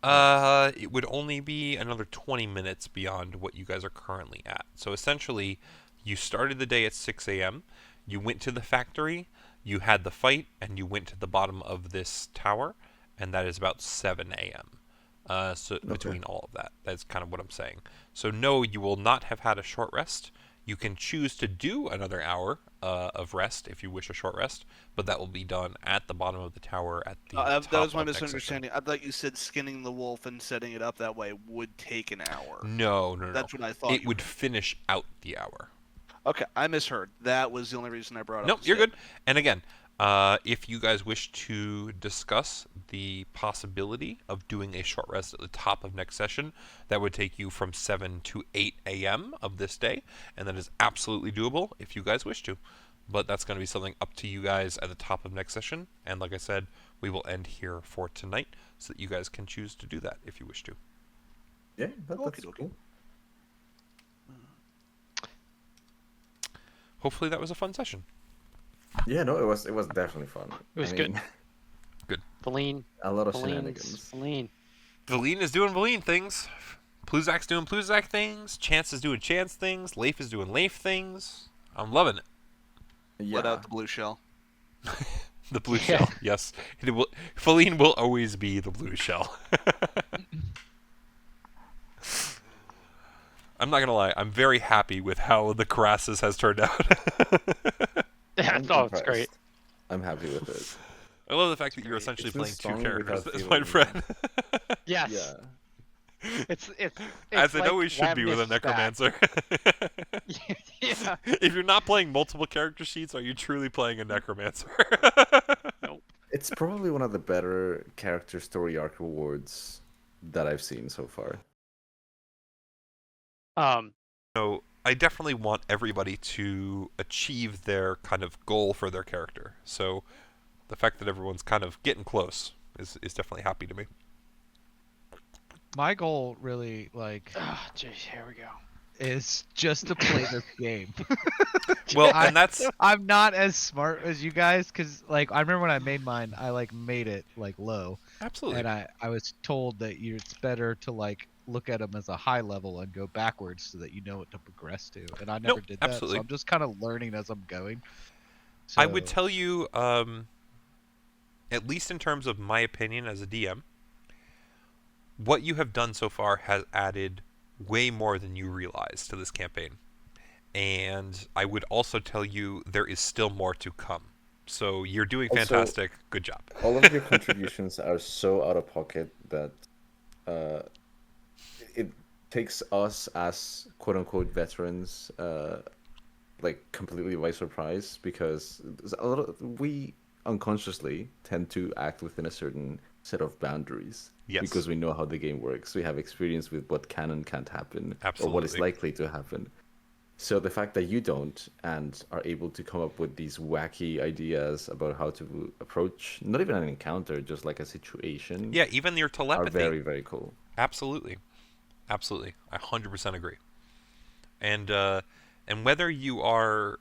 It would only be another 20 minutes beyond what you guys are currently at. So essentially, you started the day at 6 a.m., you went to the factory, you had the fight, and you went to the bottom of this tower, and that is about 7 a.m. So between all of that, that's kind of what I'm saying. So no, you will not have had a short rest. You can choose to do another hour of rest if you wish a short rest, but that will be done at the bottom of the tower at the top That was my of next session. misunderstanding. I thought you said skinning the wolf and setting it up that way would take an hour. No. That's what I thought. It would finish out the hour. Okay, I misheard. That was the only reason I brought up. Nope, the you're good. statement. And again, if you guys wish to discuss the possibility of doing a short rest at the top of next session, that would take you from 7 to 8 a.m. of this day, and that is absolutely doable if you guys wish to. But that's going to be something up to you guys at the top of next session, and like I said, we will end here for tonight, so that you guys can choose to do that if you wish to. Yeah, that's Okey-dokey. cool. Hopefully that was a fun session. Yeah, no, it was definitely fun. It was good. Valine, A lot of Valine's, shenanigans. Valine. Valine is doing Valine things. Pluzak's doing Pluzak things. Chance is doing Chance things. Leif is doing Leif things. I'm loving it. Yeah. Let out the blue shell. The blue Yeah. shell, yes. Valine will always be the blue shell. I'm not gonna lie. I'm very happy with how the Crassus has turned out. I I'm thought it's impressed. great. I'm happy with it. I love the fact that you're great. essentially It's been playing two strong characters without as my feeling- friend. Yes, Yeah. it's As it like always should be with a Ravnus back. necromancer. Yeah. If you're not playing multiple character sheets, are you truly playing a necromancer? Nope. It's probably one of the better character story arc rewards that I've seen so far. So I definitely want everybody to achieve their kind of goal for their character. So the fact that everyone's kind of getting close is definitely happy to me. My goal really Oh, jeez, here we go. is just to play this game. Well, I- and that's I'm not as smart as you guys, because I remember when I made mine, I made it low, absolutely. and I was told that it's better to look at them as a high level and go backwards so that you know what to progress to, and I never Nope, did that. absolutely. So I'm just kind of learning as I'm going. I would So- tell you, at least in terms of my opinion as a DM, what you have done so far has added way more than you realize to this campaign. And I would also tell you there is still more to come. So you're doing Also- fantastic. Good job. All of your contributions are so out of pocket that it takes us as quote unquote veterans completely by surprise, because a lot of, we unconsciously tend to act within a certain set of boundaries. Yes. Because we know how the game works. We have experience with what can and can't happen, or what is Absolutely. likely to happen. So the fact that you don't and are able to come up with these wacky ideas about how to approach not even an encounter, just like a situation, Yeah, even your are telepathy. very, very cool. Absolutely. Absolutely. I 100% agree. And whether you are,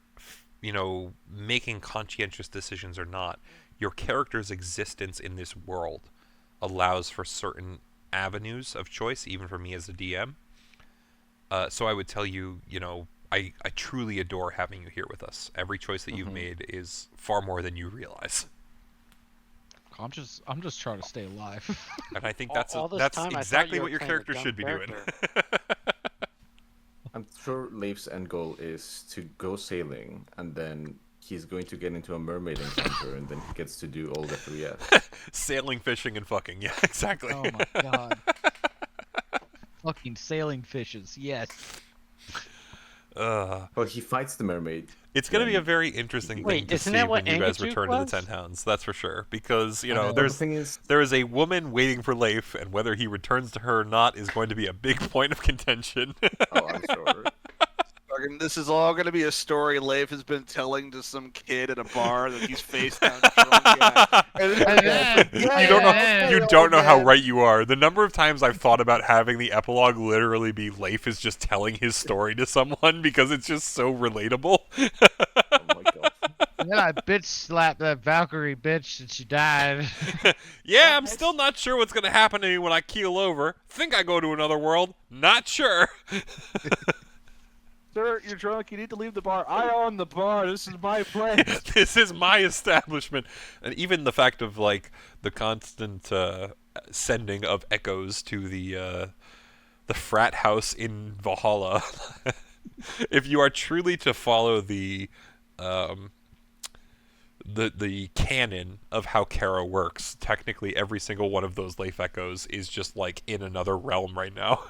making conscientious decisions or not, your character's existence in this world allows for certain avenues of choice, even for me as a DM. So I would tell you, I truly adore having you here with us. Every choice that you've made is far more than you realize. I'm just trying to stay alive. And I think All this that's time, I thought exactly you what were your playing a character dumb should be doing. character. I'm sure Leif's end goal is to go sailing, and then he's going to get into a mermaid encounter, and then he gets to do all the 3Fs. Sailing, fishing, and fucking. Yeah, exactly. Oh my god. Fucking sailing fishes, yes. Well, he fights the mermaid. It's going to be a then- very interesting Wait, thing to isn't see that when what you guys Angajuk return to the was? Ten Hounds. That's for sure. Because, know. Well, the thing is, there is a woman waiting for Leif, and whether he returns to her or not is going to be a big point of contention. oh, I'm sure. Fucking, this is all gonna be a story Leif has been telling to some kid at a bar that he's face down drunk at. And then, You don't know how right you are. The number of times I've thought about having the epilogue literally be Leif is just telling his story to someone because it's just so relatable. Oh my god. And then I bitch slapped that Valkyrie bitch and she died. Yeah, I'm still not sure what's going to happen to me when I keel over. Think I go to another world. Not sure. Sir, you're drunk. You need to leave the bar. I own the bar. This is my place. This is my establishment. And even the fact of, like, the constant sending of echoes to the frat house in Valhalla. If you are truly to follow the canon of how Kara works, technically every single one of those Leif echoes is just like in another realm right now.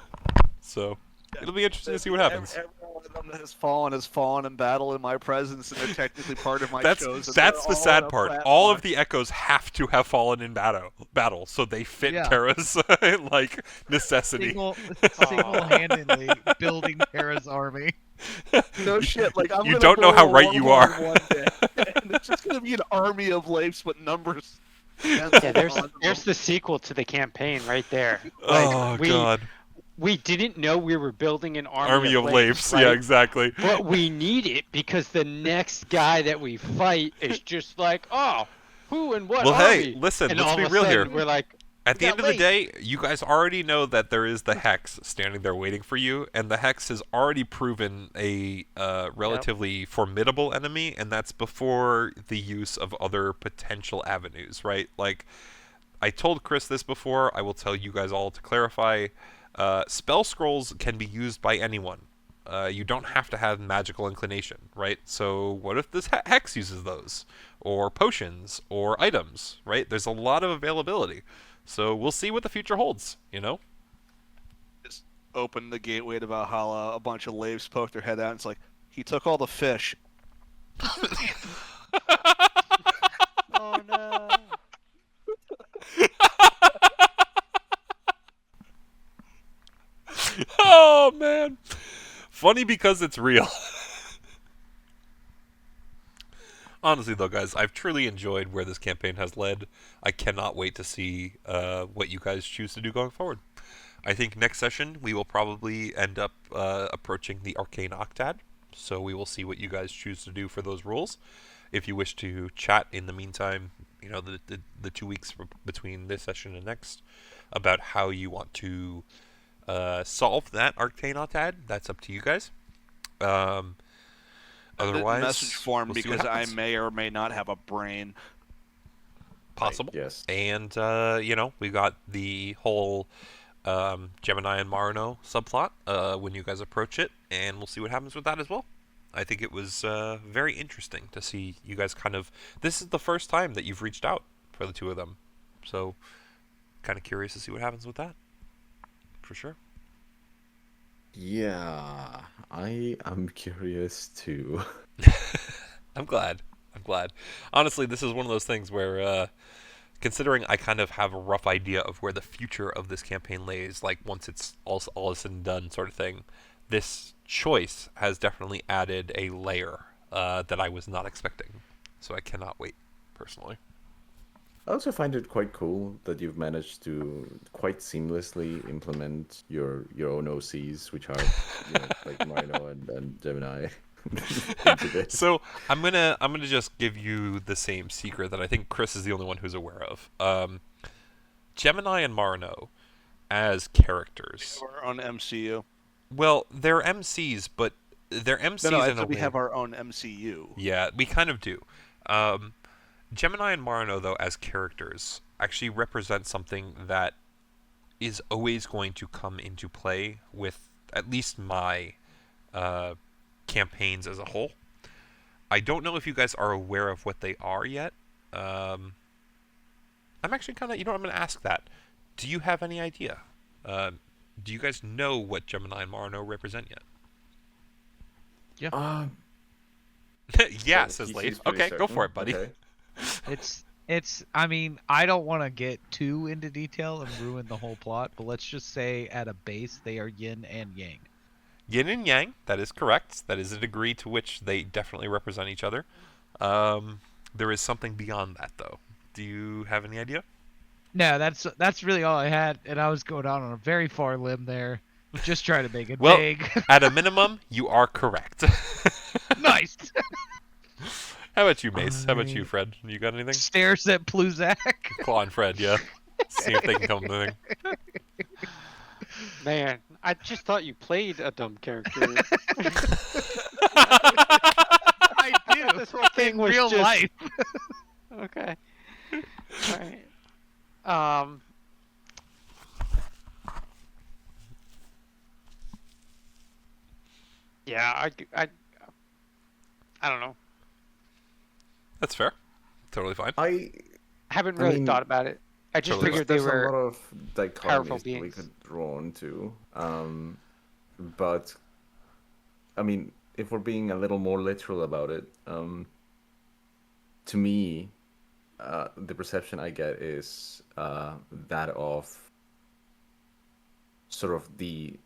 So it'll be interesting to see what happens. Every one of them that has fallen in battle in my presence, and they're technically part of my That's chosen. that's They're the all sad in a part. flat All bar. of the echoes have to have fallen in battle, so they fit Yeah. Kara's like necessity. Single-handedly building Kara's army. No shit. Like I'm You gonna don't know blow how a right you wormhole are. one day, and it's just gonna be an army of Leifs with numbers. Yeah, there's the sequel to the campaign right there. Oh we, god. We didn't know we were building an Army of Leifs. right? Yeah, exactly. But we need it because the next guy that we fight is just like, oh, who and what Well, army? hey, listen, and let's all be of a real sudden here. We're like, At the got end of the Leif. day, you guys already know that there is the Hex standing there waiting for you, and the Hex has already proven a relatively formidable enemy, and that's before the use of other potential avenues, right? Like, I told Chris this before, I will tell you guys all to clarify. Spell scrolls can be used by anyone. You don't have to have magical inclination, right? So what if this Hex uses those? Or potions, or items, right? There's a lot of availability. So we'll see what the future holds, Just open the gateway to Valhalla. A bunch of Leifs poke their head out. And it's like he took all the fish. oh no. Oh, man. Funny because it's real. Honestly, though, guys, I've truly enjoyed where this campaign has led. I cannot wait to see what you guys choose to do going forward. I think next session we will probably end up approaching the Arcane Octad, so we will see what you guys choose to do for those rules. If you wish to chat in the meantime, the 2 weeks between this session and next, about how you want to solve that Arcane Octad, that's up to you guys. Otherwise, Message form we'll see what because I happens. may or may not have a brain. Possible. Yes. And, we got the whole Gemini and Marino subplot when you guys approach it, and we'll see what happens with that as well. I think it was very interesting to see you guys kind of... This is the first time that you've reached out for the two of them. So, kind of curious to see what happens with that. For sure. Yeah, I am curious too. I'm glad. glad. Honestly, this is one of those things where, considering I kind of have a rough idea of where the future of this campaign lays, like once it's all is said and done, sort of thing, this choice has definitely added a layer that I was not expecting. So I cannot wait, personally. I also find it quite cool that you've managed to quite seamlessly implement your own OCs, which are like Marino and Gemini, into this. So I'm gonna just give you the same secret that I think Chris is the only one who's aware of. Gemini and Marino as characters. Our own MCU. Well, they're MCs, but they're MCs No, I in a said we way. have our own MCU. Yeah, we kind of do. Gemini and Marino, though, as characters, actually represent something that is always going to come into play with at least my campaigns as a whole. I don't know if you guys are aware of what they are yet. I'm actually kind of, I'm going to ask that. Do you have any idea? Do you guys know what Gemini and Marino represent yet? Yeah, says He Leif. seems pretty Okay, go for certain. it, buddy. Okay. It's I mean, I don't want to get too into detail and ruin the whole plot, but let's just say at a base they are yin and yang. Yin and Yang, that is correct. That is a degree to which they definitely represent each other. There is something beyond that, though. Do you have any idea? No, that's really all I had, and I was going out on a very far limb there, just trying to make it Well, big. at a minimum, you are correct. Nice. How about you, Mace? How about you, Fred? You got anything? Stares at Pluzak. Claw and Fred, yeah. See if they can come up with anything. Man, I just thought you played a dumb character. I do. This whole thing In was real just- life. Okay. All right. Yeah, I don't know. That's fair. Totally fine. I Haven't really mean, thought about it. I just totally. figured they there's a lot were. of powerful dichotomies that we beings. could draw into. But I mean, if we're being a little more literal about it, to me, the perception I get is that of sort of the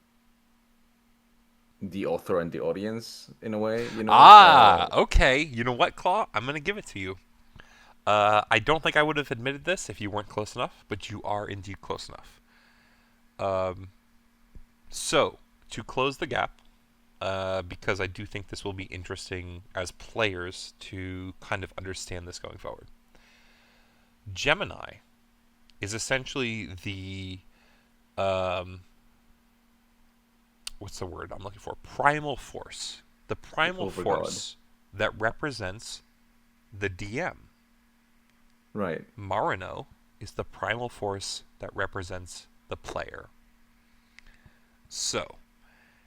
author and the audience in a way, Okay. You know what, Claw? I'm going to give it to you. I don't think I would have admitted this if you weren't close enough, but you are indeed close enough. So, to close the gap, because I do think this will be interesting as players to kind of understand this going forward. Gemini is essentially the what's the word I'm looking for? Primal force. The primal Overgod. force that represents the DM. Right. Marino is the primal force that represents the player. So,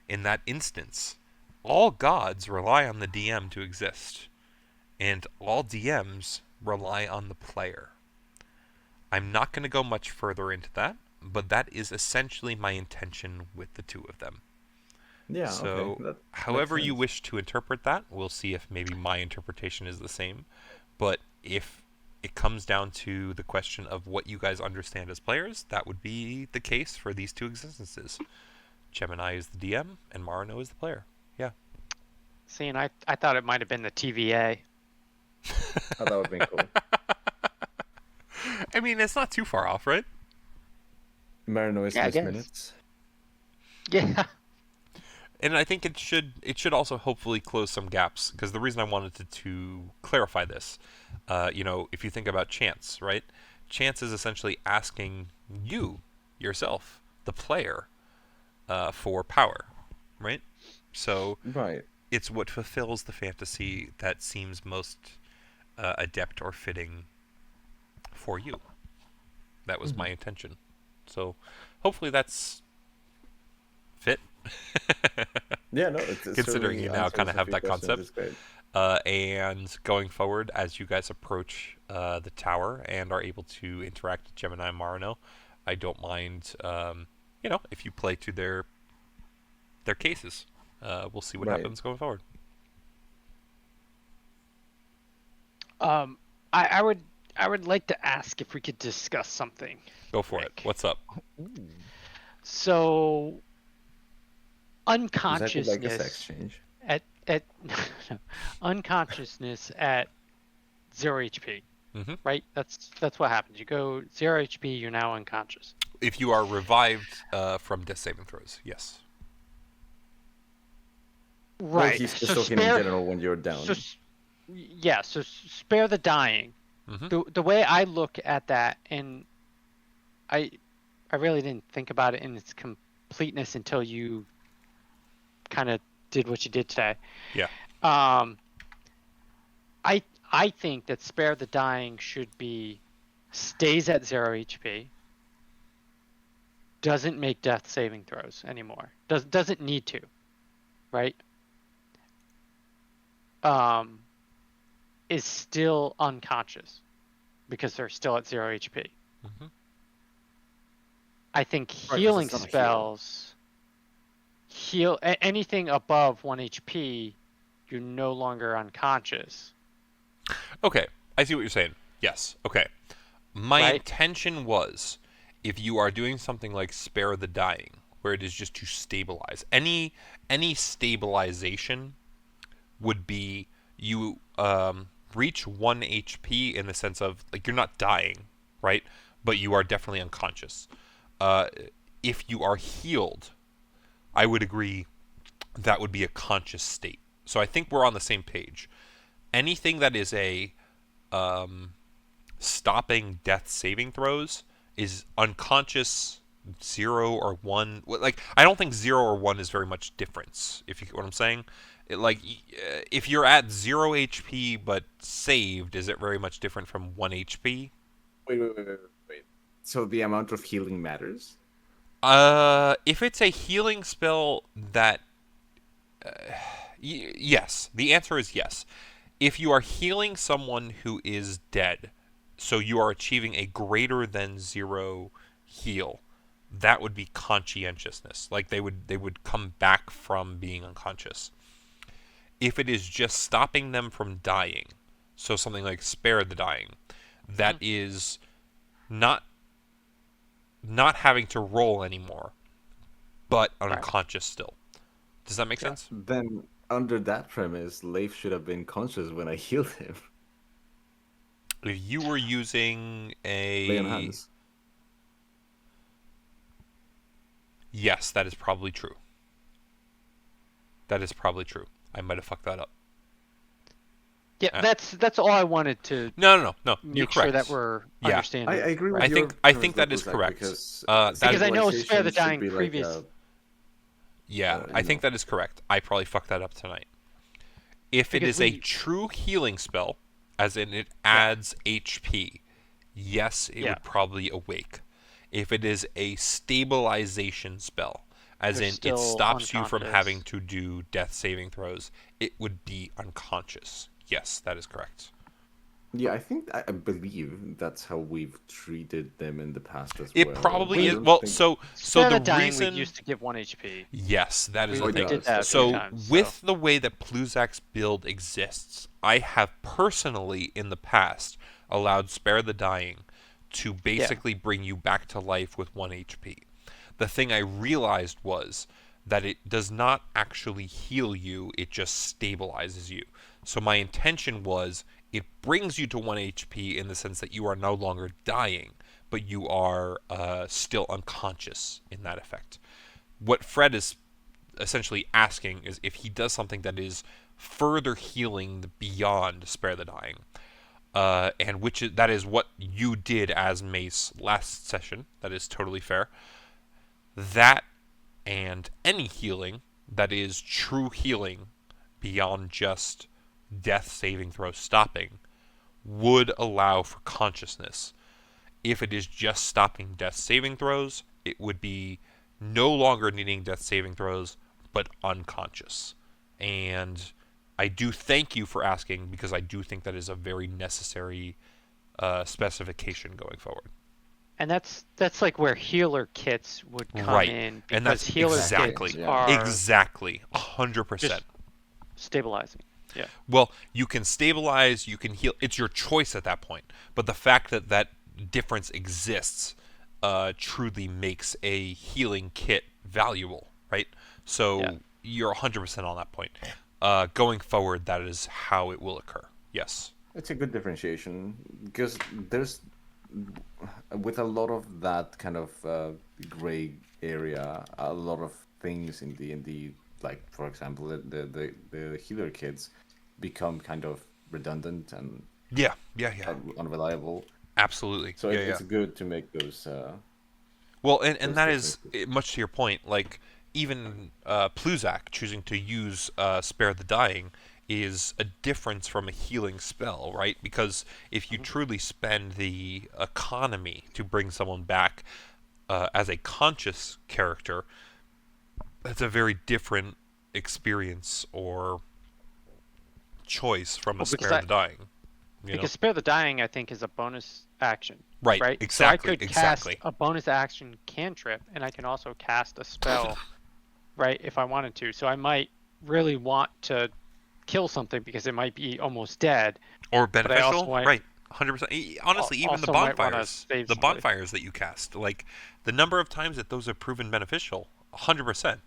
in that instance, all gods rely on the DM to exist, and all DMs rely on the player. I'm not going to go much further into that, but that is essentially my intention with the two of them. Yeah. So, okay. That however makes you sense. wish to interpret that, we'll see if maybe my interpretation is the same. But if it comes down to the question of what you guys understand as players, that would be the case for these two existences. Gemini is the DM, and Marino is the player. Yeah. See, and I thought it might have been the TVA. Oh, that would be cool. I mean, it's not too far off, right? Marino is Yeah, I less guess. minutes. Yeah. And I think it should also hopefully close some gaps, because the reason I wanted to clarify this, if you think about chance, right? Chance is essentially asking you, yourself, the player, for power, right? So Right. it's what fulfills the fantasy that seems most adept or fitting for you. That was my intention. So hopefully that's fit. Yeah, no, it's Considering certainly you now answers kind of a have few that questions, concept. it's great. And going forward, as you guys approach the tower and are able to interact with Gemini and Marino, I don't mind, if you play to their cases. We'll see what Right. happens going forward. Um, I would like to ask if we could discuss something. Go for it. Rick. What's up? So Exactly like a sex unconsciousness change. at unconsciousness at 0 HP, Mhm. right? That's what happens. You go 0 HP, you're now unconscious. If you are revived from death saving throws, yes. Well, Right. he's just So talking in spare. general when you're down. So yeah. So spare the dying. Mhm. The way I look at that, and I really didn't think about it in its completeness until you kind of did what you did today. Yeah. Um, I think that spare the dying should be stays at 0 HP, doesn't make death saving throws anymore. Doesn't need to, right? Is still unconscious because they're still at 0 HP. Mhm. I think 'cause healing it's not a heal. spells anything above 1 HP, you're no longer unconscious. Okay, I see what you're saying. Yes. Okay. My Right. intention was, if you are doing something like spare the dying, where it is just to stabilize, any stabilization would be you reach 1 HP in the sense of like you're not dying, right? But you are definitely unconscious. If you are healed, I would agree that would be a conscious state. So I think we're on the same page. Anything that is a stopping death saving throws is unconscious 0 or 1. Like I don't think 0 or 1 is very much difference, if you get what I'm saying. If you're at 0 HP but saved, is it very much different from 1 HP? Wait. So the amount of healing matters? If it's a healing spell that yes, the answer is yes. If you are healing someone who is dead, so you are achieving a greater than 0 heal, that would be conscientiousness. Like they would come back from being unconscious. If it is just stopping them from dying, so something like spare the dying, that is not having to roll anymore, but unconscious still. Does that make sense? Then, under that premise, Leif should have been conscious when I healed him. If you were using Lay on a hands. yes, that is probably true. That is probably true. I might have fucked that up. Yeah, that's all I wanted to No. You're make sure correct. that we're Yeah. understanding. I agree with I your think premise, that is Zach, correct. Because, Because I know spare the civilization should dying be like previous. Yeah, I think that is correct. I probably fucked that up tonight. If it Because is a we- true healing spell, as in it adds HP, yes, it Yeah. would probably awake. If it is a stabilization spell, as They're in it still stops you from unconscious. having to do death saving throws, it would be unconscious. Yes, that is correct. Yeah, I believe that's how we've treated them in the past as It well. probably I is. don't Well, think- so Spare the the dying reason we used to give 1 HP. yes, that is We the thing. did that a few So times, with the way that Pluzak's build exists, I have personally in the past allowed Spare the Dying to basically bring you back to life with 1 HP. The thing I realized was that it does not actually heal you, it just stabilizes you. So my intention was it brings you to 1 HP in the sense that you are no longer dying, but you are still unconscious in that effect. What Fred is essentially asking is if he does something that is further healing beyond Spare the Dying, and that is what you did as Mace last session. That is totally fair. That and any healing that is true healing beyond just death saving throw stopping would allow for consciousness. If it is just stopping death saving throws, it would be no longer needing death saving throws, but unconscious. And I do thank you for asking, because I do think that is a very necessary specification going forward. And that's like where healer kits would come Right. in, because And that's healer exactly, kits are exactly, 100%. stabilizing. Yeah. Well, you can stabilize, you can heal. It's your choice at that point. But the fact that that difference exists truly makes a healing kit valuable, right? So Yeah. you're 100% on that point. Going forward, that is how it will occur. Yes. It's a good differentiation because there's with a lot of that kind of gray area, a lot of things in D&D, like for example, the healer kits become kind of redundant and Yeah, yeah, yeah. unreliable. Absolutely. So yeah, it's good to make those. Well, and Those that is differences. much to your point. Like even Pluzak choosing to use Spare the Dying is a difference from a healing spell, right? Because if you truly spend the economy to bring someone back as a conscious character, that's a very different experience or choice from a Well, Spare the Dying. You know? because Spare the Dying, I think, is a bonus action. Right. Right. Exactly. So I could exactly. cast a bonus action cantrip, and I can also cast a spell, right, if I wanted to. So I might really want to kill something because it might be almost dead. Or But I also beneficial, might, right? 100%. Honestly, even the also might want to bonfires, save the somebody. bonfires that you cast, like the number of times that those have proven beneficial, 100%.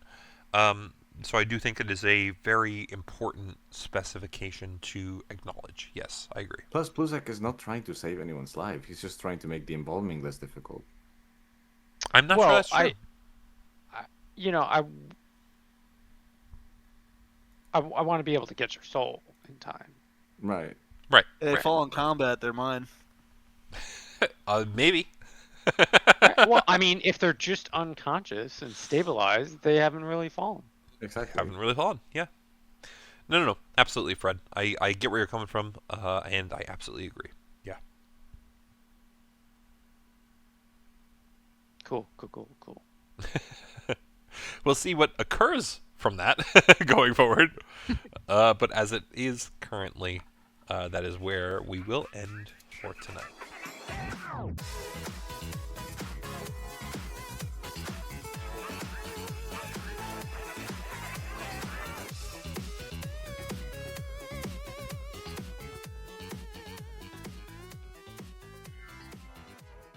So I do think it is a very important specification to acknowledge. Yes, I agree. Plus, Pluzak is not trying to save anyone's life. He's just trying to make the embalming less difficult. I'm not sure Well, that's true. you know, I want to be able to get your soul in time. Right. Right. They right. fall in combat, they're mine. Maybe. Well, I mean, if they're just unconscious and stabilized, they haven't really fallen. Exactly. Haven't really fallen. Yeah. No. Absolutely, Fred. I get where you're coming from, and I absolutely agree. Yeah. Cool. We'll see what occurs from that going forward. But as it is currently, that is where we will end for tonight.